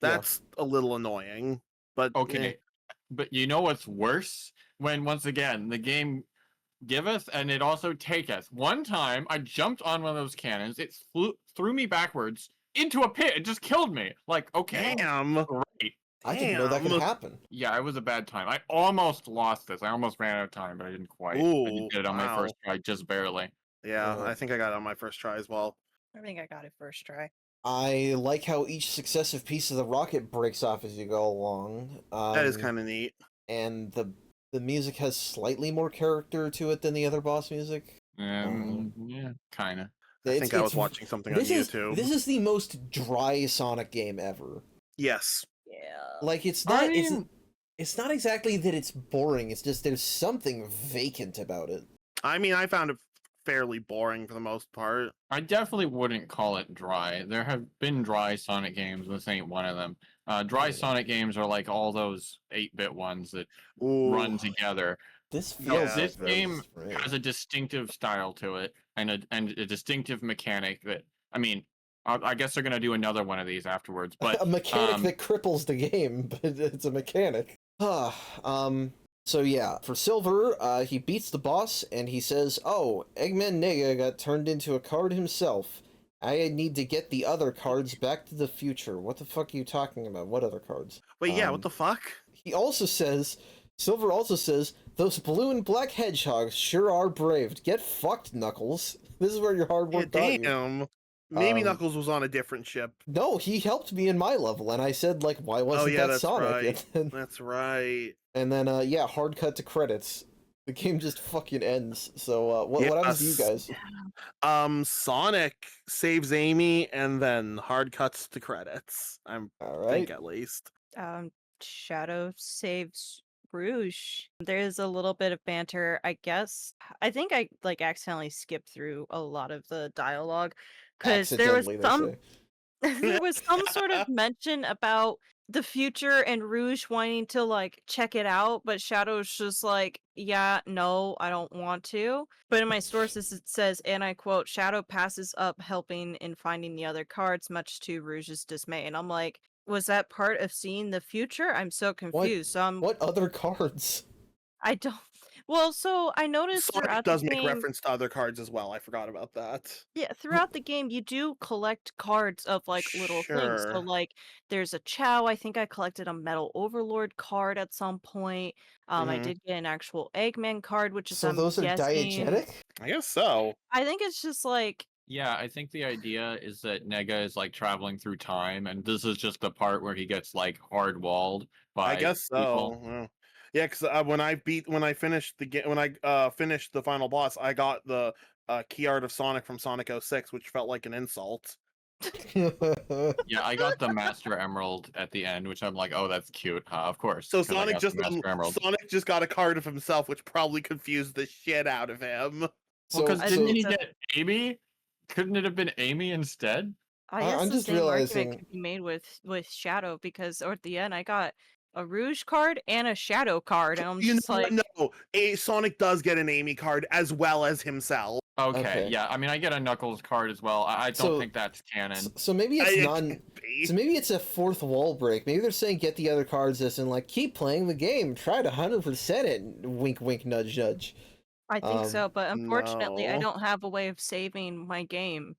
[SPEAKER 5] That's a little annoying. But
[SPEAKER 3] Okay. But you know what's worse? When once again the game giveth and it also taketh. One time I jumped on one of those cannons, it threw me backwards into a pit. It just killed me. Like, okay,
[SPEAKER 5] damn.
[SPEAKER 3] great.
[SPEAKER 1] I didn't know that could
[SPEAKER 5] Damn.
[SPEAKER 1] happen.
[SPEAKER 3] Yeah, it was a bad time. I almost lost this. I almost ran out of time, but I didn't quite. I
[SPEAKER 5] Ooh,
[SPEAKER 3] did it on my
[SPEAKER 5] wow.
[SPEAKER 3] first try, just barely.
[SPEAKER 5] Yeah, I think I got it on my first try as well.
[SPEAKER 4] I think I got it first try.
[SPEAKER 1] I like how each successive piece of the rocket breaks off as you go along.
[SPEAKER 5] That is kind of neat.
[SPEAKER 1] And the music has slightly more character to it than the other boss music.
[SPEAKER 3] Yeah, kind of.
[SPEAKER 5] I think I was watching something on YouTube.
[SPEAKER 1] This is the most dry Sonic game ever.
[SPEAKER 5] Yes.
[SPEAKER 4] Yeah.
[SPEAKER 1] Like it's
[SPEAKER 3] I
[SPEAKER 1] not
[SPEAKER 3] mean-
[SPEAKER 1] it's not exactly that it's boring, it's just there's something vacant about it.
[SPEAKER 5] I mean, I found it fairly boring for the most part.
[SPEAKER 3] I definitely wouldn't call it dry. There have been dry Sonic games. This ain't one of them. Dry
[SPEAKER 1] Yeah.
[SPEAKER 3] Sonic games are like all those 8-bit ones that
[SPEAKER 5] Ooh.
[SPEAKER 3] run together.
[SPEAKER 1] This
[SPEAKER 3] No,
[SPEAKER 1] feels
[SPEAKER 3] this
[SPEAKER 1] very
[SPEAKER 3] game
[SPEAKER 1] strange.
[SPEAKER 3] has a distinctive style to it and a distinctive mechanic that, I mean, I guess they're gonna do another one of these afterwards. But
[SPEAKER 1] a mechanic that cripples the game, but it's a mechanic. So yeah, for Silver, he beats the boss and he says, "Oh, Eggman Nega got turned into a card himself. I need to get the other cards back to the future." What the fuck are you talking about? What other cards?
[SPEAKER 5] Wait, yeah, what the fuck?
[SPEAKER 1] He also says, Silver also says, "Those blue and black hedgehogs sure are brave. Get fucked, Knuckles. This is where your hard
[SPEAKER 5] Yeah,
[SPEAKER 1] work got you."
[SPEAKER 5] damn. Maybe
[SPEAKER 1] Um,
[SPEAKER 5] Knuckles was on a different ship.
[SPEAKER 1] No, he helped me in my level, and I said, like, why wasn't
[SPEAKER 5] yeah,
[SPEAKER 1] that
[SPEAKER 5] that's
[SPEAKER 1] Sonic?
[SPEAKER 5] right.
[SPEAKER 1] And
[SPEAKER 5] That's right.
[SPEAKER 1] then, yeah, hard cut to credits. The game just fucking ends. So, what happens to you
[SPEAKER 5] Yes.
[SPEAKER 1] guys?
[SPEAKER 5] Sonic saves Amy and then hard cuts to credits. I
[SPEAKER 1] All
[SPEAKER 5] think
[SPEAKER 1] right.
[SPEAKER 5] at least.
[SPEAKER 4] Shadow saves Rouge. There's a little bit of banter, I guess. I think I like accidentally skipped through a lot of the dialogue because there was
[SPEAKER 1] Accidentally, they
[SPEAKER 4] some
[SPEAKER 1] say.
[SPEAKER 4] there was some sort of mention about the future and Rouge wanting to like check it out, but Shadow's just like, yeah, no, I don't want to. But in my sources it says, and I quote, Shadow passes up helping in finding the other cards, much to Rouge's dismay. And I'm like, was that part of seeing the future? I'm so confused. So
[SPEAKER 1] What other cards?
[SPEAKER 4] I don't. Well, so I noticed
[SPEAKER 5] Sonic
[SPEAKER 4] throughout
[SPEAKER 5] does
[SPEAKER 4] the
[SPEAKER 5] make
[SPEAKER 4] game,
[SPEAKER 5] reference to other cards as well. I forgot about that.
[SPEAKER 4] yeah, throughout the game, you do collect cards of like little things. So
[SPEAKER 5] Sure.
[SPEAKER 4] like, there's a Chow. I think I collected a Metal Overlord card at some point. I
[SPEAKER 5] Mhm.
[SPEAKER 4] did get an actual Eggman card, which is
[SPEAKER 1] So
[SPEAKER 4] I'm
[SPEAKER 1] those are
[SPEAKER 4] guessing.
[SPEAKER 1] diegetic?
[SPEAKER 5] I guess so.
[SPEAKER 4] I think it's just like
[SPEAKER 3] Yeah, I think the idea is that Nega is like traveling through time, and this is just the part where he gets like hard walled by
[SPEAKER 5] I guess
[SPEAKER 3] people.
[SPEAKER 5] so. Yeah, because when I finished the game, when I finished the final boss, I got the key art of Sonic from Sonic 06, which felt like an insult.
[SPEAKER 3] Yeah, I got the Master Emerald at the end, which I'm like, oh, that's cute, huh? Of course.
[SPEAKER 5] So
[SPEAKER 3] 'cause I got the Master Emerald.
[SPEAKER 5] Sonic just got a card of himself, which probably confused the shit out of him.
[SPEAKER 3] Well, because
[SPEAKER 4] I
[SPEAKER 3] didn't
[SPEAKER 4] think
[SPEAKER 3] he
[SPEAKER 4] it's a-
[SPEAKER 3] get Amy? Couldn't it have been Amy instead?
[SPEAKER 4] I guess
[SPEAKER 1] I'm
[SPEAKER 4] the
[SPEAKER 1] just
[SPEAKER 4] same argument
[SPEAKER 1] realizing.
[SPEAKER 4] could be made with Shadow because at the end I got a Rouge card and a Shadow card, and I'm
[SPEAKER 5] You know
[SPEAKER 4] just
[SPEAKER 5] what?
[SPEAKER 4] like,
[SPEAKER 5] No, Sonic does get an Amy card as well as himself.
[SPEAKER 3] Okay,
[SPEAKER 1] Okay.
[SPEAKER 3] yeah. I mean, I get a Knuckles card as well. I don't
[SPEAKER 1] So
[SPEAKER 3] think that's canon.
[SPEAKER 1] so maybe it's
[SPEAKER 5] It
[SPEAKER 1] non.
[SPEAKER 5] could be.
[SPEAKER 1] So maybe it's a fourth wall break. Maybe they're saying get the other cards this and like keep playing the game. Try to 100% it. Wink, wink, nudge, nudge.
[SPEAKER 4] I think so, but unfortunately I
[SPEAKER 5] No.
[SPEAKER 4] don't have a way of saving my game,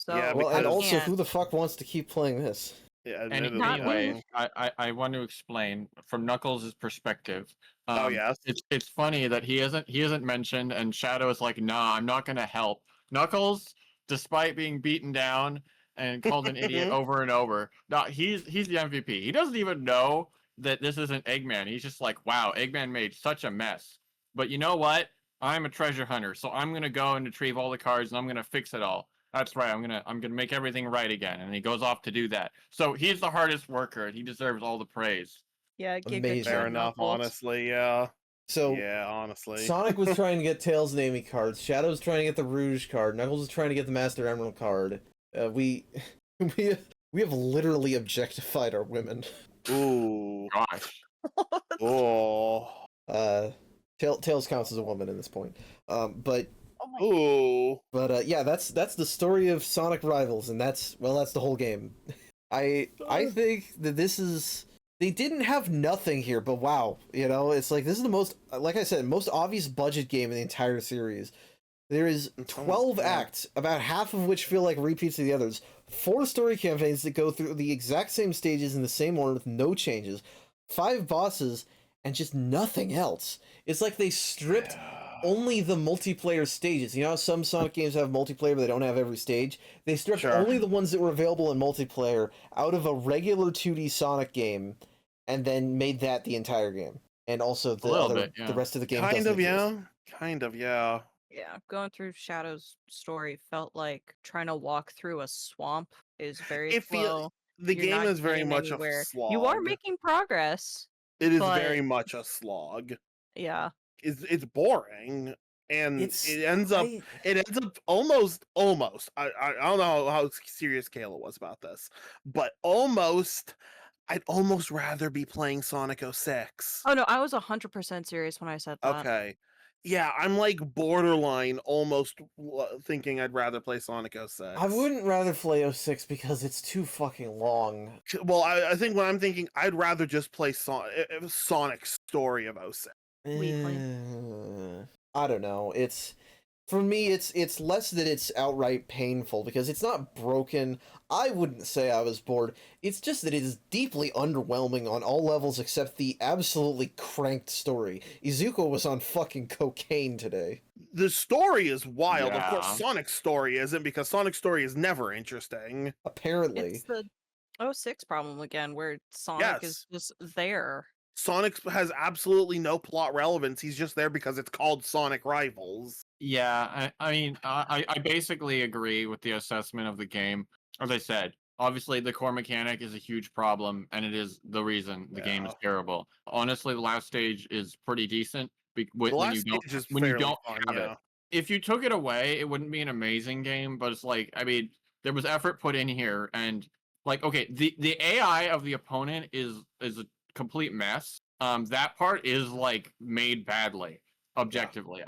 [SPEAKER 5] Yeah,
[SPEAKER 4] so
[SPEAKER 1] Well, and
[SPEAKER 4] I
[SPEAKER 5] because-
[SPEAKER 1] also,
[SPEAKER 4] can't.
[SPEAKER 1] who the fuck wants to keep playing this?
[SPEAKER 5] Yeah,
[SPEAKER 3] Any,
[SPEAKER 4] Not
[SPEAKER 3] anyway,
[SPEAKER 4] me.
[SPEAKER 3] I want to explain from Knuckles' perspective.
[SPEAKER 5] Oh, yes.
[SPEAKER 3] It's funny that he isn't mentioned, and Shadow is like, nah, I'm not gonna help. Knuckles, despite being beaten down and called an idiot over and over, he's the MVP. He doesn't even know that this isn't Eggman. He's just like, wow, Eggman made such a mess. But you know what? I'm a treasure hunter, so I'm gonna go and retrieve all the cards, and I'm gonna fix it all. That's right. I'm gonna make everything right again, and he goes off to do that. So he's the hardest worker, and he deserves all the praise.
[SPEAKER 4] Yeah, Giga
[SPEAKER 1] Amazing.
[SPEAKER 5] Fair
[SPEAKER 4] Chad
[SPEAKER 5] enough,
[SPEAKER 4] Knuckles.
[SPEAKER 5] honestly, yeah.
[SPEAKER 1] So
[SPEAKER 5] Yeah, honestly.
[SPEAKER 1] Sonic was trying to get Tails and Amy cards. Shadow's trying to get the Rouge card. Knuckles is trying to get the Master Emerald card. We we have literally objectified our women.
[SPEAKER 5] Ooh.
[SPEAKER 3] Gosh.
[SPEAKER 5] Oh.
[SPEAKER 1] Tails counts as a woman at this point. But
[SPEAKER 5] Ooh.
[SPEAKER 1] yeah, that's the story of Sonic Rivals, and that's the whole game. I think that this is. They didn't have nothing here, but wow, it's like this is the most, like I said, most obvious budget game in the entire series. There is 12 acts, about half of which feel like repeats of the others. 4 story campaigns that go through the exact same stages in the same order with no changes. 5 bosses, and just nothing else. It's like they stripped only the multiplayer stages. You know how some Sonic games have multiplayer, but they don't have every stage? They stripped only the ones that were available in multiplayer out of a regular 2D Sonic game, and then made that the entire game. And also the rest of the game
[SPEAKER 5] Kind of,
[SPEAKER 1] exist.
[SPEAKER 5] yeah. Kind of, yeah.
[SPEAKER 4] Yeah, going through Shadow's story felt like trying to walk through a swamp is very slow.
[SPEAKER 5] The
[SPEAKER 4] You're
[SPEAKER 5] game
[SPEAKER 4] not
[SPEAKER 5] is very
[SPEAKER 4] getting
[SPEAKER 5] much
[SPEAKER 4] anywhere.
[SPEAKER 5] a slog.
[SPEAKER 4] You are making progress.
[SPEAKER 5] It is
[SPEAKER 4] but-
[SPEAKER 5] very much a slog.
[SPEAKER 4] Yeah.
[SPEAKER 5] It's boring, and
[SPEAKER 1] It
[SPEAKER 5] it ends up almost. I don't know how serious Kayla was about this, but almost. I'd almost rather be playing Sonic 06.
[SPEAKER 4] Oh no, I was 100% serious when I said that.
[SPEAKER 5] Okay. Yeah, I'm like borderline almost thinking I'd rather play Sonic 06.
[SPEAKER 1] I wouldn't rather play 06 because it's too fucking long.
[SPEAKER 5] Well, I think when I'm thinking, I'd rather just play Sonic's story of 06.
[SPEAKER 4] Weekly.
[SPEAKER 1] I don't know. For me, it's less that it's outright painful because it's not broken. I wouldn't say I was bored. It's just that it is deeply underwhelming on all levels except the absolutely cranked story. Izuku was on fucking cocaine today.
[SPEAKER 5] The story is wild. Of course,
[SPEAKER 3] Yeah.
[SPEAKER 5] Sonic's story isn't, because Sonic's story is never interesting.
[SPEAKER 1] Apparently.
[SPEAKER 4] It's the 06 problem again, where Sonic is just there.
[SPEAKER 5] Sonic has absolutely no plot relevance. He's just there because it's called Sonic Rivals.
[SPEAKER 3] Yeah, I mean, I basically agree with the assessment of the game. As I said, obviously the core mechanic is a huge problem, and it is the reason the game is terrible. Honestly, the last stage is pretty decent when you don't have it. If you took it away, it wouldn't be an amazing game, but it's like, I mean, there was effort put in here, and like, okay, the AI of the opponent is a complete mess. That part is like made badly, objectively,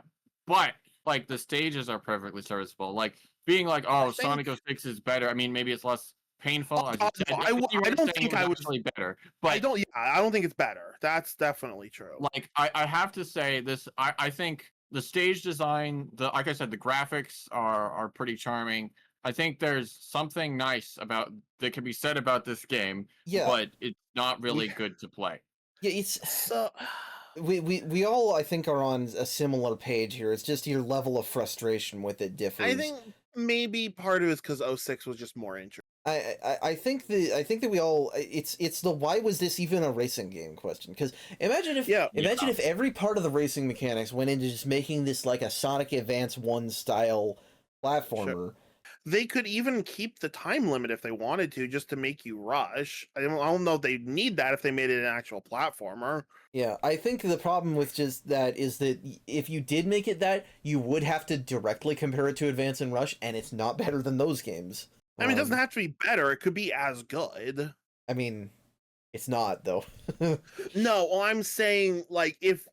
[SPEAKER 3] but like the stages are perfectly serviceable. Like being like, oh, Sonic 06 is better. I mean, maybe it's less painful. I don't think I would actually better, but
[SPEAKER 5] I don't think it's better. That's definitely true.
[SPEAKER 3] Like I have to say this. I think the stage design, like I said, the graphics are pretty charming. I think there's something nice that can be said about this game, but it's not really good to play.
[SPEAKER 1] Yeah, it's so we all, I think, are on a similar page here. It's just your level of frustration with it differs.
[SPEAKER 5] I think maybe part of it is because 06 was just more interesting.
[SPEAKER 1] I think that we all it's the why was this even a racing game question, because imagine if every part of the racing mechanics went into just making this like a Sonic Advance 1 style platformer.
[SPEAKER 5] Sure. They could even keep the time limit if they wanted to, just to make you rush. I don't know if they need that if they made it an actual platformer.
[SPEAKER 1] Yeah, I think the problem with just that is that if you did make it that, you would have to directly compare it to Advance and Rush, and it's not better than those games.
[SPEAKER 5] I mean, it doesn't have to be better. It could be as good.
[SPEAKER 1] I mean, it's not though.
[SPEAKER 5] No, well, I'm saying like if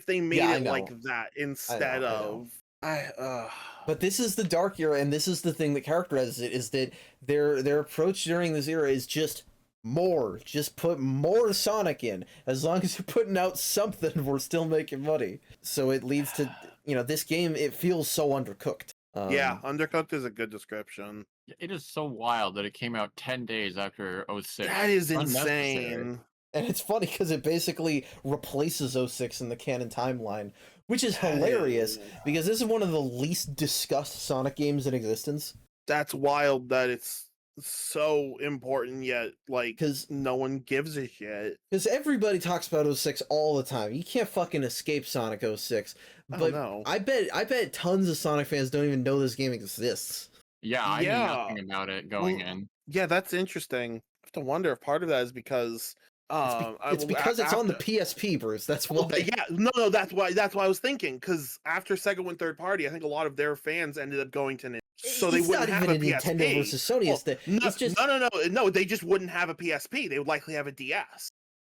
[SPEAKER 5] they made
[SPEAKER 1] Yeah, I
[SPEAKER 5] it like
[SPEAKER 1] know.
[SPEAKER 5] that instead
[SPEAKER 1] I know.
[SPEAKER 5] of
[SPEAKER 1] But this is the dark era, and this is the thing that characterizes it: is that their approach during this era is just more. Just put more Sonic in. As long as you're putting out something, we're still making money. So it leads to this game. It feels so undercooked.
[SPEAKER 5] yeah, undercooked is a good description.
[SPEAKER 3] It is so wild that it came out 10 days after 06.
[SPEAKER 5] That is
[SPEAKER 3] Unnecessary.
[SPEAKER 5] insane.
[SPEAKER 1] And it's funny because it basically replaces 06 in the canon timeline, which is
[SPEAKER 5] That
[SPEAKER 1] hilarious
[SPEAKER 5] is-
[SPEAKER 1] because this is one of the least discussed Sonic games in existence.
[SPEAKER 5] That's wild that it's so important yet like
[SPEAKER 1] 'Cause-
[SPEAKER 5] no one gives a shit.
[SPEAKER 1] Because everybody talks about 06 all the time. You can't fucking escape Sonic 06.
[SPEAKER 5] Oh,
[SPEAKER 1] But
[SPEAKER 5] no.
[SPEAKER 1] I bet tons of Sonic fans don't even know this game exists.
[SPEAKER 3] Yeah, I knew
[SPEAKER 5] Yeah.
[SPEAKER 3] nothing about it going
[SPEAKER 5] Well,
[SPEAKER 3] in.
[SPEAKER 5] Yeah, that's interesting. I have to wonder if part of that is because
[SPEAKER 1] It's because it's on the PSP, Bruce. That's why.
[SPEAKER 5] Yeah, no, that's why I was thinking because after Sega went third party, I think a lot of their fans ended up going to Nintendo, so they
[SPEAKER 1] It's
[SPEAKER 5] wouldn't
[SPEAKER 1] not
[SPEAKER 5] have a
[SPEAKER 1] even a
[SPEAKER 5] PSP.
[SPEAKER 1] Nintendo versus Sony.
[SPEAKER 5] Well,
[SPEAKER 1] It's just
[SPEAKER 5] no, they just wouldn't have a PSP. They would likely have a DS.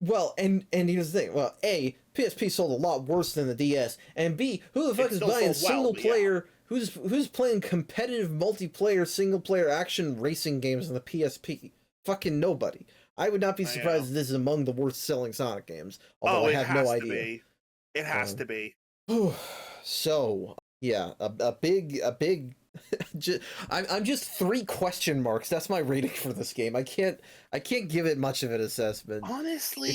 [SPEAKER 1] well, and here's the thing. Well, A, PSP sold a lot worse than the DS, and B, who the fuck
[SPEAKER 5] It
[SPEAKER 1] is
[SPEAKER 5] still
[SPEAKER 1] buying
[SPEAKER 5] sold well,
[SPEAKER 1] single
[SPEAKER 5] but yeah.
[SPEAKER 1] player? Who's playing competitive multiplayer single player action racing games on the PSP? Fucking nobody. I would not be
[SPEAKER 5] I
[SPEAKER 1] surprised
[SPEAKER 5] know.
[SPEAKER 1] if this is among the worst selling Sonic games. Although I
[SPEAKER 5] it
[SPEAKER 1] have
[SPEAKER 5] has
[SPEAKER 1] no
[SPEAKER 5] to
[SPEAKER 1] idea.
[SPEAKER 5] be. It has to be.
[SPEAKER 1] So yeah, a big I'm just 3 question marks. That's my rating for this game. I can't give it much of an assessment.
[SPEAKER 5] Honestly,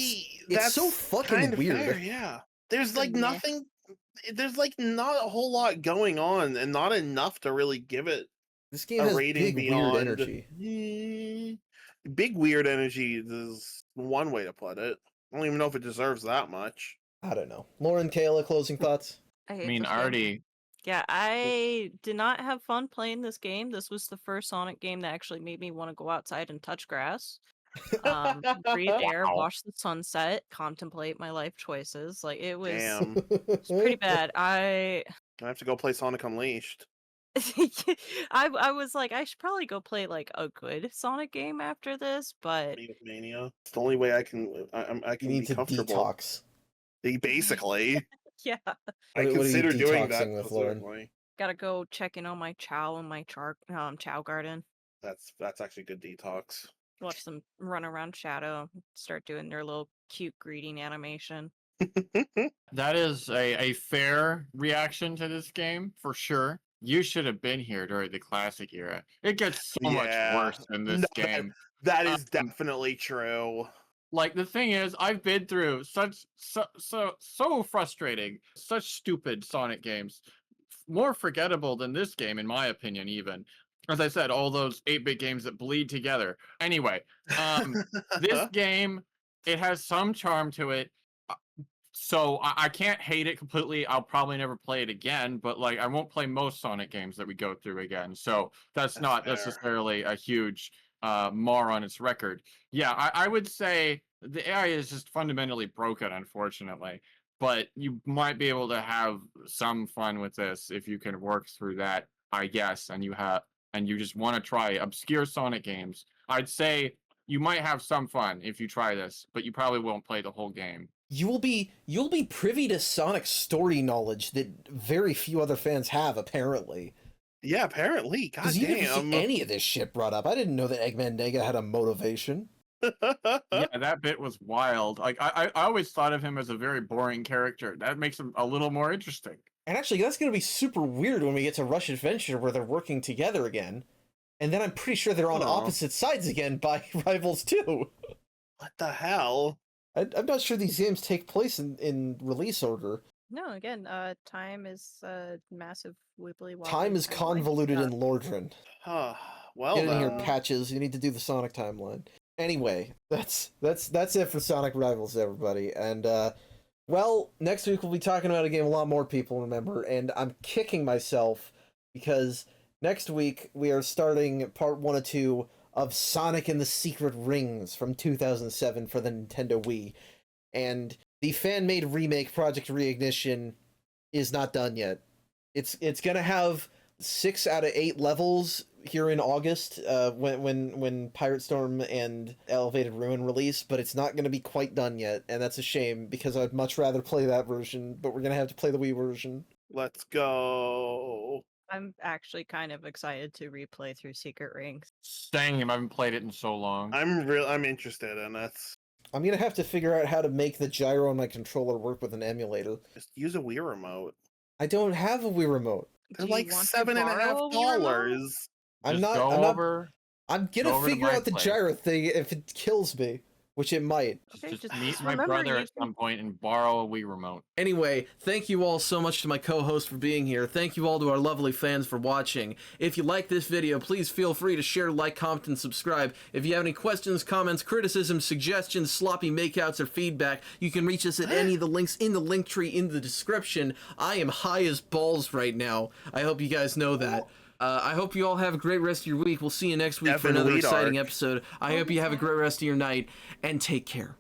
[SPEAKER 1] it's
[SPEAKER 5] that's
[SPEAKER 1] so fucking
[SPEAKER 5] kind of
[SPEAKER 1] weird.
[SPEAKER 5] fair, yeah. There's like
[SPEAKER 4] Meh.
[SPEAKER 5] nothing. There's like not a whole lot going on, and not enough to really give it
[SPEAKER 1] This game
[SPEAKER 5] a
[SPEAKER 1] has
[SPEAKER 5] rating
[SPEAKER 1] big
[SPEAKER 5] beyond
[SPEAKER 1] weird energy.
[SPEAKER 5] Big weird energy is one way to put it. I don't even know if it deserves that much.
[SPEAKER 1] I don't know. Lauren, Kayla, closing thoughts.
[SPEAKER 4] I
[SPEAKER 3] I
[SPEAKER 4] hate
[SPEAKER 3] mean,
[SPEAKER 4] this
[SPEAKER 3] I
[SPEAKER 4] game.
[SPEAKER 3] already.
[SPEAKER 4] Yeah, I did not have fun playing this game. This was the first Sonic game that actually made me want to go outside and touch grass, breathe air,
[SPEAKER 3] Wow.
[SPEAKER 4] watch the sunset, contemplate my life choices. Like it was
[SPEAKER 5] Damn,
[SPEAKER 4] it's pretty bad. I
[SPEAKER 5] have to go play Sonic Unleashed.
[SPEAKER 4] I was like, I should probably go play like a good Sonic game after this, but
[SPEAKER 5] Mania. It's the only way I can. I
[SPEAKER 1] You
[SPEAKER 5] can
[SPEAKER 1] need
[SPEAKER 5] be
[SPEAKER 1] to
[SPEAKER 5] comfortable.
[SPEAKER 1] detox.
[SPEAKER 5] Basically,
[SPEAKER 4] yeah,
[SPEAKER 5] I
[SPEAKER 1] What are you
[SPEAKER 5] consider doing
[SPEAKER 1] detoxing
[SPEAKER 5] that.
[SPEAKER 1] with, Lauren?
[SPEAKER 5] Certainly.
[SPEAKER 4] gotta go check in on my Chow and my Chow garden.
[SPEAKER 5] That's actually good detox.
[SPEAKER 4] Watch them run around Shadow, start doing their little cute greeting animation.
[SPEAKER 3] That is a fair reaction to this game, for sure. You should have been here during the classic era. It gets so much
[SPEAKER 5] Yeah.
[SPEAKER 3] worse in this
[SPEAKER 5] No,
[SPEAKER 3] game.
[SPEAKER 5] That is
[SPEAKER 3] Um,
[SPEAKER 5] definitely true.
[SPEAKER 3] Like, the thing is, I've been through so frustrating, such stupid Sonic games. More forgettable than this game, in my opinion, even. As I said, all those 8-bit games that bleed together. Anyway, this game, it has some charm to it. So I can't hate it completely. I'll probably never play it again, but like I won't play most Sonic games that we go through again. So that's not
[SPEAKER 5] fair.
[SPEAKER 3] necessarily a huge mar on its record. Yeah, I would say the AI is just fundamentally broken, unfortunately. But you might be able to have some fun with this if you can work through that, I guess, and you just want to try obscure Sonic games. I'd say you might have some fun if you try this, but you probably won't play the whole game.
[SPEAKER 1] You'll be privy to Sonic story knowledge that very few other fans have, apparently.
[SPEAKER 5] Yeah, apparently. God
[SPEAKER 1] Because you never see
[SPEAKER 5] damn.
[SPEAKER 1] any of this shit brought up. I didn't know that Eggman Nega had a motivation.
[SPEAKER 3] Yeah, that bit was wild. Like I always thought of him as a very boring character. That makes him a little more interesting.
[SPEAKER 1] And actually, that's going to be super weird when we get to Rush Adventure where they're working together again. And then I'm pretty sure they're on
[SPEAKER 5] Huh.
[SPEAKER 1] opposite sides again by Rivals 2.
[SPEAKER 5] What the hell?
[SPEAKER 1] I'm not sure these games take place in release order.
[SPEAKER 4] No, again, time is massive wibbly wobbly.
[SPEAKER 1] Time is
[SPEAKER 4] timeline.
[SPEAKER 1] convoluted in Lordran.
[SPEAKER 5] Huh. Well,
[SPEAKER 1] Get in
[SPEAKER 5] then.
[SPEAKER 1] here, Patches. You need to do the Sonic timeline. Anyway, that's it for Sonic Rivals, everybody. And well, next week we'll be talking about a game a lot more people remember, and I'm kicking myself because next week we are starting part 1 of 2 of Sonic and the Secret Rings from 2007 for the Nintendo Wii. And the fan-made remake Project Reignition is not done yet. It's gonna have 6 out of 8 levels here in August, when Pirate Storm and Elevated Ruin release, but it's not going to be quite done yet, and that's a shame because I'd much rather play that version. But we're gonna have to play the Wii version.
[SPEAKER 5] Let's go.
[SPEAKER 4] I'm actually kind of excited to replay through Secret Rings.
[SPEAKER 3] Same. I haven't played it in so long.
[SPEAKER 5] I'm interested in it.
[SPEAKER 1] I'm gonna have to figure out how to make the gyro on my controller work with an emulator.
[SPEAKER 5] Just use a Wii remote.
[SPEAKER 1] I don't have a Wii remote.
[SPEAKER 5] They're
[SPEAKER 4] Do you
[SPEAKER 5] like
[SPEAKER 4] want to
[SPEAKER 5] $7.50.
[SPEAKER 4] borrow a Wii remote?
[SPEAKER 1] I'm
[SPEAKER 3] Just
[SPEAKER 1] not.
[SPEAKER 3] go
[SPEAKER 1] I'm not.
[SPEAKER 3] over.
[SPEAKER 1] I'm
[SPEAKER 3] go
[SPEAKER 1] gonna
[SPEAKER 3] over to
[SPEAKER 1] figure
[SPEAKER 3] my
[SPEAKER 1] out the
[SPEAKER 3] place.
[SPEAKER 1] gyro thing if it kills me, which it might.
[SPEAKER 4] Okay,
[SPEAKER 3] Just
[SPEAKER 4] just
[SPEAKER 3] meet my
[SPEAKER 4] remember
[SPEAKER 3] brother
[SPEAKER 4] you
[SPEAKER 3] at some point and borrow a Wii remote.
[SPEAKER 1] Anyway, thank you all so much to my co-host for being here. Thank you all to our lovely fans for watching. If you like this video, please feel free to share, like, comment, and subscribe. If you have any questions, comments, criticisms, suggestions, sloppy makeouts, or feedback, you can reach us at any of the links in the link tree in the description. I am high as balls right now. I hope you guys know that. I hope you all have a great rest of your week. We'll see you next week for
[SPEAKER 5] Devin
[SPEAKER 1] another
[SPEAKER 5] Weedark.
[SPEAKER 1] exciting episode. I hope you have a great rest of your night, and take care.